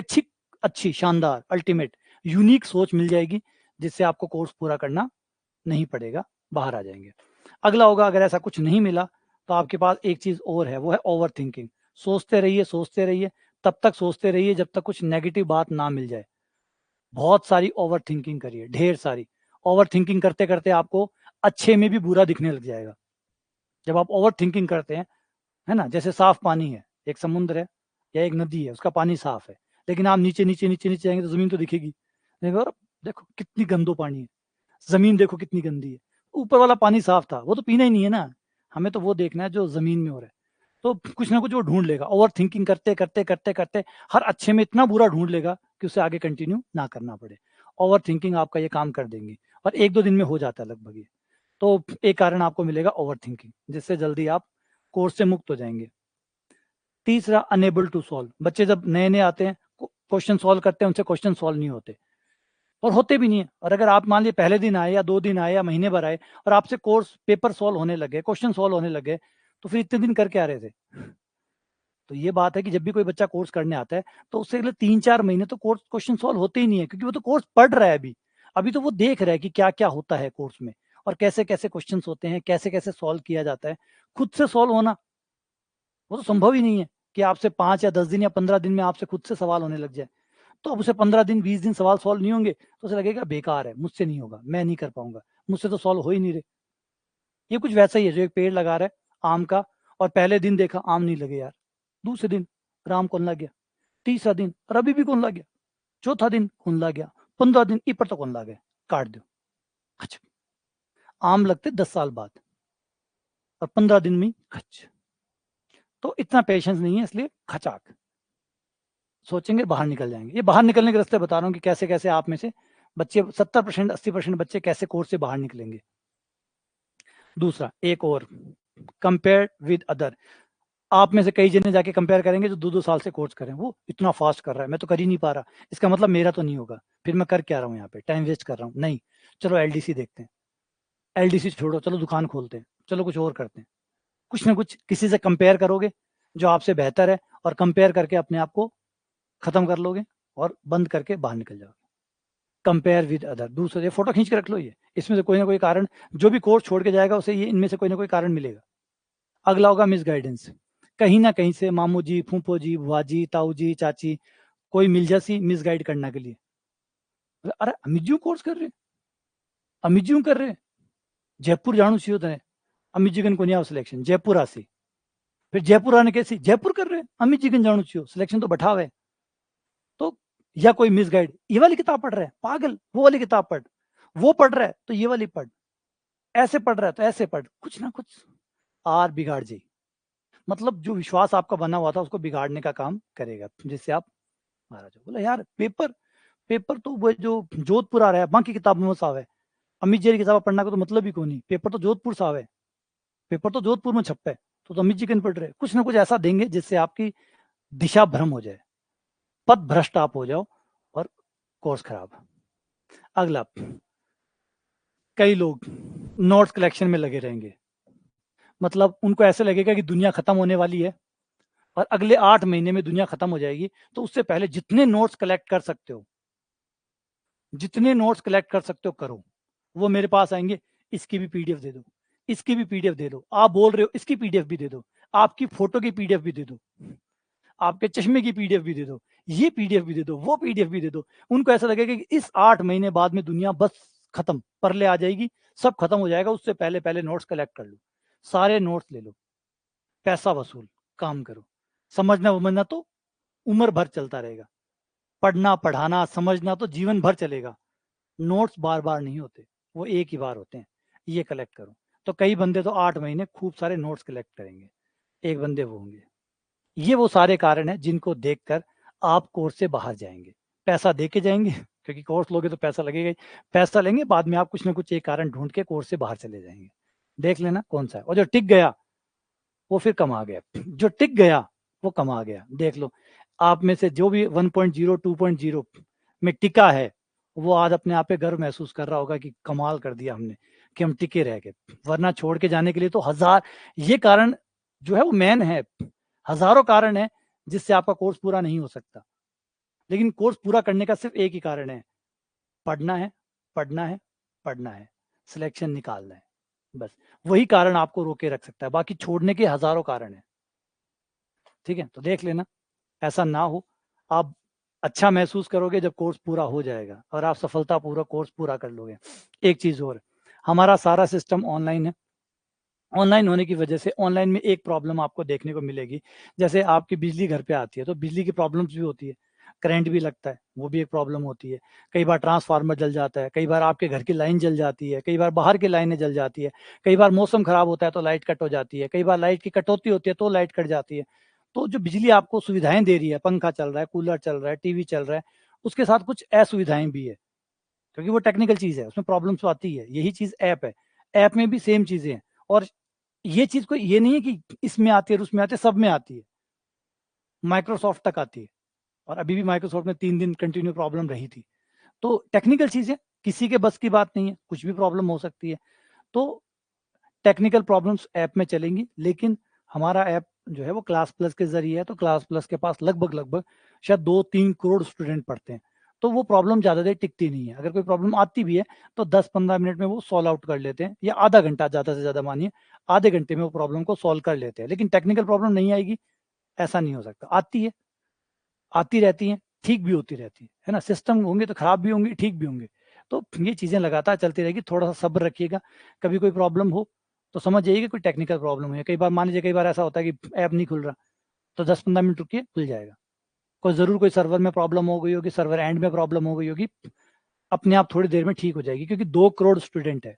अच्छी, शानदार, अल्टीमेट, यूनिक सोच मिल जाएगी, जिससे आपको कोर्स पूरा करना नहीं पड़ेगा, बाहर आ जाएँगे। अगला होगा अगर ऐसा कुछ नहीं मिला, तो आपके पास एक चीज़ और है, वो है ओवरथिंकिंग। सोचते रहिए, तब तक सोचते रहिए जब तक कुछ नेगेटिव बात ना मिल जाए। बहुत सारी ओवरथिंकिंग करिए, ढेर सारी। ओवरथिंकिंग करते-करते आपको अच्छे में भी बुरा दिखने लग जाएगा। जब आप ओवरथिंकिंग करते हैं, है ना? जैसे साफ पानी है, एक समुद्र है या एक नदी है, उसका पानी साफ है, लेकिन आप नीचे जाएँगे तो ज़मीन तो दिखेगी। देखो और देखो कितनी गंदो पानी है, ज़मीन देखो कितनी गंदी है। ऊपर वाला पानी साफ था, वो तो पीना ही नहीं है ना, हमें तो वो देखना है जो ज़मीन में हो रहा है। तो कुछ ना कुछ वो ढूँढ लेगा, ओवरथिंकिंग करते हर अच्छे में इतना बुरा ढूँढ लेगा कि उसे आगे कंटिन्यू ना करना पड़े। ओवरथिंकिंग आपका ये काम कर देंगी और 1-2 दिन में हो जाता है लगभग ये। तो एक कारण आपको मिलेगा ओवरथिंकिंग, जिससे जल्दी आप कोर्स से मुक्त हो जाएँगे। तीसरा अनेबल टू सॉल्व, बच्चे जब नए-नए आते हैं, क्वेश्चन सॉल्व करते हैं, उनसे क्वेश्चन सॉल्व नहीं होते और होते भी नहीं है। और अगर आप मान लीजिए पहले दिन आए या 2 दिन आए या महीने भर आए और आपसे कोर्स पेपर सॉल्व होने लग गए, क्वेश्चन सॉल्व होने लग गए, तो फिर इतने दिन कर क्या रहे थे? तो ये बात है कि जब भी कोई बच्चा कोर्स करने आता है, तो उससे अगले 3-4 महीने तो कोर्स क्वेश्चन सॉल्व होते ही नहीं है, क्योंकि वो तो कोर्स पढ़ रहा है अभी। अभी तो वो देख रहा है कि क्या-क्या होता है कोर्स में और कैसे-कैसे क्वेश्चन्स होते हैं, कैसे-कैसे सॉल्व किया जाता है। खुद से सॉल्व होना, वो तो संभव ही नहीं है कि आपसे 5 या 10 दिन या 15 दिन में आपसे खुद से सवाल होने लग जाए। तो अब उसे 15 दिन, 20 दिन सवाल सॉल्व नहीं होंगे, तो उसे लगेगा बेकार है, मुझसे नहीं होगा, मैं नहीं कर पाऊँगा, मुझसे तो सॉल्व हो ही नहीं रहे। ये कुछ वैसा ही है जो एक पेड़ लगा रहा है आम का और पहले दिन देखा आम नहीं लगे यार, दूसरे दिन राम कौन लग गया, तीसरा दिन और अभी भी कौन लग गया, चौथा दिन कौन लग गया, 15 दिन इपर तो कौन लग गया, काट दो। खच, आम लगते 10 साल बाद और 15 दिन में खच। तो इतना पेशेंस नहीं है, इसलिए खचाक सोचेंगे बाहर निकल जाएंगे। ये बाहर निकलने के रास्ते बता रहा हूँ कि कैसे कैसे आप में से बच्चे 70% 80% बच्चे कैसे कोर्स से बाहर निकलेंगे। दूसरा एक और, कंपेयर विद अदर, आप में से कई जने जाके कंपेयर करेंगे जो 2-2 साल से कोर्स कर रहे हैं, वो इतना फास्ट कर रहा है, मैं तो कर ही नहीं पा रहा, इसका मतलब मेरा तो नहीं होगा, फिर मैं कर क्या रहा हूँ यहाँ पे, टाइम वेस्ट कर रहा हूँ। नहीं, चलो एलडीसी देखते हैं, एलडीसी छोड़ो, चलो दुकान खोलते हैं, चलो कुछ और करते हैं। कुछ ना कुछ किसी से कंपेयर करोगे जो आपसे बेहतर है और कंपेयर करके अपने आप को खत्म कर लोगे और बंद करके बाहर निकल जाओगे। कंपेयर विद अदर, दूसरे फोटो खींच के रख लो, ये इसमें से कोई ना कोई कारण, जो भी कोर्स छोड़ के जाएगा उसे ये इनमें से कोई ना कोई कारण मिलेगा। अगला होगा मिसगाइडेंस, कहीं ना कहीं से मामू जी, फूफो जी, बुआ जी, ताऊ जी, चाची, कोई मिल जासी मिसगाइड करने के लिए। अरे अमित जी कोर्स कर रहे, अमित जी कर रहे, जयपुर जाणु चाहिए होता है, अमित जी को नहीं आओ सिलेक्शन, जयपुर आसी, फिर जयपुर आने कैसी, जयपुर कर रहे अमित जी जाणु चाहिए सिलेक्शन तो बैठा हुआ है। तो या कोई मिसगाइड, ये वाली किताब पढ़ रहा है पागल, वो वाली किताब पढ़, वो पढ़ रहा है तो ये वाली पढ़, ऐसे पढ़ रहा है तो ऐसे पढ़, कुछ ना कुछ आर बिगाड़ जी, मतलब जो विश्वास आपका बना हुआ था उसको बिगाड़ने का काम करेगा, जिससे आप मारा जाओ। बोला यार पेपर, पेपर तो वो जो जोधपुर आ रहा है, बाकी किताब में साव है, अमित जी की किताब पढ़ना का तो मतलब ही कौन नहीं, पेपर तो जोधपुर साव है, पेपर तो जोधपुर में छप्पा है, तो अमित जी कन पढ़ रहे, कुछ ना कुछ ऐसा देंगे जिससे आपकी दिशा भ्रम हो जाए, पथ भ्रष्ट आप हो जाओ और कोर्स खराब। अगला, कई लोग नोट्स कलेक्शन में लगे रहेंगे, मतलब उनको ऐसे लगेगा कि दुनिया खत्म होने वाली है और अगले 8 महीने में दुनिया खत्म हो जाएगी, तो उससे पहले जितने नोट्स कलेक्ट कर सकते हो, जितने नोट्स कलेक्ट कर सकते हो करो। वो मेरे पास आएंगे, इसकी भी पीडीएफ दे दो, इसकी भी पीडीएफ दे दो, आप बोल रहे हो इसकी पीडीएफ भी दे दो, आपकी फोटो की पीडीएफ भी दे दो, आपके चश्मे की पीडीएफ भी दे दो, ये पीडीएफ भी दे दो, वो पीडीएफ भी दे दो। उनको ऐसा लगेगा कि इस 8 महीने बाद में दुनिया बस खत्म, परले आ जाएगी, सब खत्म हो जाएगा, उससे पहले पहले नोट्स कलेक्ट कर लो, सारे नोट्स ले लो, पैसा वसूल, काम करो, समझना वमझना तो उम्र भर चलता रहेगा। पढ़ना पढ़ाना समझना तो जीवन भर चलेगा, नोट्स बार बार नहीं होते, वो एक ही बार होते हैं। ये कलेक्ट करो, तो कई बंदे तो 8 महीने खूब सारे नोट्स कलेक्ट करेंगे, एक बंदे वो होंगे। ये वो सारे कारण हैं जिनको देखकर आप कोर्स से बाहर जाएंगे। पैसा दे के जाएंगे क्योंकि कोर्स लोगे तो पैसा लगेगा ही, पैसा लेंगे, बाद में आप कुछ ना कुछ एक कारण ढूंढ के कोर्स से बाहर चले जाएंगे। देख लेना कौन सा है, और जो टिक गया वो फिर कमा गया, जो टिक गया वो कमा गया। देख लो, आप में से जो भी 1.0 2.0 में टिका है, वो आज अपने आप पे गर्व महसूस कर रहा होगा कि कमाल कर दिया हमने कि हम टिके रह गए। वरना छोड़ के जाने के लिए तो हजार, ये कारण जो है वो मेन है, हजारों कारण है जिससे आपका कोर्स पूरा नहीं हो सकता। लेकिन कोर्स पूरा करने का सिर्फ एक ही कारण है, पढ़ना है, पढ़ना है, पढ़ना है, सिलेक्शन निकालना है, बस। वही कारण आपको रोके रख सकता है, बाकी छोड़ने के हजारों कारण है। ठीक है, तो देख लेना ऐसा ना हो। आप अच्छा महसूस करोगे जब कोर्स पूरा हो जाएगा और आप सफलतापूर्वक कोर्स पूरा कर लोगे। एक चीज और, हमारा सारा सिस्टम ऑनलाइन है। ऑनलाइन होने की वजह से ऑनलाइन में एक प्रॉब्लम आपको देखने को मिलेगी, जैसे आपकी बिजली घर पे आती है तो बिजली की प्रॉब्लम्स भी होती है, करंट भी लगता है, वो भी एक प्रॉब्लम होती है। कई बार ट्रांसफार्मर जल जाता है, कई बार आपके घर की लाइन जल जाती है, कई बार बाहर की लाइनें जल जाती है, कई बार मौसम खराब होता है तो लाइट कट हो जाती है, कई बार लाइट की कटौती होती है तो लाइट कट जाती है। तो जो बिजली आपको सुविधाएं दे रही है, पंखा चल रहा है, कूलर चल रहा है, टीवी चल रहा है, उसके साथ कुछ असुविधाएं भी है, क्योंकि वो टेक्निकल चीज है, उसमें प्रॉब्लम्स तो आती है। यही चीज ऐप है, ऐप में भी सेम चीजें हैं। और ये चीज कोई ये नहीं है कि इसमें आती है और उसमें आती है, सब में आती है, माइक्रोसॉफ्ट तक आती है। और अभी भी माइक्रोसॉफ्ट में 3 दिन कंटिन्यू प्रॉब्लम रही थी। तो टेक्निकल चीजें किसी के बस की बात नहीं है, कुछ भी प्रॉब्लम हो सकती है। तो टेक्निकल प्रॉब्लम्स ऐप में चलेंगी, लेकिन हमारा ऐप जो है वो क्लास प्लस के जरिए है, तो क्लास प्लस के पास लगभग लगभग शायद 2-3 करोड़ स्टूडेंट पढ़ते हैं। तो वो प्रॉब्लम ज़्यादा देर टिकती नहीं है, अगर कोई प्रॉब्लम आती भी है तो 10-15 मिनट में वो सॉल्व आउट कर लेते हैं, या आधा घंटा ज़्यादा से ज़्यादा मानिए, आधे घंटे में वो प्रॉब्लम को सॉल्व कर लेते हैं। लेकिन टेक्निकल प्रॉब्लम नहीं आएगी ऐसा नहीं हो सकता, आती है, आती रहती हैं, ठीक भी होती रहती है ना। सिस्टम होंगे तो खराब भी होंगे, ठीक भी होंगे। तो ये चीज़ें लगातार चलती रहेगी, थोड़ा सा सब्र रखिएगा। कभी कोई प्रॉब्लम हो तो समझ जाइए कि कोई टेक्निकल प्रॉब्लम है। कई बार मान लीजिए, कई बार ऐसा होता है कि ऐप नहीं खुल रहा, तो 10-15 मिनट रुकिए, खुल जाएगा। कोई ज़रूर कोई सर्वर में प्रॉब्लम हो गई होगी, सर्वर एंड में प्रॉब्लम हो गई होगी, अपने आप थोड़ी देर में ठीक हो जाएगी, क्योंकि 2 करोड़ स्टूडेंट है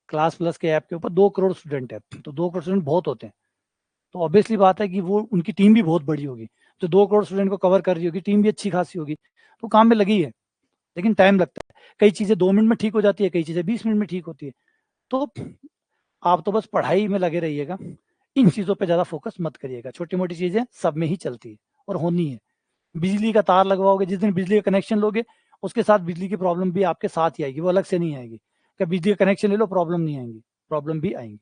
क्लास प्लस के ऐप के ऊपर, 2 करोड़ स्टूडेंट है, तो 2 करोड़ स्टूडेंट बहुत होते हैं। तो ऑब्वियसली बात है कि वो उनकी टीम भी बहुत बड़ी होगी, जो 2 करोड़ स्टूडेंट को कवर कर रही होगी, टीम भी अच्छी खासी होगी, तो काम में लगी है। लेकिन टाइम लगता है, कई चीज़ें 2 मिनट में ठीक हो जाती है, कई चीज़ें 20 मिनट में ठीक होती है। तो आप तो बस पढ़ाई में लगे रहिएगा, इन चीज़ों पे ज़्यादा फोकस मत करिएगा। छोटी मोटी चीज़ें सब में ही चलती है और होनी है। बिजली का तार लगवाओगे, जिस दिन बिजली का कनेक्शन लोगे, उसके साथ बिजली की प्रॉब्लम भी आपके साथ ही आएगी, वो अलग से नहीं आएगी। क्या बिजली का कनेक्शन ले लो, प्रॉब्लम नहीं आएंगी, प्रॉब्लम भी आएंगी।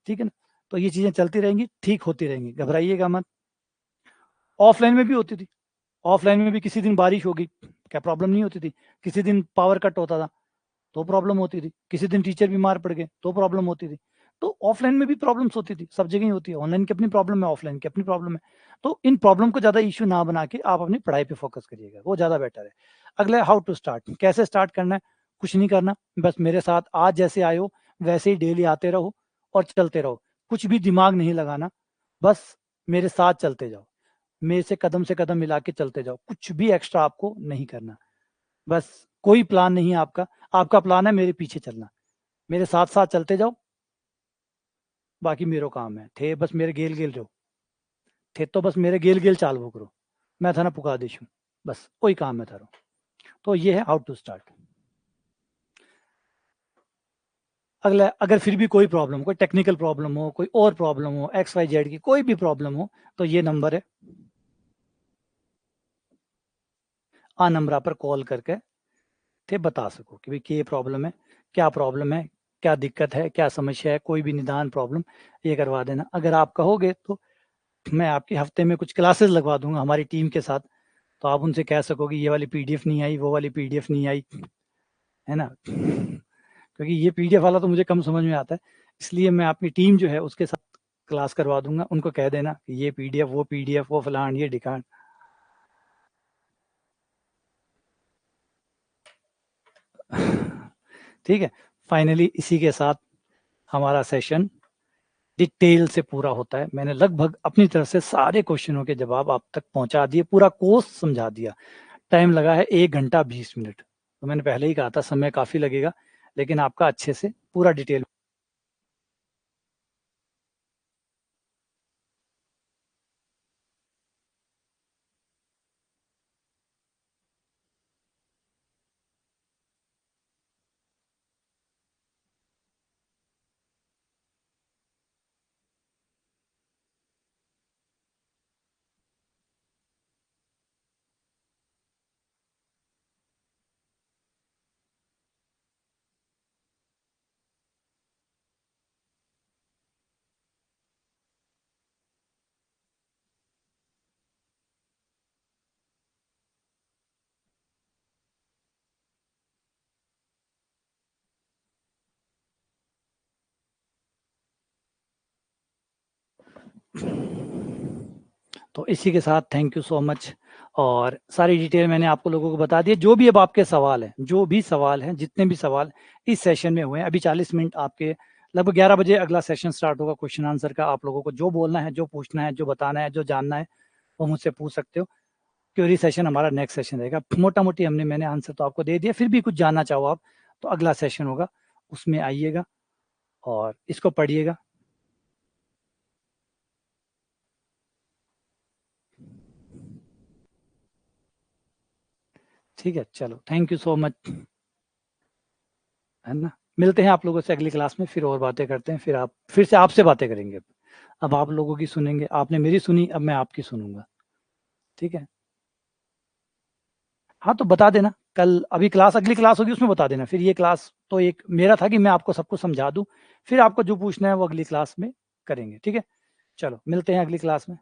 ठीक है ना, तो ये चीज़ें चलती रहेंगी, ठीक होती रहेंगी, घबराइएगा मत। ऑफलाइन में भी होती थी, ऑफलाइन में भी किसी दिन बारिश होगी, क्या प्रॉब्लम नहीं होती थी? किसी दिन पावर कट होता था तो प्रॉब्लम होती थी, किसी दिन टीचर बीमार पड़ गए तो प्रॉब्लम होती थी। तो ऑफलाइन में भी प्रॉब्लम्स होती थी, सब जगह ही होती है। ऑनलाइन की अपनी प्रॉब्लम है, ऑफलाइन की अपनी प्रॉब्लम है। तो इन प्रॉब्लम को ज़्यादा इश्यू ना बना के आप अपनी पढ़ाई पे फोकस करिएगा, वो ज़्यादा बेटर है। अगला, हाउ टू स्टार्ट, कैसे स्टार्ट करना है? कुछ नहीं करना, बस मेरे साथ आज जैसे आए हो वैसे ही डेली आते रहो और चलते रहो। कुछ भी दिमाग नहीं लगाना, बस मेरे साथ चलते जाओ, मेरे से कदम मिला के चलते जाओ, कुछ भी एक्स्ट्रा आपको नहीं करना। बस कोई प्लान नहीं है आपका, आपका प्लान है मेरे पीछे चलना, मेरे साथ साथ चलते जाओ, बाकी मेरो काम है थे बस मेरे गेल गेल रहो, थे तो बस मेरे गेल गेल चाल वो करो, मैं था ना पुकार देशू, बस कोई काम है थारो। तो ये है हाउ टू स्टार्ट। अगला, अगर फिर भी कोई प्रॉब्लम, कोई टेक्निकल प्रॉब्लम हो, कोई और प्रॉब्लम हो, XYZ की कोई भी प्रॉब्लम हो, तो ये नंबर है, आ नंबर पर कॉल करके थे बता सको कि भाई ये प्रॉब्लम है, क्या प्रॉब्लम है, क्या दिक्कत है, क्या समस्या है, कोई भी निदान प्रॉब्लम ये करवा देना। अगर आप कहोगे तो मैं आपके हफ्ते में कुछ क्लासेस लगवा दूंगा हमारी टीम के साथ, तो आप उनसे कह सकोगे ये वाली PDF नहीं आई, वो वाली PDF नहीं आई, है ना। क्योंकि ये PDF वाला तो मुझे कम समझ में आता है, इसलिए मैं अपनी टीम जो है उसके साथ क्लास करवा दूंगा। उनको कह देना कि ये PDF वो फलान ये ढिकान। ठीक है, फाइनली इसी के साथ हमारा सेशन डिटेल से पूरा होता है। मैंने लगभग अपनी तरफ से सारे क्वेश्चनों के जवाब आप तक पहुंचा दिए, पूरा कोर्स समझा दिया। टाइम लगा है 1 घंटा 20 मिनट। तो मैंने पहले ही कहा था समय काफ़ी लगेगा, लेकिन आपका अच्छे से पूरा डिटेल। तो इसी के साथ थैंक यू सो मच। और सारी डिटेल मैंने आपको लोगों को बता दी। जो भी अब आपके सवाल हैं, जो भी सवाल हैं, जितने भी सवाल इस सेशन में हुए हैं, अभी 40 मिनट आपके, लगभग 11 बजे अगला सेशन स्टार्ट होगा क्वेश्चन आंसर का। आप लोगों को जो बोलना है, जो पूछना है, जो बताना है, जो जानना है, वो मुझसे पूछ सकते हो। क्यूरी सेशन हमारा नेक्स्ट सेशन रहेगा। मोटा मोटी मैंने आंसर तो आपको दे दिया, फिर भी कुछ जानना चाहो आप तो अगला सेशन होगा, उसमें आइएगा और इसको पढ़िएगा। ठीक है, चलो थैंक यू सो मच, है ना। मिलते हैं आप लोगों से अगली क्लास में, फिर और बातें करते हैं। फिर से आपसे बातें करेंगे। अब आप लोगों की सुनेंगे, आपने मेरी सुनी, अब मैं आपकी सुनूंगा। ठीक है। हाँ तो बता देना कल, अभी क्लास, अगली क्लास होगी उसमें बता देना। फिर ये क्लास तो एक मेरा था कि मैं आपको सब कुछ समझा दूं, फिर आपको जो पूछना है वो अगली क्लास में करेंगे। ठीक है, चलो मिलते हैं अगली क्लास में।